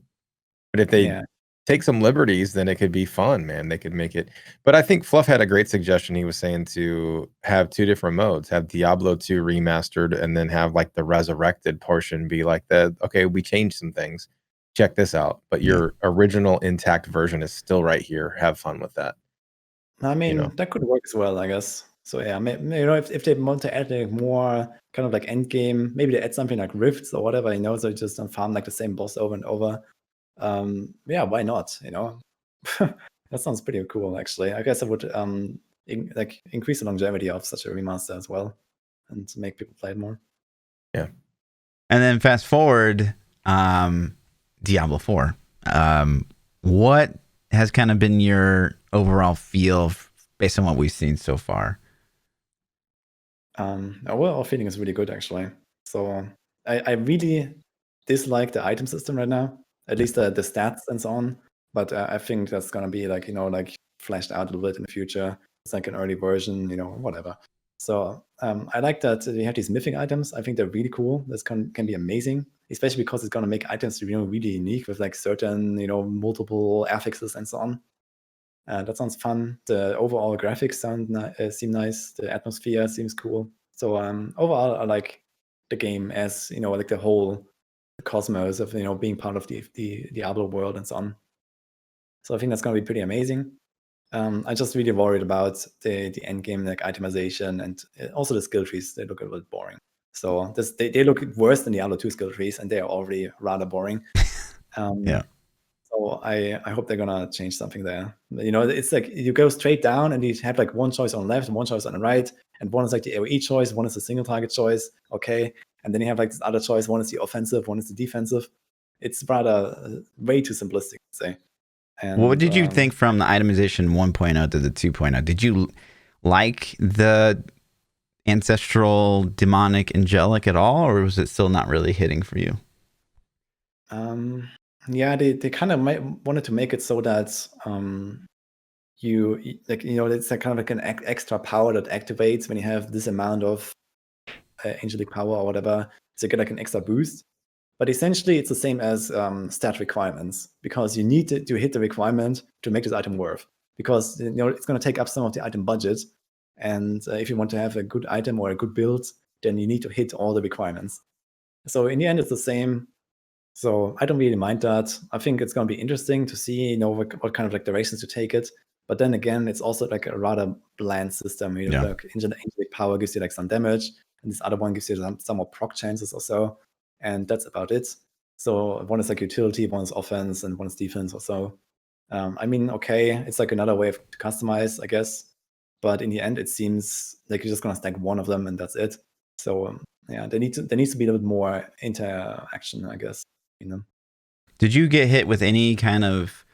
But if they take some liberties, then it could be fun, man. They could make it. But I think Fluff had a great suggestion. He was saying to have 2 different modes, have Diablo 2 remastered, and then have like the resurrected portion be like okay, we changed some things. Check this out. But your original intact version is still right here. Have fun with that. I mean, that could work as well, I guess. So yeah, if they want to add like more kind of like end game, maybe they add something like rifts or whatever, so just don't farm like the same boss over and over. Yeah, why not? That sounds pretty cool, actually. I guess I would increase the longevity of such a remaster as well, and make people play it more. Yeah. And then fast forward, Diablo 4. What has kind of been your overall feel based on what we've seen so far? Our feeling is really good, actually. So I really dislike the item system right now, at least the stats and so on. But I think that's gonna be like fleshed out a little bit in the future. It's like an early version, whatever. So I like that they have these mythic items. I think they're really cool. This can be amazing, especially because it's gonna make items really unique with like certain multiple affixes and so on. That sounds fun. The overall graphics seem nice. The atmosphere seems cool. So overall, I like the game as like the whole cosmos of being part of the Diablo world and so on. So I think that's going to be pretty amazing. I'm just really worried about the end game like itemization and also the skill trees. They look a little bit boring. So they look worse than the Diablo 2 skill trees, and they are already rather boring. Yeah. So I hope they're gonna change something there. It's like you go straight down and you have like one choice on the left and one choice on the right, and one is like the AoE choice, one is the single target choice, okay, and then you have like this other choice, one is the offensive, one is the defensive. It's rather way too simplistic to say. And, what did you think from the itemization 1.0 to the 2.0? Did you like the ancestral, demonic, angelic at all, or was it still not really hitting for you? Yeah, they kind of wanted to make it so that you like it's like kind of like an extra power that activates when you have this amount of angelic power or whatever. So you get like an extra boost. But essentially, it's the same as stat requirements, because you need to hit the requirement to make this item worth. Because it's going to take up some of the item budget, and if you want to have a good item or a good build, then you need to hit all the requirements. So in the end, it's the same. So I don't really mind that. I think it's going to be interesting to see, what kind of like directions to take it. But then again, it's also like a rather bland system. Like angelic power gives you like some damage, and this other one gives you some more proc chances or so, and that's about it. So one is like utility, one is offense, and one is defense or so. I mean, okay, it's like another way to customize, I guess. But in the end, it seems like you're just gonna stack one of them and that's it. So yeah, there needs to be a little bit more interaction, I guess. Did you get hit with any kind of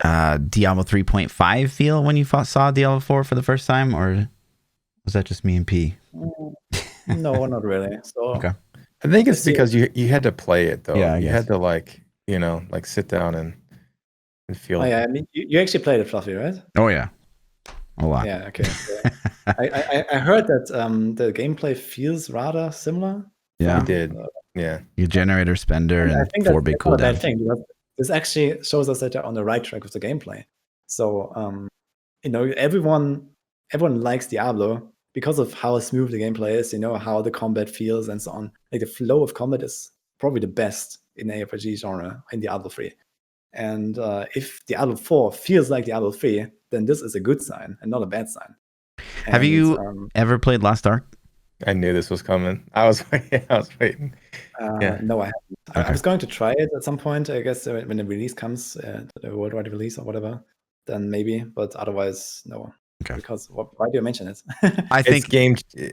Diablo 3.5 feel when you saw Diablo 4 for the first time, or was that just me and P? No, not really. So okay. I think it's because you had to play it though. Yeah, you had to like sit down and feel. Oh yeah, I mean, you actually played it, Fluffy, right? Oh yeah. a lot. Yeah. Okay. So I heard that the gameplay feels rather similar. Yeah. It did. Yeah. You generator, spender, I and think 4 big that's not a bad cooldowns. thing, because this actually shows us that they're on the right track with the gameplay. So everyone likes Diablo because of how smooth the gameplay is, how the combat feels and so on. Like, the flow of combat is probably the best in the ARPG genre in Diablo 3. And if Diablo 4 feels like Diablo 3, then this is a good sign and not a bad sign. Have you ever played Lost Ark? I knew this was coming. I was waiting. Yeah. No, I haven't. Okay. I was going to try it at some point, I guess, when the release comes, the worldwide release or whatever, then maybe, but otherwise, no. Okay. Because why do you mention it? I think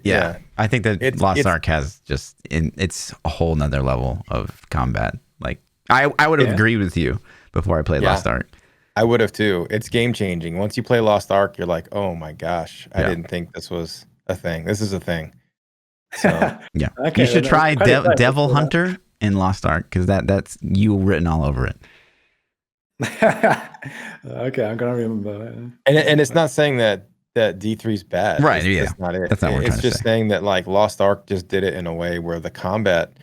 yeah. I think that Lost Ark has it's a whole nother level of combat. Like, I would have agreed with you before I played Lost Ark. I would have too. It's game changing. Once you play Lost Ark, you're like, oh my gosh, I didn't think this was a thing. This is a thing. So yeah, okay, you should try Devil Hunter in Lost Ark, because that's you written all over it. Okay, I'm gonna remember. And it's not saying that D3's bad. Right? That's not it. That's not what it's just saying that, like, Lost Ark just did it in a way where the combat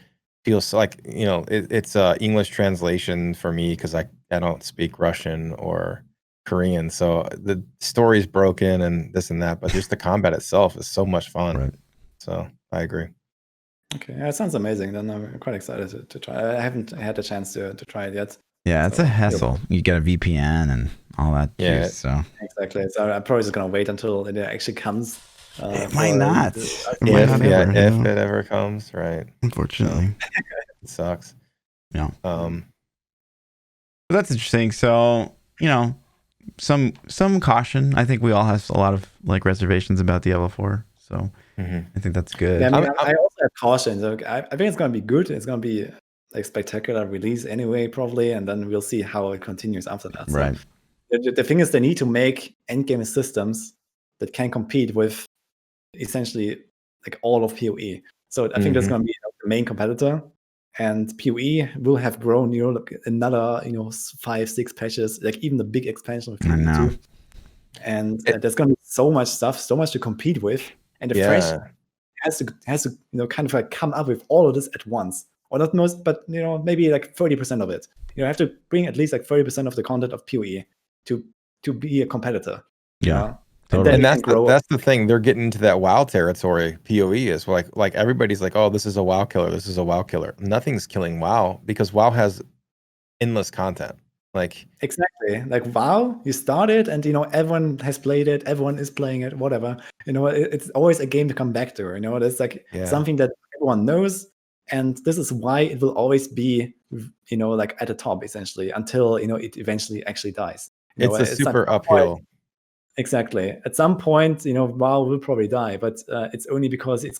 feels like, it's a English translation for me, because I don't speak Russian or Korean, so the story's broken and this and that, but just the combat itself is so much fun. Right. So I agree. Okay, it sounds amazing. Then I'm quite excited to try. I haven't had a chance to try it yet. Yeah, it's a hassle. You get a VPN and all that. Yeah. So exactly. So I'm probably just gonna wait until it actually comes. It might not. If it ever comes, right? Unfortunately, it sucks. Yeah. That's interesting. So, some caution. I think we all have a lot of reservations about Diablo 4. So I think that's good. Yeah, I also have caution. So I think it's gonna be good. It's gonna be like spectacular release anyway, probably, and then we'll see how it continues after that. So right. The thing is, they need to make endgame systems that can compete with essentially like all of PoE. So I think that's going to be the main competitor, and PoE will have grown, another 5-6 patches, like even the big expansion of PoE 2. And there's going to be so much stuff, so much to compete with, and the Fresh has to kind of like come up with all of this at once, or not most, but maybe like 30% of it. You have to bring at least like 30% of the content of PoE to be a competitor. Yeah. Totally. And that's the thing. They're getting into that WoW territory. PoE is like everybody's like, oh, this is a WoW killer. This is a WoW killer. Nothing's killing WoW, because WoW has endless content. Like, exactly, like WoW, you start it and everyone has played it, everyone is playing it, whatever. It's always a game to come back to. There's like something that everyone knows, and this is why it will always be like at the top, essentially, until it eventually actually dies. It's a super uphill. Exactly. At some point, WoW will probably die, but it's only because it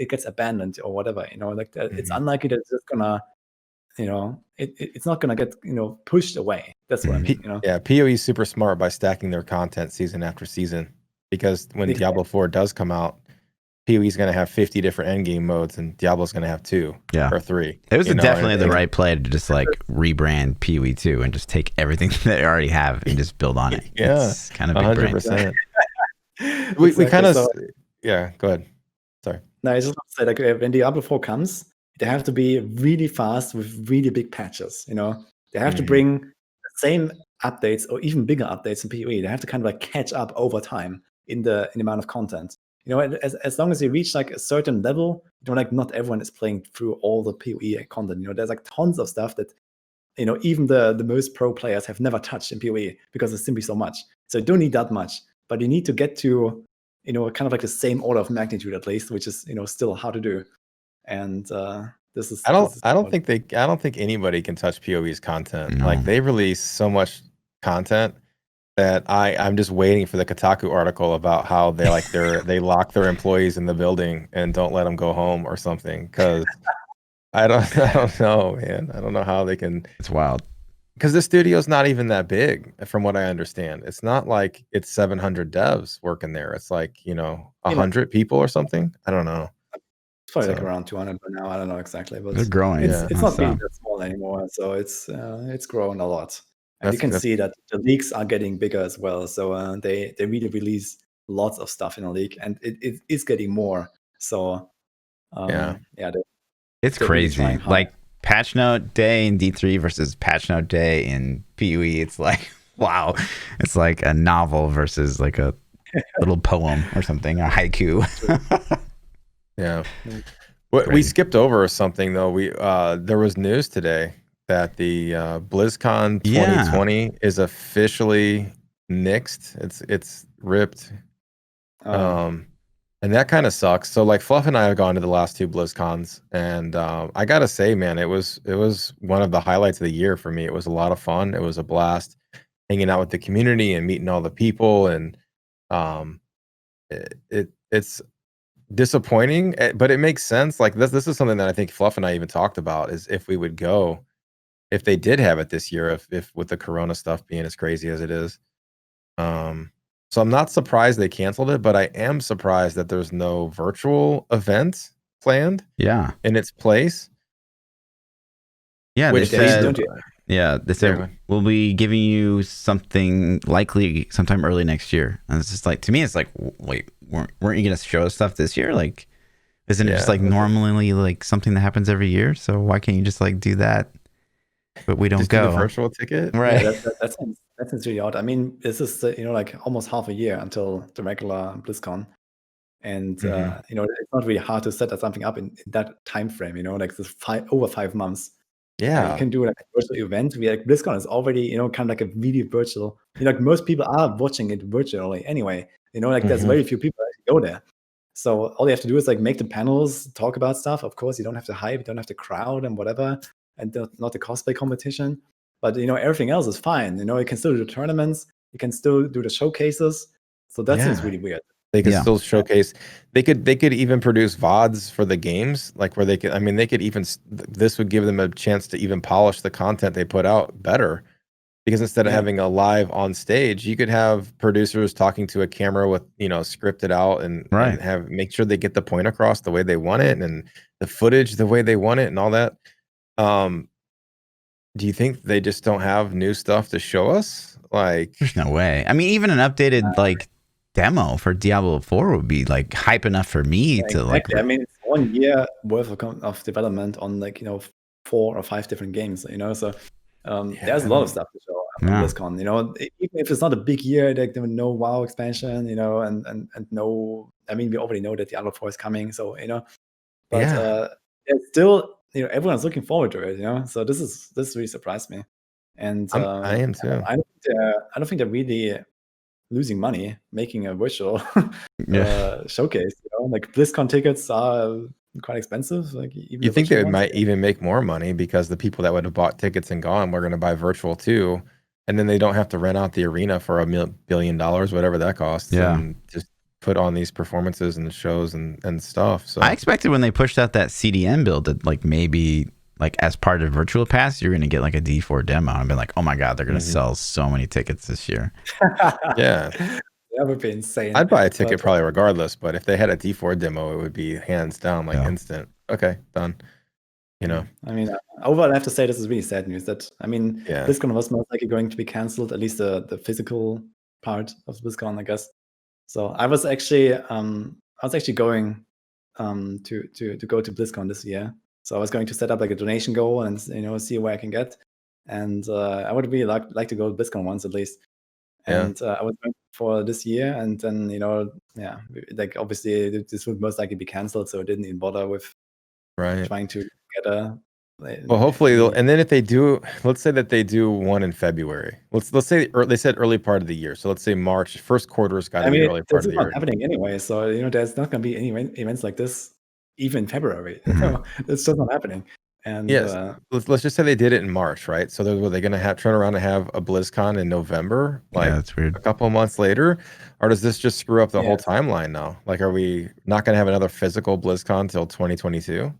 gets abandoned or whatever. It's unlikely that it's just gonna, it's not gonna get pushed away. That's what I mean. Yeah, PoE is super smart by stacking their content season after season, because when Diablo 4 does come out, PoE is going to have 50 different endgame modes, and Diablo's going to have 2 or 3. It was definitely the right play to just rebrand PoE 2 and just take everything that they already have and just build on it. Yeah, it's kind of big 100%. we kind of go ahead. Sorry. No, I just want to say, like, when Diablo 4 comes, they have to be really fast with really big patches. They have to bring the same updates or even bigger updates in PoE. They have to kind of catch up over time in the amount of content. As long as you reach like a certain level, not everyone is playing through all the PoE content. There's like tons of stuff that even the most pro players have never touched in PoE, because there's simply so much. So you don't need that much, but you need to get to kind of like the same order of magnitude at least, which is still hard to do. And this is I don't think anybody can touch PoE's content. No. Like, they release so much content that I'm just waiting for the Kotaku article about how they they lock their employees in the building and don't let them go home or something, because I don't know, man. I don't know how they can. It's wild, because the studio's not even that big, from what I understand. It's not like it's 700 devs working there. It's like 100 people or something. I don't know. It's probably like around 200 by now. I don't know exactly, but they're growing. It's not being that small anymore, so it's grown a lot. And you can see that the leagues are getting bigger as well. So they really release lots of stuff in a league, and it is getting more. So it's crazy. Really like patch note day in D3 versus patch note day in PoE. It's like, wow, it's like a novel versus like a little poem or something, a haiku. Yeah. We skipped over something though. There was news today that the BlizzCon 2020 is officially nixed. It's ripped. And that kind of sucks. So like Fluff and I have gone to the last 2 BlizzCons, and I gotta say, man, it was one of the highlights of the year for me. It was a lot of fun. It was a blast hanging out with the community and meeting all the people, and it's disappointing, but it makes sense. Like this is something that I think Fluff and I even talked about, is if we would go, if they did have it this year, if with the Corona stuff being as crazy as it is. So I'm not surprised they canceled it, but I am surprised that there's no virtual event planned in its place. Yeah, they said, we'll be giving you something likely sometime early next year. And it's just like, to me, it's like, wait, weren't you going to show us stuff this year? Like, isn't it just like normally like something that happens every year? So why can't you just like do that? But we don't just go. Do the virtual ticket, right? Yeah, that seems really odd. I mean, this is like almost half a year until the regular BlizzCon, and it's not really hard to set something up in that time frame. Like this over 5 months. Yeah, you can do like a virtual event. Like BlizzCon is already kind of like a video virtual. Like most people are watching it virtually anyway. Like there's very few people that go there. So all you have to do is like make the panels, talk about stuff. Of course, you don't have to hype, you don't have to crowd and whatever, and not the cosplay competition. But everything else is fine. You can still do the tournaments, you can still do the showcases. So that seems really weird. They could still showcase. They could even produce VODs for the games, like where they could. I mean, they could even. This would give them a chance to even polish the content they put out better, because instead of having a live on stage, you could have producers talking to a camera with scripted out and make sure they get the point across the way they want it, and the footage the way they want it, and all that. Do you think they just don't have new stuff to show us? Like, there's no way. I mean, even an updated like demo for Diablo 4 would be like hype enough for me to like. I mean, it's 1 year worth of development on like 4 or 5 different games. So there's a lot of stuff to show on BlizzCon. Even if it's not a big year, like no WoW expansion, and no. I mean, we already know that Diablo 4 is coming, so but it's still everyone's looking forward to it. So this really surprised me, and I am too. I don't think they're really losing money making a virtual showcase. Like BlizzCon tickets are quite expensive. Like you think they might even make more money because the people that would have bought tickets and gone were going to buy virtual too, and then they don't have to rent out the arena for $1 billion, whatever that costs, and just put on these performances and shows and stuff. So I expected when they pushed out that CDM build that like maybe like as part of Virtual Pass, you're going to get like a D4 demo. I've been like, oh my God, they're going to sell so many tickets this year. Yeah. That would be insane. I'd buy a ticket probably regardless, but if they had a D4 demo, it would be hands down, like instant. Okay, done. I mean, overall, I have to say this is really sad news. That BlizzCon was most likely going to be canceled, at least the physical part of BlizzCon, I guess. So I was actually going to go to BlizzCon this year. So I was going to set up like a donation goal and see where I can get, and I would really like to go to BlizzCon once at least. And I was going for this year, and then like obviously this would most likely be canceled, so I didn't even bother with trying to get a. Well, hopefully, and then if they do, let's say that they do one in February. Let's say they said early part of the year, so let's say March, first quarter's got to be early part of the year. It's not happening anyway, so there's not going to be any events like this even in February. So it's just not happening. And let's just say they did it in March, right? So were they going to turn around and have a BlizzCon in November, like that's weird, a couple of months later, or does this just screw up the whole timeline now? Like, are we not going to have another physical BlizzCon till 2022?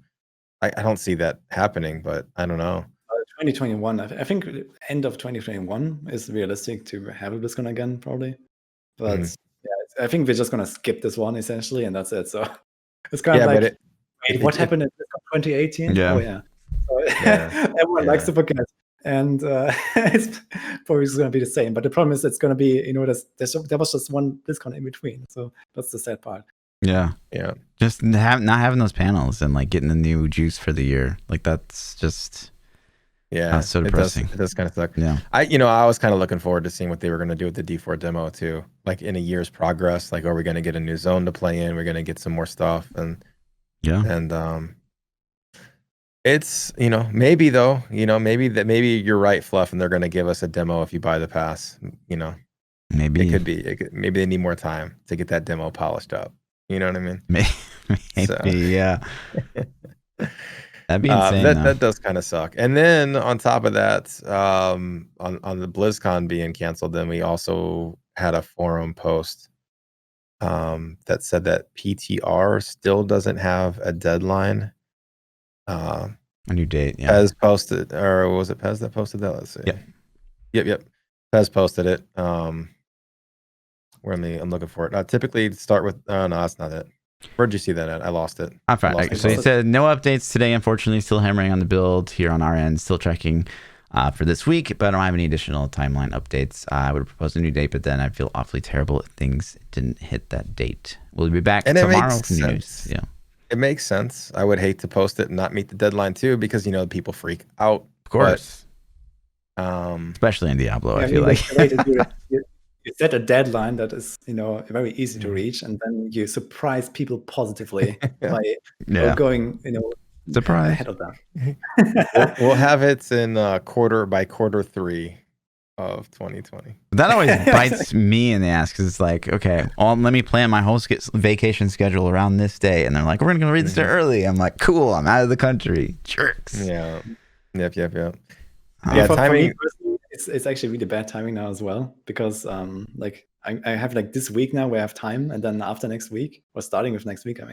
I don't see that happening, but I don't know. 2021, I think end of 2021 is realistic to have a BlizzCon again, probably. But I think we're just going to skip this one essentially, and that's it. So it's kind of like, wait, what happened in 2018? Yeah. Oh yeah. So everyone likes to forget. and it's probably going to be the same. But the problem is, it's going to be, you know, there was just one Blizzcon in between, so that's the sad part. Yeah. Just not having those panels and like getting the new juice for the year, like that's just so depressing. It does kind of suck. Yeah. I was kind of looking forward to seeing what they were going to do with the D4 demo too. Like in a year's progress, like, are we going to get a new zone to play in? We're going to get some more stuff, and it's, you know, maybe though, you know, maybe you're right, Fluff, and they're going to give us a demo if you buy the pass. You know, maybe it could be. Maybe they need more time to get that demo polished up. You know what I mean? Maybe, so. Yeah. That'd be insane. That does kind of suck. And then on top of that, on the BlizzCon being canceled, then we also had a forum post that said that PTR still doesn't have a deadline. A new date. Yeah. Pez posted, or was it Pez that posted that? Let's see. Yep. Pez posted it. I'm looking for it. Typically start with. No, that's not it. Where'd you see that at? I lost it. I found it. So he said no updates today. Unfortunately, still hammering on the build here on our end. Still checking for this week, but I don't have any additional timeline updates. I would propose a new date, but then I feel awfully terrible if things didn't hit that date. We'll be back tomorrow with news. Yeah, it makes sense. I would hate to post it and not meet the deadline too, because, you know, people freak out. Of course. But, especially in Diablo, I feel like. You set a deadline that is, you know, very easy to reach, and then you surprise people positively by going, you know, surprise ahead of them. We'll have it in quarter 3 of 2020. That always bites me in the ass, because it's like, okay, let me plan my whole vacation schedule around this day, and they're like, we're going to read this day early. I'm like, cool, I'm out of the country. Jerks. Yeah. Yep. Yeah, timing. It's actually really bad timing now as well, because like I have like this week now where I have time, and then after next week, or starting with next week, I'm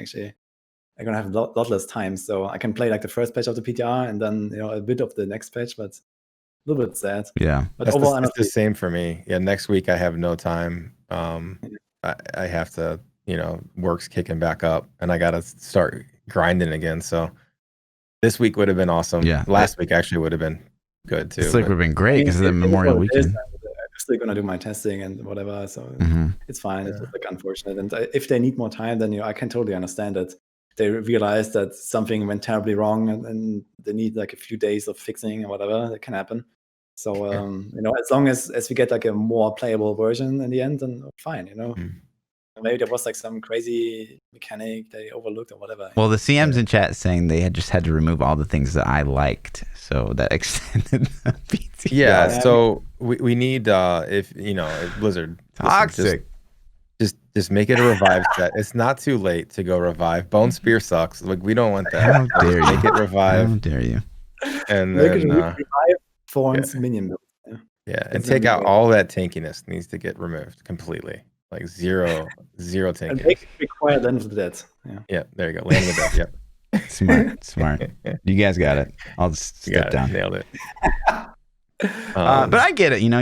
gonna have a lot less time, so I can play like the first patch of the PTR and then, you know, a bit of the next patch, but a little bit sad. Yeah, but overall, it's the same for me. Yeah, next week I have no time. I have to, you know, work's kicking back up, and I gotta start grinding again. So this week would have been awesome. Yeah, last week actually would have been good too. This week would have been great because of the Memorial Weekend. I'm still gonna do my testing and whatever, so it's fine. It's just like unfortunate, and if they need more time, then, you know, I can totally understand it. They realize that something went terribly wrong, and they need like a few days of fixing or whatever. That can happen. So you know, as long as we get like a more playable version in the end, then fine. You know. Maybe there was like some crazy mechanic they overlooked or whatever. Well, the CM's in chat saying they had to remove all the things that I liked, so that extended the PT. Yeah, so we need if Blizzard toxic. Just make it a revive set. It's not too late to go revive. Bone Spear sucks. Like, we don't want that. How dare you? Make it revive. How dare you? And make then it revive Thorn's minion build. Yeah, and take out all that tankiness. Needs to get removed completely. Like zero tankiness. And make it require Land of the Dead. Yeah, there you go. Land of the Dead. Yep. Smart. You guys got it. I'll just step down. Nailed it. But I get it. You know,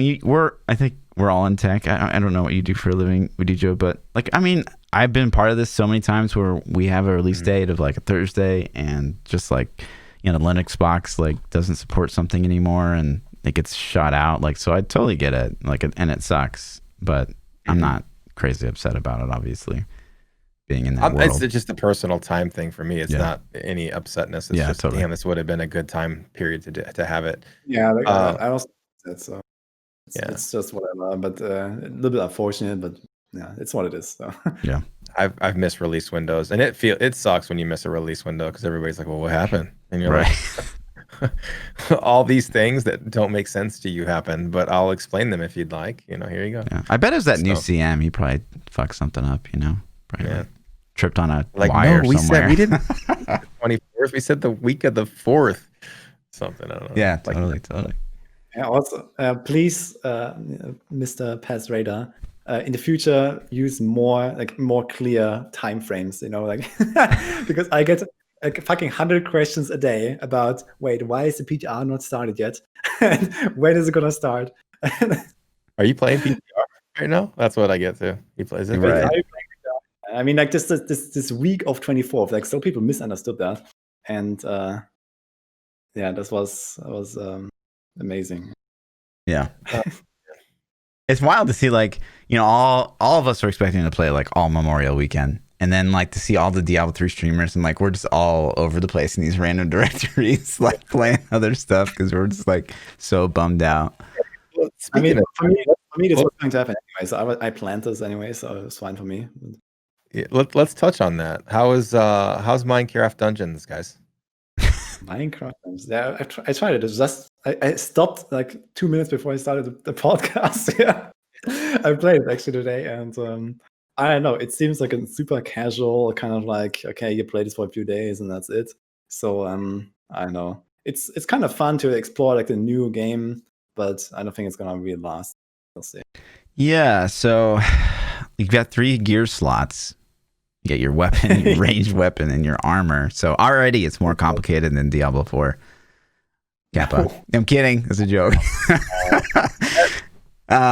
I think we're all in tech. I don't know what you do for a living, Wudijo, but like, I mean, I've been part of this so many times where we have a release date of like a Thursday, and just like, you know, Linux box like doesn't support something anymore, and it gets shot out. Like, so I totally get it. Like, and it sucks, but I'm not crazy upset about it, obviously, being in that world. It's just a personal time thing for me. It's not any upsetness. It's just, totally. Damn, this would have been a good time period to have it. Yeah, I also said so. It's just whatever, but a little bit unfortunate, but yeah, it's what it is. So yeah, I've missed release windows, and it sucks when you miss a release window, because everybody's like, well, what happened? And you're like, all these things that don't make sense to you happen, but I'll explain them if you'd like. You know, here you go. Yeah. I bet it was that new CM. He probably fucked something up, you know. Probably tripped on a wire somewhere. Said we didn't 24th. We said the week of the 4th. Something, I don't know. Yeah, totally. Yeah, also, please, Mr. Paz Radar, in the future, use more clear time frames. You know, like because I get like fucking 100 questions a day about, wait, why is the PTR not started yet? And when is it gonna start? Are you playing PTR right now? That's what I get to. He plays it. Right. I mean, like this week of 24th, like, so people misunderstood that, and this was amazing. Yeah. It's wild to see, like, all of us are expecting to play like all Memorial Weekend, and then like to see all the Diablo 3 streamers, and like we're just all over the place in these random directories, like playing other stuff because we're just like so bummed out. Well, for me, this was going to happen anyway. So I planned this anyway, so it was fine for me. Yeah, let's touch on that. How's Minecraft Dungeons, guys? Minecraft. Yeah, I tried it. It's just I stopped like 2 minutes before I started the podcast. Yeah, I played it actually today, and I don't know. It seems like a super casual kind of like, okay, you play this for a few days and that's it. So I don't know. It's kind of fun to explore like the new game, but I don't think it's gonna really last. We'll see. Yeah, so you've got 3 gear slots. You get your weapon, your ranged weapon, and your armor. So already it's more complicated than Diablo 4. Kappa. No. I'm kidding. It's a joke.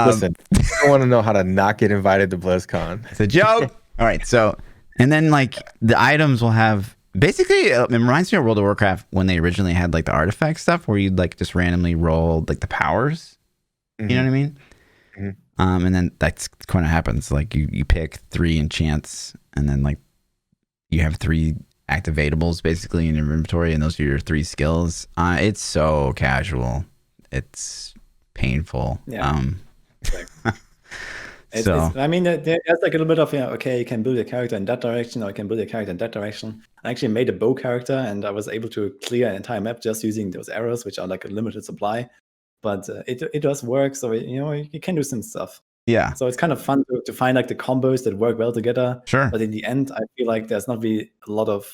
Listen, I want to know how to not get invited to BlizzCon. It's a joke. All right. So, and then like the items will have basically, it reminds me of World of Warcraft when they originally had like the artifact stuff where you'd like just randomly roll like the powers. Mm-hmm. You know what I mean? Mm-hmm. And then that's kind of happens. Like you pick 3 enchants, and then like you have 3 activatables basically in your inventory, and those are your 3 skills. It's so casual. It's painful. Yeah. I mean, there's like a little bit of, okay, you can build a character in that direction, or you can build a character in that direction. I actually made a bow character, and I was able to clear an entire map just using those arrows, which are like a limited supply. But it does work, so you can do some stuff. Yeah. So it's kind of fun to find like the combos that work well together. Sure. But in the end, I feel like there's not really a lot of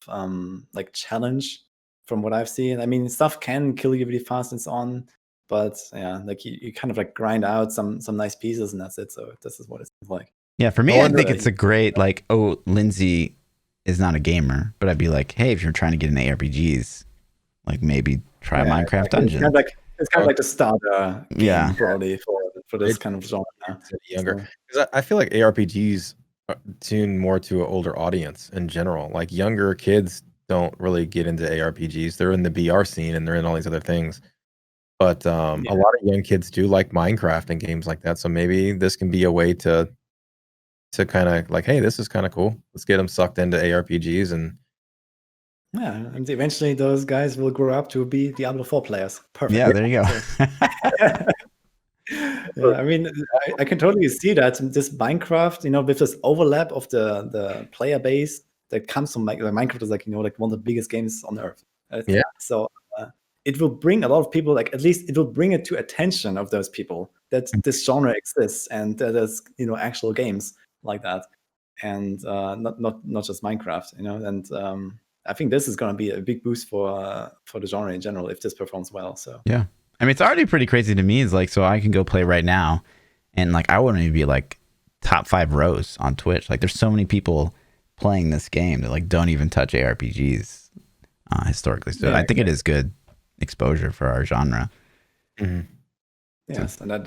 like challenge from what I've seen. I mean, stuff can kill you really fast and so on. But yeah, like you kind of like grind out some nice pieces, and that's it. So this is what it's like. Yeah, for me, I think it's a great like, oh, Lindsay is not a gamer, but I'd be like, hey, if you're trying to get into ARPGs, like maybe try Minecraft Dungeons. It's kind of like the starter game probably for this kind of genre. Younger, because I feel like ARPGs tune more to an older audience in general. Like younger kids don't really get into ARPGs. They're in the BR scene and they're in all these other things. But a lot of young kids do like Minecraft and games like that. So maybe this can be a way to kind of like, hey, this is kind of cool. Let's get them sucked into ARPGs and and eventually those guys will grow up to be Diablo 4 players. Perfect. Yeah, there you go. I mean, I can totally see that this Minecraft, with this overlap of the player base that comes from Minecraft is like like one of the biggest games on earth. Yeah. So it will bring a lot of people, like at least it will bring it to attention of those people that this genre exists and that there's actual games like that, and not just Minecraft, and I think this is going to be a big boost for the genre in general if this performs well. So yeah, I mean, it's already pretty crazy to me. It's like, so I can go play right now, and like I wouldn't even be like top 5 rows on Twitch. Like, there's so many people playing this game that like don't even touch ARPGs historically. So I think it is good exposure for our genre. Mm-hmm. Yes, and that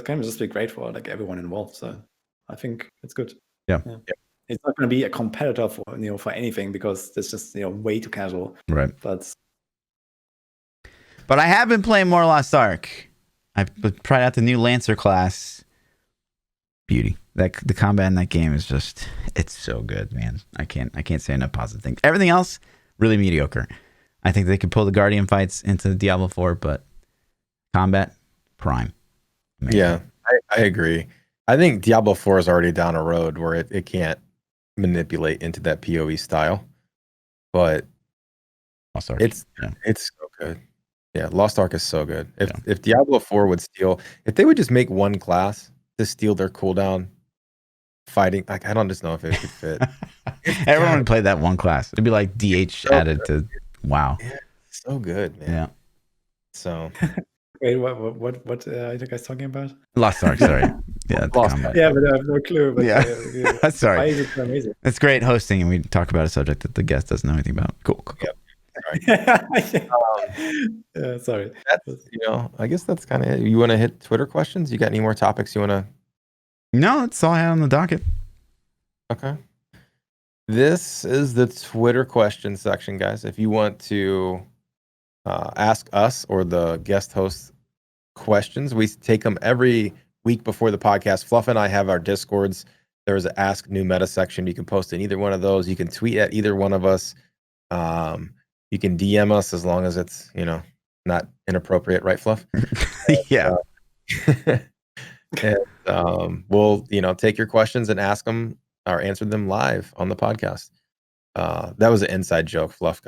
kind of just be great for like everyone involved. So I think it's good. Yeah. It's not going to be a competitor for for anything because it's just way too casual. Right. But I have been playing more Lost Ark. I've tried out the new Lancer class. Beauty. The combat in that game is just, it's so good, man. I can't say enough positive things. Everything else really mediocre. I think they could pull the Guardian fights into Diablo 4, but combat prime. Amazing. Yeah, I agree. I think Diablo 4 is already down a road where it can't manipulate into that PoE style, but Lost Ark, it's so good. Yeah, Lost Ark is so good. If Diablo 4 would steal, if they would just make one class to steal their cooldown fighting, like I don't just know if it could fit. Everyone would play that one class. It'd be like DH added to WoW. Yeah, so good, man. Yeah. So wait, what are you guys talking about? Lost Ark, sorry. Yeah, Lost Ark. Yeah, but I have no clue. But yeah, sorry. Why is it so amazing? It's great hosting, and we talk about a subject that the guest doesn't know anything about. Cool. Yep. Yeah, sorry. That's, I guess that's kind of it. You want to hit Twitter questions? You got any more topics you want to? No, that's all I had on the docket. Okay. This is the Twitter question section, guys. If you want to ask us or the guest host questions. We take them every week before the podcast. Fluff and I have our Discords. There's an Ask New Meta section. You can post in either one of those. You can tweet at either one of us. You can DM us as long as it's, not inappropriate, right, Fluff? Yeah. And we'll, take your questions and ask them or answer them live on the podcast. That was an inside joke. Fluff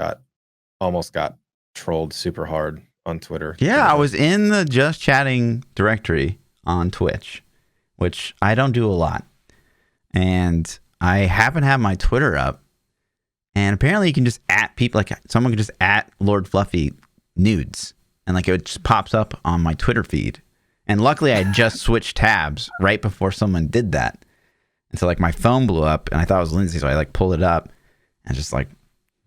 almost got trolled super hard on Twitter. Yeah, I was in the Just Chatting directory on Twitch, which I don't do a lot. And I happen to have my Twitter up. And apparently you can just at people, like someone can just at Lord Fluffy nudes. And like it just pops up on my Twitter feed. And luckily I just switched tabs right before someone did that. And so like my phone blew up and I thought it was Lindsay. So I like pulled it up and just like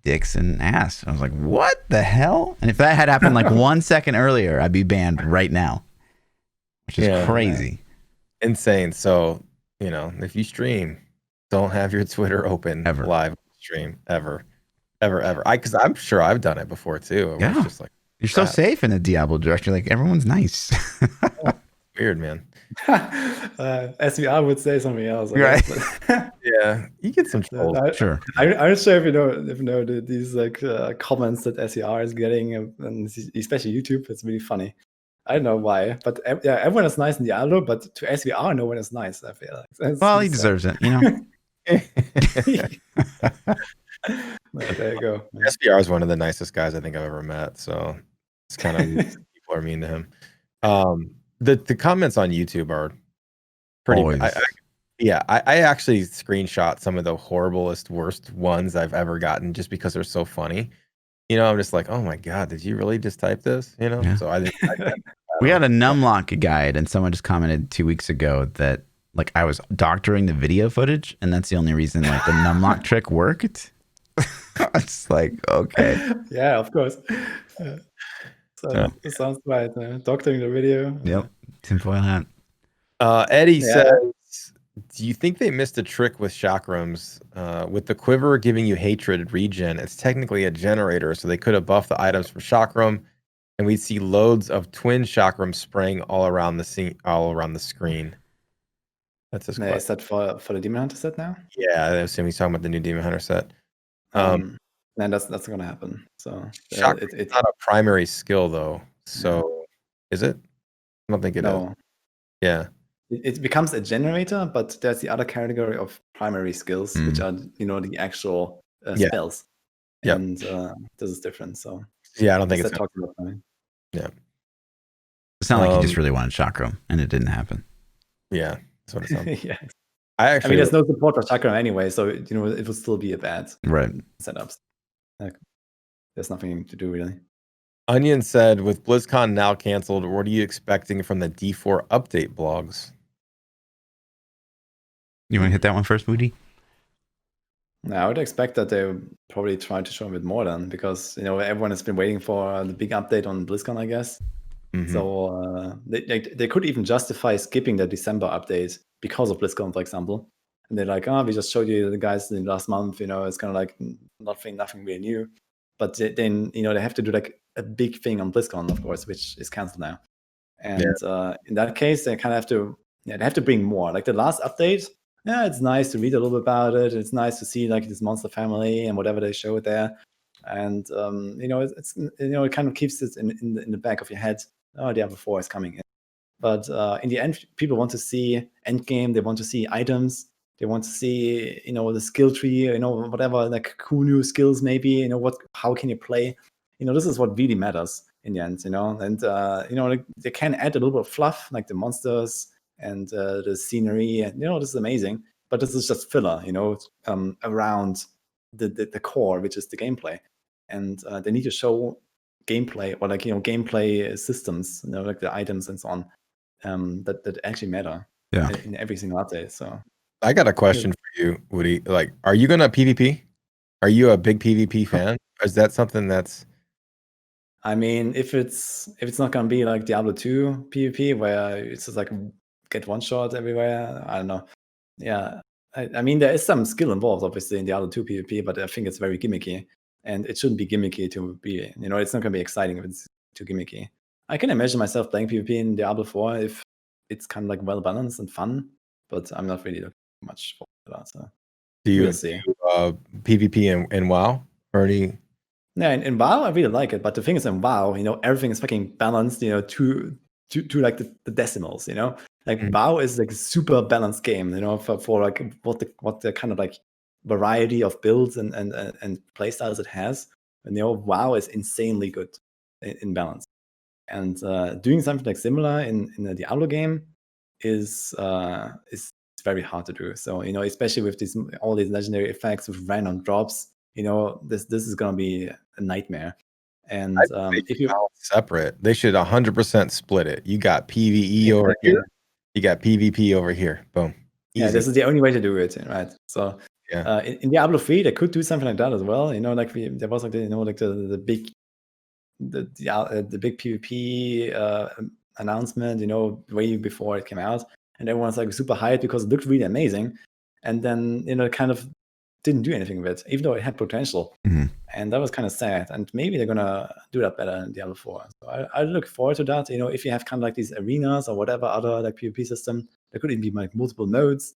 dicks and ass. I was like, what the hell? And if that had happened like 1 second earlier, I'd be banned right now. Which is crazy. Insane. So, if you stream, don't have your Twitter open ever. Live stream ever. Because I'm sure I've done it before too. Yeah. Just like, you're so safe in the Diablo directory. Like everyone's nice. Weird, man. SVR would say something else, right? Yeah, you get some trolls. Sure. I'm not sure if you know these like comments that SVR is getting, and especially YouTube. It's really funny. I don't know why, but everyone is nice in Diablo, but to SVR, no one is nice. I feel like. Well, he deserves it, There you go. SVR is one of the nicest guys I think I've ever met, so it's kind of people are mean to him. The comments on YouTube are pretty. I actually screenshot some of the horriblest, worst ones I've ever gotten just because they're so funny. I'm just like, oh my god, did you really just type this? Yeah. So I we had a numlock guide, and someone just commented 2 weeks ago that like I was doctoring the video footage, and that's the only reason like the numlock trick worked. It's like, okay. Yeah, of course. It sounds right. Doctoring the video. Yep. Tinfoil hat. Eddie says, do you think they missed a trick with chakrams? With the quiver giving you hatred regen, it's technically a generator, so they could have buffed the items from chakram, and we'd see loads of twin chakrams spraying all around the screen. That's his question. Is that for the Demon Hunter set now? Yeah, I assume he's talking about the new Demon Hunter set. And that's gonna happen. So it's not a primary skill though. So is it? I don't think it is. Yeah. It becomes a generator, but there's the other category of primary skills, which are the actual spells. Yeah. And this is different. So yeah, I don't think it's talking about that. Yeah. It's not like you just really wanted chakram and it didn't happen. Yeah. That's what it sounds. Yeah. I mean, there's no support for chakram anyway, so it would still be a bad setups. Like, there's nothing to do really. Onion said, with BlizzCon now canceled, what are you expecting from the D4 update blogs? You want to hit that one first, Woody? I would expect that they would probably try to show a bit more then, because everyone has been waiting for the big update on BlizzCon, I guess. Mm-hmm. So they could even justify skipping the December update because of BlizzCon, for example. And they're like, we just showed you the guys in the last month. It's kind of like nothing really new. But then they have to do like a big thing on BlizzCon, of course, which is canceled now. And in that case, they kind of have to bring more. Like the last update, it's nice to read a little bit about it. It's nice to see like this monster family and whatever they show there. And it's it kind of keeps it in the back of your head. Oh, Diablo 4 is coming in. But in the end, people want to see endgame. They want to see items. They want to see, the skill tree, whatever, like cool new skills, maybe, how can you play? This is what really matters in the end, and, they can add a little bit of fluff, like the monsters and the scenery, and, this is amazing. But this is just filler, around the core, which is the gameplay. And they need to show gameplay or like, gameplay systems, like the items and so on, that actually matter in every single update. So I got a question for you, Woody. Like, are you gonna PvP? Are you a big PvP fan? Is that something that's? I mean, if it's not gonna be like Diablo 2 PvP where it's just like get one shot everywhere, I don't know. Yeah, I mean there is some skill involved, obviously, in Diablo 2 PvP, but I think it's very gimmicky, and it shouldn't be gimmicky to be. It's not gonna be exciting if it's too gimmicky. I can imagine myself playing PvP in Diablo 4 if it's kind of like well balanced and fun, but I'm not really looking much for that. So we'll see. PvP in WoW or any? Yeah, in WoW I really like it, but the thing is in WoW, everything is fucking balanced, to like the decimals, like WoW is like a super balanced game, for like what the kind of like variety of builds and playstyles it has, and WoW is insanely good in balance. And doing something like similar in the Diablo game is very hard to do. So especially with all these legendary effects with random drops, this is gonna be a nightmare. And if you separate, they should 100% split it. You got PvE over here, you got PvP over here. Boom. Easy. Yeah, this is the only way to do it, right? So yeah, in Diablo 3, they could do something like that as well. Like there was like the big the big PvP announcement, way before it came out, and everyone's like super hyped because it looked really amazing, and then it kind of didn't do anything with it, even though it had potential, and that was kind of sad. And maybe they're gonna do that better in Diablo 4. So I look forward to that. If you have kind of like these arenas or whatever other like PvP system, there could even be like multiple modes,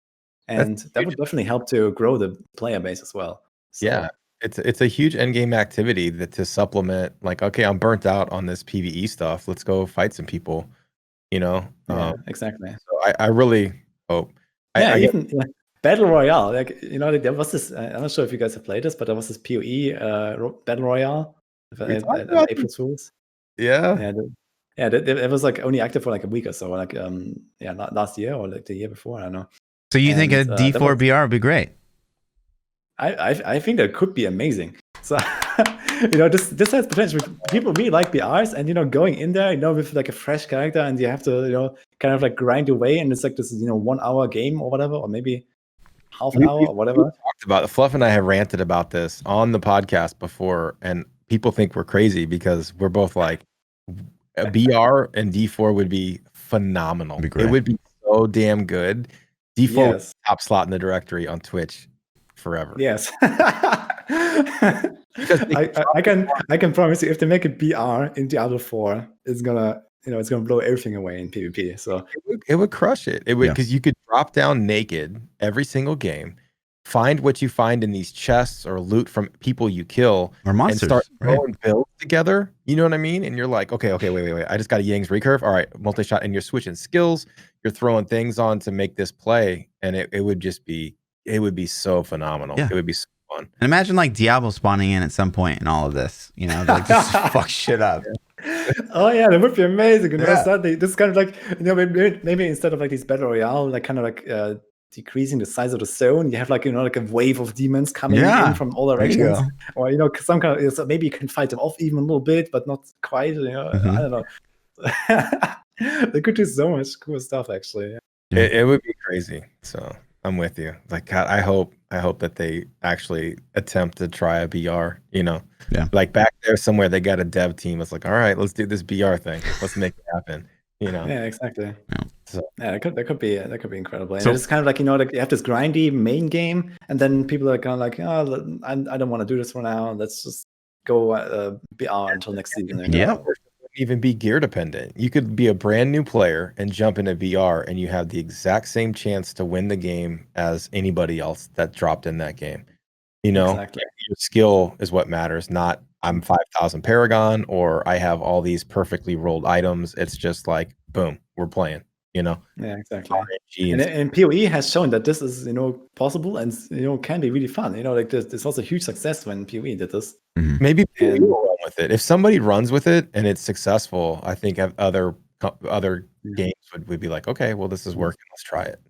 and that would definitely help to grow the player base as well. So, yeah. It's a huge endgame activity that to supplement, like, okay, I'm burnt out on this PvE stuff. Let's go fight some people, Yeah, exactly. So I really hope. Yeah, even Battle Royale, like there was this. I'm not sure if you guys have played this, but there was this PoE Battle Royale at April Fools. Yeah. It was like only active for like a week or so, like last year or like the year before. I don't know. So you think a D4 BR would be great? I think that could be amazing. So this has potential. People really like BRs, and going in there, with like a fresh character, and you have to kind of like grind away, and it's like this 1 hour game or whatever, or maybe half an hour or whatever. We talked about Fluff and I have ranted about this on the podcast before, and people think we're crazy because we're both like, a BR and D4 would be phenomenal. It would be so damn good. D4 would be top slot in the directory on Twitch forever. Yes. I can promise you, if they make a BR in Diablo 4, it's gonna blow everything away in PvP. So it would crush it. It would, because you could drop down naked every single game, find what you find in these chests or loot from people you kill, or monsters, and start throwing builds together. You know what I mean? And you're like, okay, wait. I just got a Yang's recurve. All right, multi-shot, and you're switching skills. You're throwing things on to make this play, and it would just be, it would be so phenomenal. Yeah. It would be so fun. And imagine like Diablo spawning in at some point in all of this, like just fuck shit up. Oh yeah, that would be amazing. This is kind of like, maybe instead of like these battle royale, like kind of like decreasing the size of the zone, you have like like a wave of demons coming in from all directions, or some kind of, so maybe you can fight them off even a little bit, but not quite. I don't know. They could do so much cool stuff, actually. It would be crazy. So I'm with you. Like, I hope that they actually attempt to try a BR. Like back there somewhere, they got a dev team. It's like, all right, let's do this BR thing. Let's make it happen. Yeah, exactly. Yeah. So that could be incredible. And it's kind of like like you have this grindy main game, and then people are kind of like, oh, I don't want to do this for now. Let's just go BR until next season. Yeah. Even be gear dependent. You could be a brand new player and jump into VR, and you have the exact same chance to win the game as anybody else that dropped in that game. Exactly. Your skill is what matters, not I'm 5,000 Paragon or I have all these perfectly rolled items. It's just like, boom, we're playing. Yeah, exactly. And PoE has shown that this is possible and can be really fun. Like this was a huge success when PoE did this. Maybe PoE will run with it. If somebody runs with it and it's successful, I think other games would be like, okay, well, this is working. Let's try it.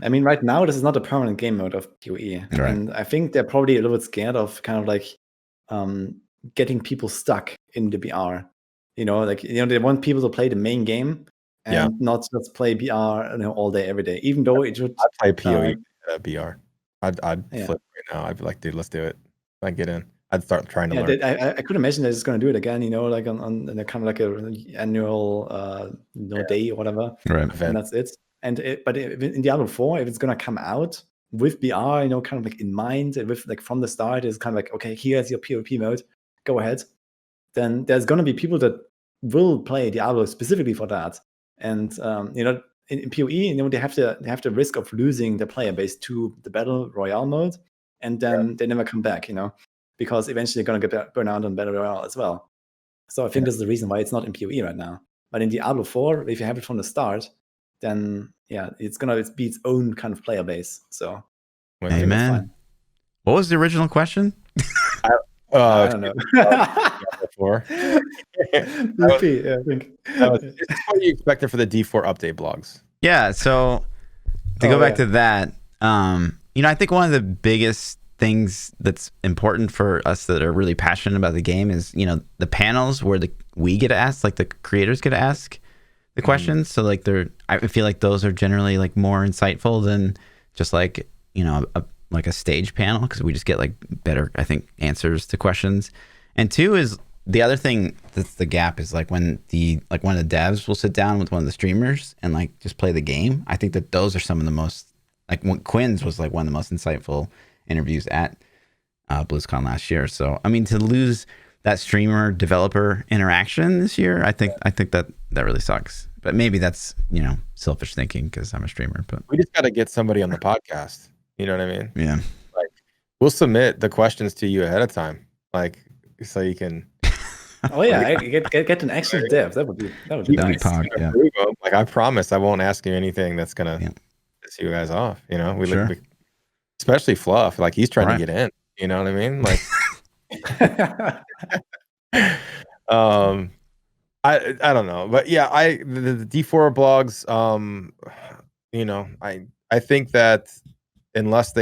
I mean, right now this is not a permanent game mode of PoE, and I think they're probably a little bit scared of kind of like getting people stuck in the BR. They want people to play the main game and not just play BR all day every day. Even though it should. I'd play PoE BR. I'd flip right now. I'd be like, dude, let's do it. I'd get in. I'd start trying to learn. I could imagine they're just going to do it again, like on kind of like a annual day or whatever, and that's it. But in Diablo 4, if it's going to come out with BR, kind of like in mind, with like from the start, it's kind of like, okay, here's your PvP mode, go ahead. Then there's going to be people that will play Diablo specifically for that. And in PoE, they have the risk of losing the player base to the battle royale mode, and then they never come back. Because eventually they're gonna get burned out on battle royale as well. So I think that's the reason why it's not in PoE right now. But in Diablo 4, if you have it from the start, then it's gonna be its own kind of player base. So I think that's fine. What was the original question? I don't know. Before. VP, I think. This is what you expected for the D4 update blogs. Yeah, so to go back to that, I think one of the biggest things that's important for us that are really passionate about the game is, the panels where we get to ask, like the creators get to ask the questions. So like I feel like those are generally like more insightful than just like, a stage panel, because we just get like better, I think, answers to questions. And two is the other thing that's the gap is like when one of the devs will sit down with one of the streamers and like just play the game. I think that those are some of the most, like Quinn's was like one of the most insightful interviews at BlizzCon last year. So I mean, to lose that streamer developer interaction this year, I think that really sucks. But maybe that's selfish thinking because I'm a streamer. But we just got to get somebody on the podcast. You know what I mean? Yeah. Like, we'll submit the questions to you ahead of time, like so you can. Oh yeah, get an actual dev. That would be nice. Like I promise, I won't ask you anything that's gonna piss you guys off. We especially Fluff. Like he's trying to get in. You know what I mean? Like, I don't know, but yeah, the D4 blogs. I think that unless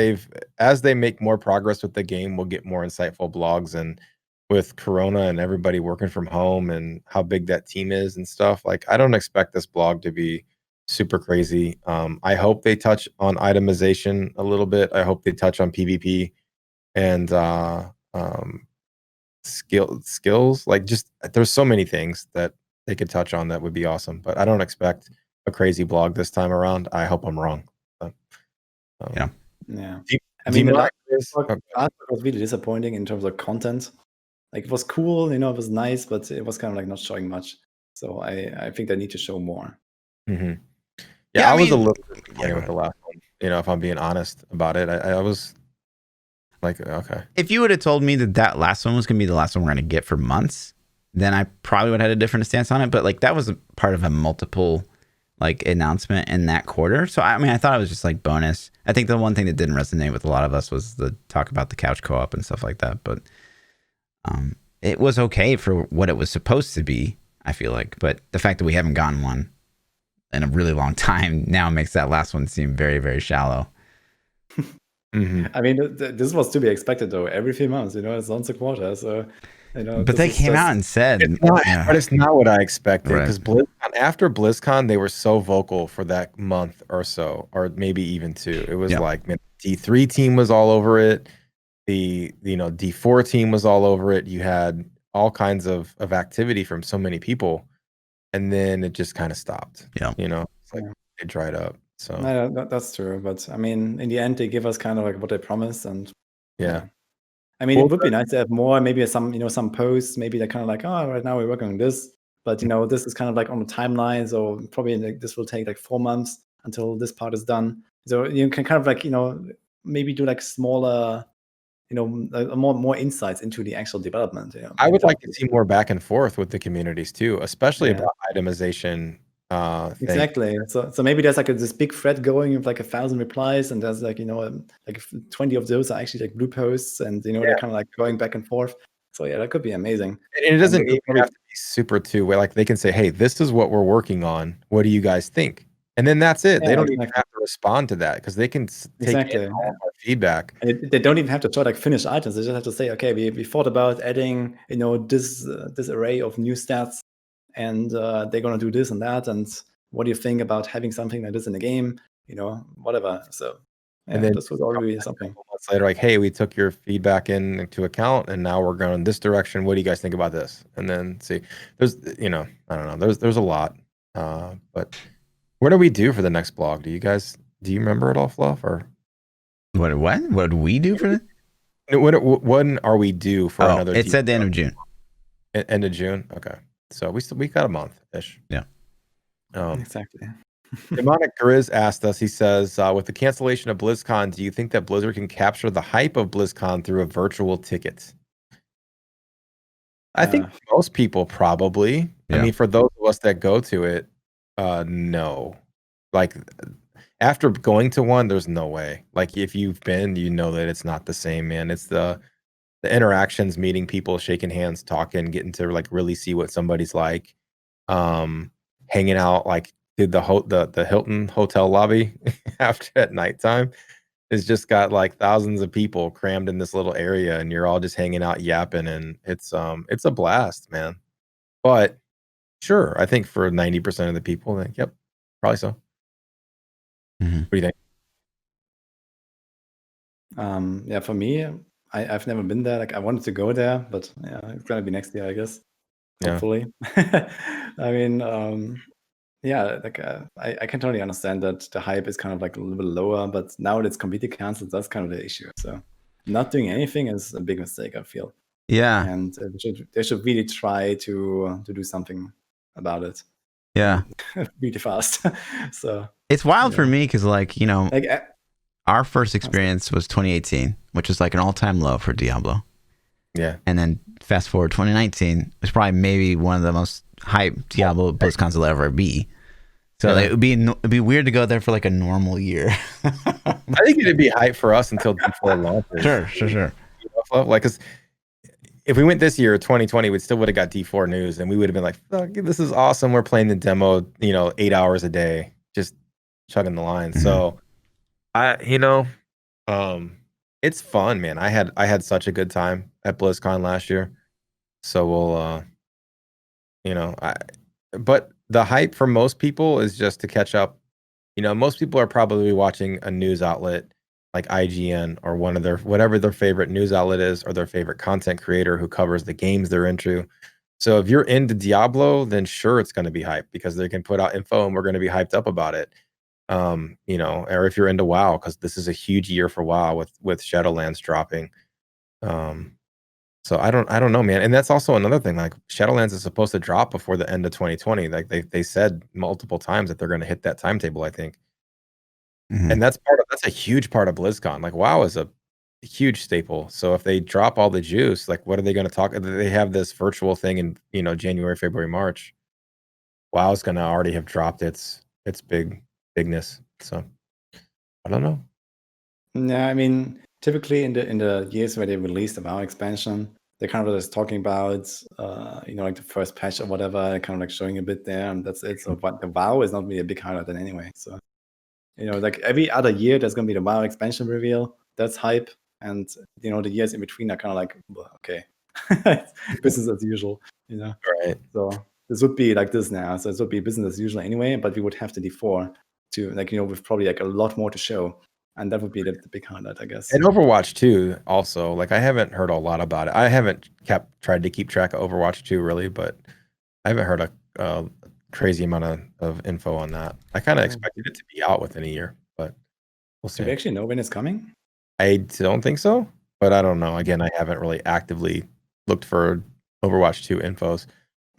as they make more progress with the game, we'll get more insightful blogs. And with Corona and everybody working from home and how big that team is and stuff, like I don't expect this blog to be super crazy. I hope they touch on itemization a little bit. I hope they touch on PvP and skills. Like just there's so many things that they could touch on that would be awesome. But I don't expect a crazy blog this time around. I hope I'm wrong. Yeah. I mean, the last was really disappointing in terms of content. Like it was cool, it was nice, but it was kind of like not showing much. So I think they need to show more. Mm-hmm. Yeah, I was a little disappointed with the last one. If I'm being honest about it, I was like, okay. If you would have told me that last one was going to be the last one we're going to get for months, then I probably would have had a different stance on it. But like that was a part of a multiple like announcement in that quarter. So I mean, I thought it was just like bonus. I think the one thing that didn't resonate with a lot of us was the talk about the couch co-op and stuff like that. But it was okay for what it was supposed to be, I feel like. But the fact that we haven't gotten one in a really long time now makes that last one seem very, very shallow. Mm-hmm. I mean, this was to be expected though. Every few months, it's once a quarter. So, but they came out and said, but it's not what I expected because after BlizzCon, they were so vocal for that month or so, or maybe even two. It was like D3 team was all over it. The D4 team was all over it. You had all kinds of activity from so many people, and then it just kind of stopped. It's like it dried up. So that's true. But I mean, in the end, they give us kind of like what they promised, and I mean, it would be nice to have more. Maybe some posts. Maybe they're kind of like, oh, right now we're working on this, but this is kind of like on the timeline. So probably this will take like 4 months until this part is done. So you can kind of like maybe do like smaller. More insights into the actual development. I would like to see more back and forth with the communities too, especially about itemization. Exactly. So maybe there's like this big thread going with like 1,000 replies, and there's like like 20 of those are actually like blue posts, and they're kind of like going back and forth. So yeah, that could be amazing. And it doesn't even have to be super too where like they can say, hey, this is what we're working on. What do you guys think? And then that's it. They don't even have to respond to that because they can take in all our feedback. And they don't even have to try like finished items. They just have to say, okay, we thought about adding this array of new stats, and they're gonna do this and that. And what do you think about having something like this in the game? Whatever. So and then this was already something. Months later, like, hey, we took your feedback into account, and now we're going this direction. What do you guys think about this? And then see, there's I don't know. There's a lot, but. What do we do for the next blog? Do you remember it all, Fluff? Or what do we do for it? When are we due for another? It's at the end of June. End of June. Okay. So we got a month ish. Yeah. Exactly. Demonic Grizz asked us, he says, with the cancellation of BlizzCon, do you think that Blizzard can capture the hype of BlizzCon through a virtual ticket? I think most people probably. Yeah. I mean, for those of us that go to it, no. Like after going to one, there's no way. Like if you've been, you know that it's not the same, man. It's the interactions, meeting people, shaking hands, talking, getting to like really see what somebody's like. Hanging out like did the Hilton hotel lobby after at nighttime. It's just got like thousands of people crammed in this little area, and you're all just hanging out yapping, and it's a blast, man. But sure, I think for 90% of the people, then yep, probably so. Mm-hmm. What do you think? Yeah, for me, I've never been there. Like I wanted to go there, but yeah, it's gonna be next year, I guess. Yeah. Hopefully. I mean, yeah, like I can totally understand that the hype is kind of like a little bit lower, but now that it's completely canceled, that's kind of the issue. So not doing anything is a big mistake, I feel. Yeah. And they should really try to do something about it. Yeah. Really fast. So it's wild for me because, like, you know, like our first experience was 2018, which is like an all-time low for Diablo. Yeah. And then fast forward 2019, it's probably maybe one of the most hyped Diablo BlizzCons will ever be. So Yeah. it'd be weird to go there for like a normal year. I think it'd be hype for us until D4 launches. Sure. Like, cause if we went this year, 2020, we still would have got D4 news, and we would have been like, "Fuck, this is awesome. We're playing the demo, 8 hours a day, just chugging the line." Mm-hmm. So, it's fun, man. I had such a good time at BlizzCon last year. So we'll, but the hype for most people is just to catch up. Most people are probably watching a news outlet like IGN or one of whatever their favorite news outlet is, or their favorite content creator who covers the games they're into. So if you're into Diablo, then sure, it's going to be hyped because they can put out info and we're going to be hyped up about it. Or if you're into WoW, because this is a huge year for WoW with Shadowlands dropping. So I don't know, man. And that's also another thing. Like Shadowlands is supposed to drop before the end of 2020. Like they said multiple times that they're going to hit that timetable, I think. Mm-hmm. And that's a huge part of BlizzCon. Like WoW is a huge staple. So if they drop all the juice, like what are they going to talk? They have this virtual thing in January, February, March. WoW is going to already have dropped its bigness. So I don't know. Yeah, I mean, typically in the years where they released the WoW expansion, they're kind of just talking about like the first patch or whatever, kind of like showing a bit there, and that's it. So but the WoW is not really a big highlight then anyway. So like every other year there's gonna be the WoW expansion reveal. That's hype. And the years in between are kind of like, well, okay. Business as usual, Right. So this would be like this now. So it would be business as usual anyway, but we would have the D4 to with probably like a lot more to show. And that would be the big highlight, I guess. And Overwatch 2 also, like I haven't heard a lot about it. I haven't tried to keep track of Overwatch 2 really, but I haven't heard a crazy amount of info on that. I kind of expected it to be out within a year, but we'll see. Do we actually know when it's coming? I don't think so, but I don't know. Again, I haven't really actively looked for Overwatch 2 infos.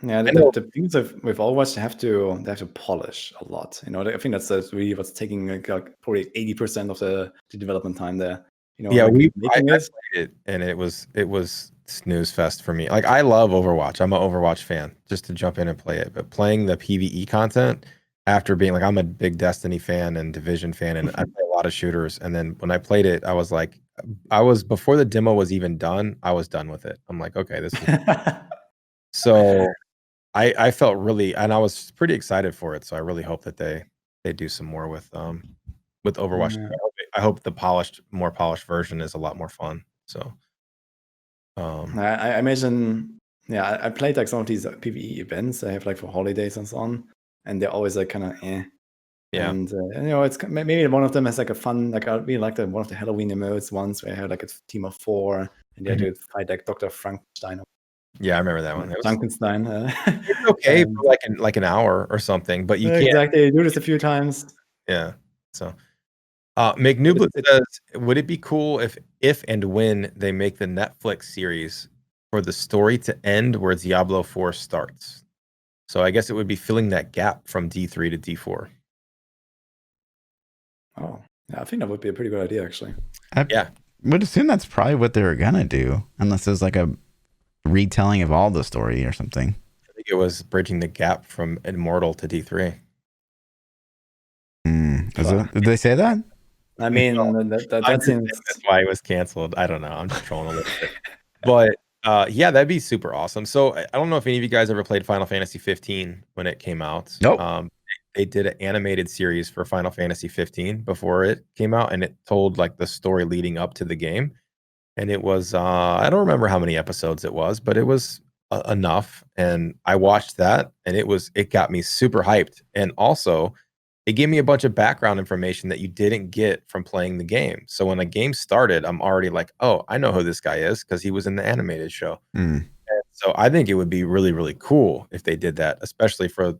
Yeah, the things with Overwatch, they have to polish a lot. I think that's really what's taking like probably 80% of the development time there. Yeah, like I played it, and it was snooze fest for me. Like I love Overwatch. I'm an Overwatch fan. Just to jump in and play it, but playing the PvE content after being like I'm a big Destiny fan and Division fan, and I play a lot of shooters. And then when I played it, I was like, before the demo was even done, I was done with it. I'm like, okay, this is so. I felt really, and I was pretty excited for it. So I really hope that they do some more with Overwatch. Yeah. I hope the more polished version is a lot more fun. So, I imagine. Yeah, I played like some of these PvE events I have like for holidays and so on, and they're always like kind of yeah. And it's maybe one of them has like a fun, like I really like one of the Halloween emotes once where I had like a team of 4 and they had to fight like Dr. Frankenstein. Yeah, I remember that one. Frankenstein. It's okay for like an hour or something, but you can't exactly do this a few times. Yeah. So, McNublet says, "Would it be cool if and when they make the Netflix series for the story to end where Diablo 4 starts?" So I guess it would be filling that gap from D3 to D4. Oh, yeah, I think that would be a pretty good idea, actually. Yeah. would assume that's probably what they were gonna do, unless there's like a retelling of all the story or something. I think it was bridging the gap from Immortal to D3. Did they say that? I mean, that seems. That's why it was canceled. I don't know. I'm just trolling a little bit. But yeah, that'd be super awesome. So I don't know if any of you guys ever played Final Fantasy 15 when it came out. Nope. They did an animated series for Final Fantasy 15 before it came out, and it told like the story leading up to the game. And it was I don't remember how many episodes it was, but it was enough. And I watched that, and it got me super hyped. And also, it gave me a bunch of background information that you didn't get from playing the game. So when the game started, I'm already like, oh, I know who this guy is because he was in the animated show. And so I think it would be really, really cool if they did that, especially for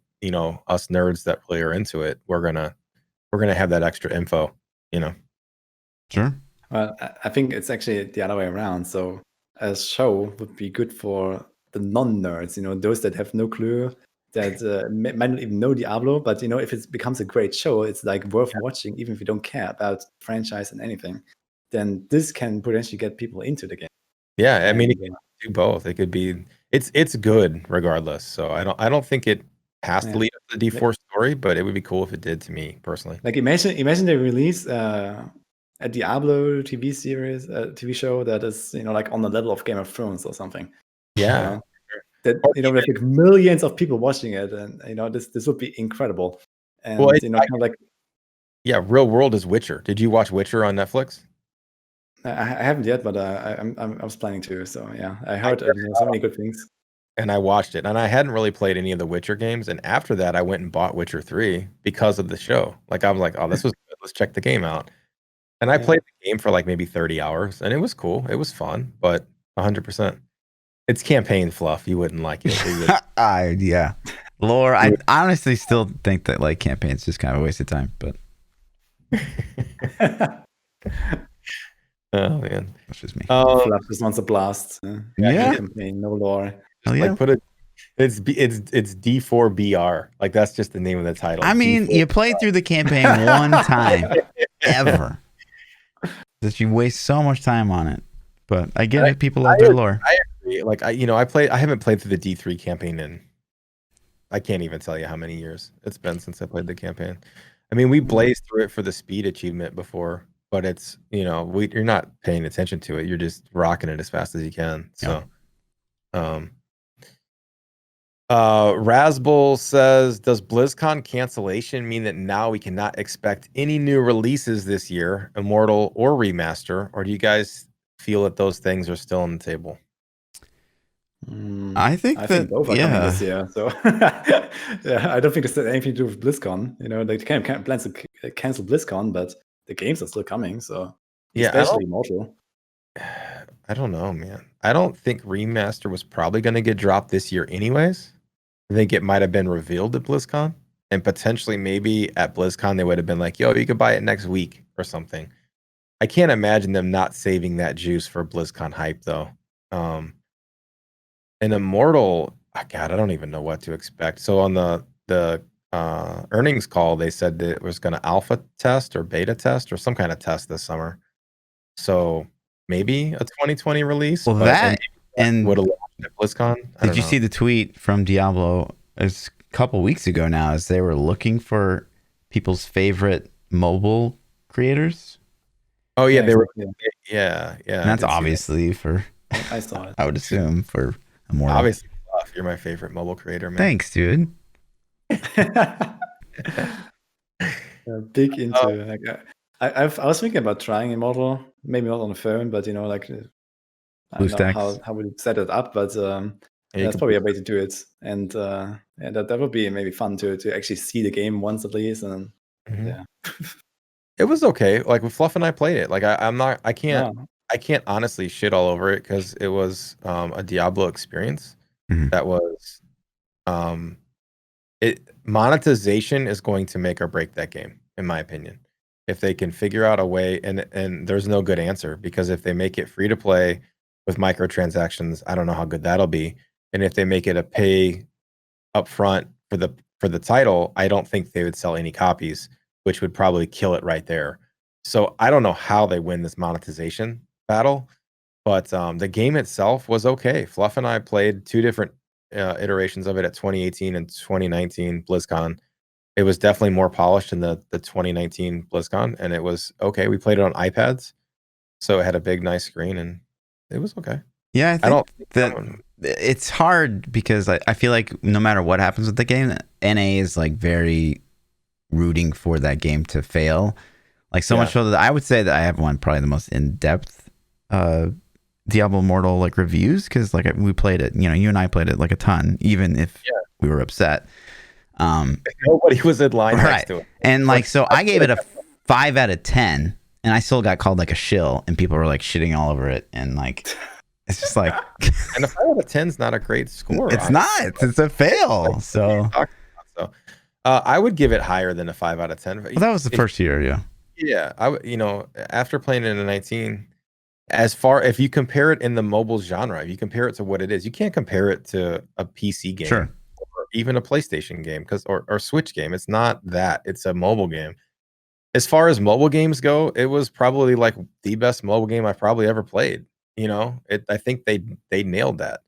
us nerds that really are into it. We're gonna have that extra info, Sure. Well, I think it's actually the other way around. So a show would be good for the non-nerds, those that have no clue, that might not even know Diablo, but if it becomes a great show, it's like worth watching, even if you don't care about the franchise and anything. Then this can potentially get people into the game. Yeah, I mean, it can do both. It could be it's good regardless. So I don't think it has to lead up to the D4 story, but it would be cool if it did to me personally. Like imagine they release a Diablo TV series, TV show that is like on the level of Game of Thrones or something. Yeah. That with like millions of people watching it, and this would be incredible. And well, kind of like yeah, real world is Witcher. Did you watch Witcher on Netflix? I haven't yet, but I was planning to. So yeah, I heard so many good things. And I watched it, and I hadn't really played any of the Witcher games. And after that, I went and bought Witcher 3 because of the show. Like I was like, oh, this was good. Let's check the game out. And I played the game for like maybe 30 hours, and it was cool. It was fun, but 100%. It's campaign fluff. You wouldn't like it. Yeah. Lore, I honestly still think that like campaign's just kind of a waste of time, but oh man, that's just me. Fluff just wants a blast. Yeah. Campaign, no lore. Oh, yeah. Like put it. It's D4BR. Like that's just the name of the title. I mean, you played through the campaign one time ever. That you waste so much time on it. But I get it. People love their lore. I agree. Like I haven't played through the D3 campaign in I can't even tell you how many years it's been since I played the campaign. I mean, we blazed through it for the speed achievement before, but it's you're not paying attention to it. You're just rocking it as fast as you can. So, Rasbel says, does BlizzCon cancellation mean that now we cannot expect any new releases this year, Immortal or Remaster, or do you guys feel that those things are still on the table? I think both are coming this year. So yeah, I don't think it's anything to do with BlizzCon. They can't plan to cancel BlizzCon, but the games are still coming. So yeah, especially Immortal. I don't know, man. I don't think Remaster was probably going to get dropped this year anyways. I think it might have been revealed at BlizzCon, and potentially maybe at BlizzCon they would have been like, yo, you could buy it next week or something. I can't imagine them not saving that juice for BlizzCon hype though. And Immortal, God, I don't even know what to expect. So on the earnings call, they said that it was going to alpha test or beta test or some kind of test this summer. So maybe a 2020 release. Well, that would have launched at BlizzCon. Did you see the tweet from Diablo? It's a couple weeks ago now, as they were looking for people's favorite mobile creators. Oh yeah, they were. Yeah. And that's obviously for. I saw it. I would assume for Immortal. Obviously, you're my favorite mobile creator, man. Thanks, dude. Big into I was thinking about trying Immortal, maybe not on the phone, but like I don't know how would you set it up, but that's probably a way to do it, and that would be maybe fun to actually see the game once at least, and yeah. It was okay. Like with Fluff and I played it. Like I can't honestly shit all over it because it was a Diablo experience that was monetization is going to make or break that game, in my opinion. If they can figure out a way, and there's no good answer, because if they make it free to play with microtransactions, I don't know how good that'll be. And if they make it a pay up front for the title, I don't think they would sell any copies, which would probably kill it right there. So I don't know how they win this monetization battle, but the game itself was okay. Fluff and I played 2 different iterations of it at 2018 and 2019 BlizzCon. It was definitely more polished in the 2019 BlizzCon, and it was okay. We played it on iPads, so it had a big, nice screen, and it was okay. Yeah, I think that it's hard because I feel like no matter what happens with the game, NA is like very rooting for that game to fail. Like so much so that I would say that I have one probably the most in-depth Diablo Immortal like reviews, because like we played it, you know, you and I played it like a ton, even if we were upset. Nobody was in line next to it. And like, so I gave it a 5 out of 10, and I still got called like a shill, and people were like shitting all over it, and like, it's just like, and a 5 out of 10 is not a great score. It's not. It's a fail. So I would give it higher than a 5 out of 10. Well, that was the first year, yeah. Yeah, you know, after playing it in 19, if you compare it in the mobile genre, if you compare it to what it is, you can't compare it to a PC game, sure, or even a PlayStation game, or Switch game. It's not that. It's a mobile game. As far as mobile games go, it was probably like the best mobile game I've probably ever played. You know, I think they nailed that.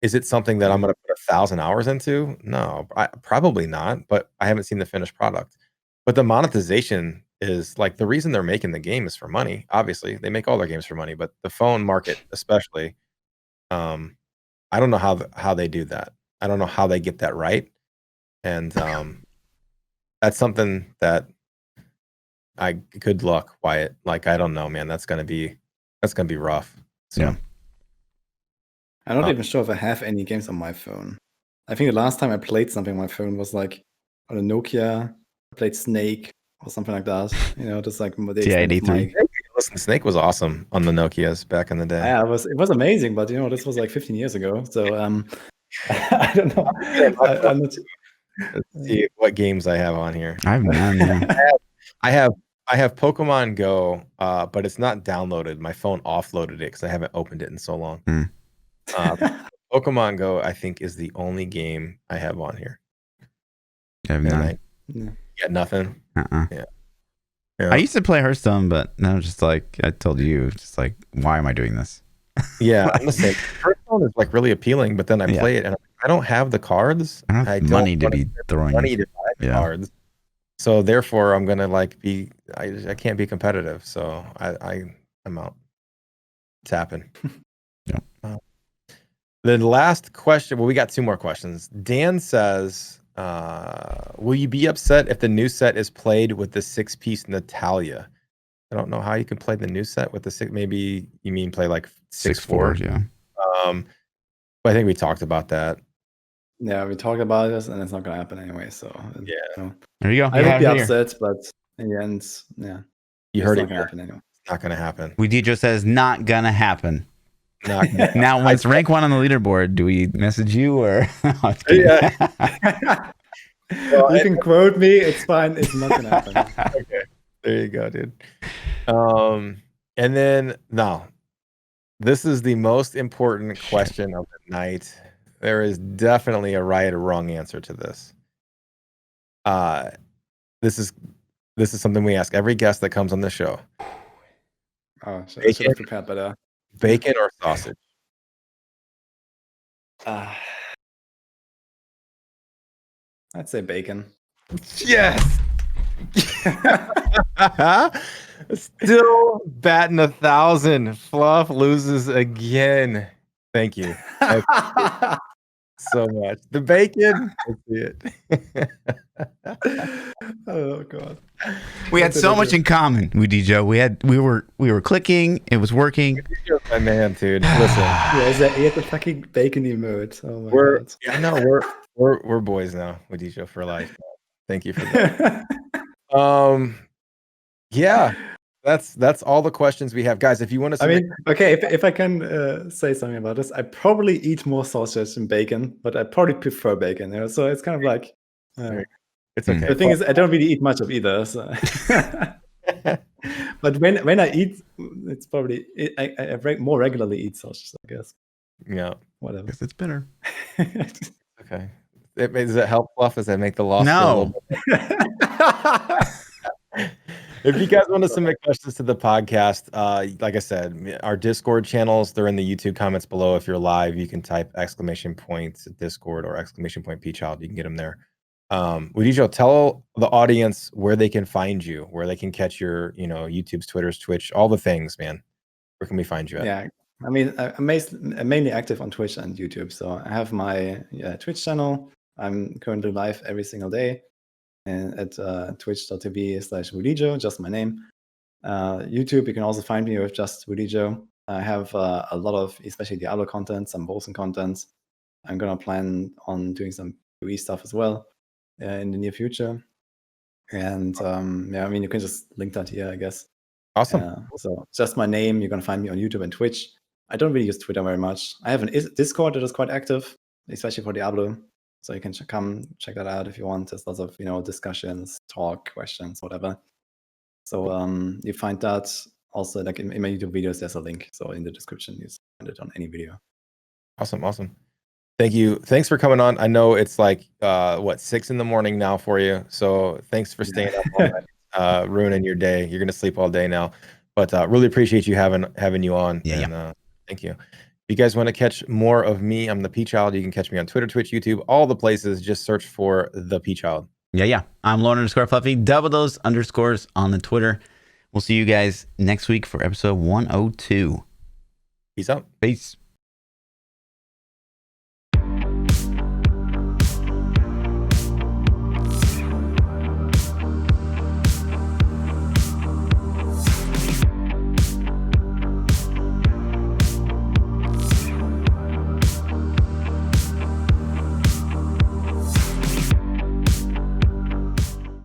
Is it something that I'm going to put 1,000 hours into? No, probably not. But I haven't seen the finished product. But the monetization is like, the reason they're making the game is for money. Obviously, they make all their games for money, but the phone market especially, I don't know how they do that. I don't know how they get that right. And that's something that good luck, Wyatt. Like, I don't know, man. That's gonna be rough. So. Yeah. I'm not even sure if I have any games on my phone. I think the last time I played something on my phone was like on a Nokia. I played Snake or something like that. You know, just like the extent of my... Listen, Snake was awesome on the Nokias back in the day. Yeah, it was amazing, but you know, this was like 15 years ago. So I don't know. I'm not... Let's see what games I have on here. I have none. I have Pokemon Go, but it's not downloaded. My phone offloaded it because I haven't opened it in so long. Pokemon Go, I think, is the only game I have on here. I have none. Got nothing. Yeah. I used to play Hearthstone, but now just like I told you, just like, why am I doing this? Yeah, I'm the same. Hearthstone is like really appealing, but then I play it and I don't have the cards. I don't have money to be throwing money to buy cards. So therefore, I'm gonna like I can't be competitive. So I'm out. It's happened. Yeah. The last question. Well, we got 2 more questions. Dan says, "Will you be upset if the new set is played with the 6-piece Natalia?" I don't know how you can play the new set with the 6. Maybe you mean play like 6/4. Yeah. But I think we talked about that. Yeah, we talked about this, and it's not gonna happen anyway. So yeah, you know, there you go. I would be upset, but in the end, yeah, you heard it. Not gonna happen anyway. It's not gonna happen. Wudijo says not gonna happen. Now, once rank 1 on the leaderboard, do we message you or? Yeah. Well, you can quote me. It's fine. It's not gonna happen. Okay, there you go, dude. And then now, this is the most important question of the night. There is definitely a right or wrong answer to this. This is something we ask every guest that comes on the show. Oh, I should have prepared better. Bacon or sausage? I'd say bacon. Yes. Still batting 1,000. Fluff loses again. Thank you. So much. The bacon. Let's see it. Oh god. We had so much in common, Wudijo. We were clicking. It was working. You're my man, dude. Listen. He had the fucking bacon emote. Oh my god. Yeah, no, we're boys now, Wudijo, for life. Thank you for that. Yeah. That's all the questions we have, guys. If you want to, I mean, okay, if I can say something about this, I probably eat more sausage than bacon, but I probably prefer bacon. You know, so it's kind of like it's okay. The thing is, I don't really eat much of either. So. But when I eat, it's probably I more regularly eat sausage, I guess. Yeah, whatever. Because it's better. Okay, Does it help, Fluff? Does that make the loss feel a little No. bit? If you guys want to submit questions to the podcast, like I said, our Discord channels, they're in the YouTube comments below. If you're live, you can type !Discord or !PChild. You can get them there. Wudijo, tell the audience where they can find you, where they can catch your, YouTube's, Twitter's, Twitch, all the things, man. Where can we find you at? Yeah, I mean, I'm mainly active on Twitch and YouTube. So I have my Twitch channel. I'm currently live every single day and at twitch.tv/Wudijo, just my name. YouTube, you can also find me with just Wudijo. I have a lot of, especially Diablo content, some Bolson content. I'm gonna plan on doing some PoE stuff as well in the near future. And yeah, I mean, you can just link that here, I guess. Awesome. So just my name. You're gonna find me on YouTube and Twitch. I don't really use Twitter very much. I have an Discord that is quite active, especially for Diablo. So you can come check that out if you want. There's lots of discussions, talk, questions, whatever. So you find that also like in my YouTube videos. There's a link. So in the description, you find it on any video. Awesome. Thank you. Thanks for coming on. I know it's like 6 a.m. now for you. So thanks for staying up all night, ruining your day. You're gonna sleep all day now, but really appreciate you having you on. Yeah. Thank you. If you guys want to catch more of me, I'm ThaPChild. You can catch me on Twitter, Twitch, YouTube, all the places. Just search for ThaPChild. Yeah. I'm Lord_Fluffy. Double those underscores on the Twitter. We'll see you guys next week for episode 102. Peace out. Peace.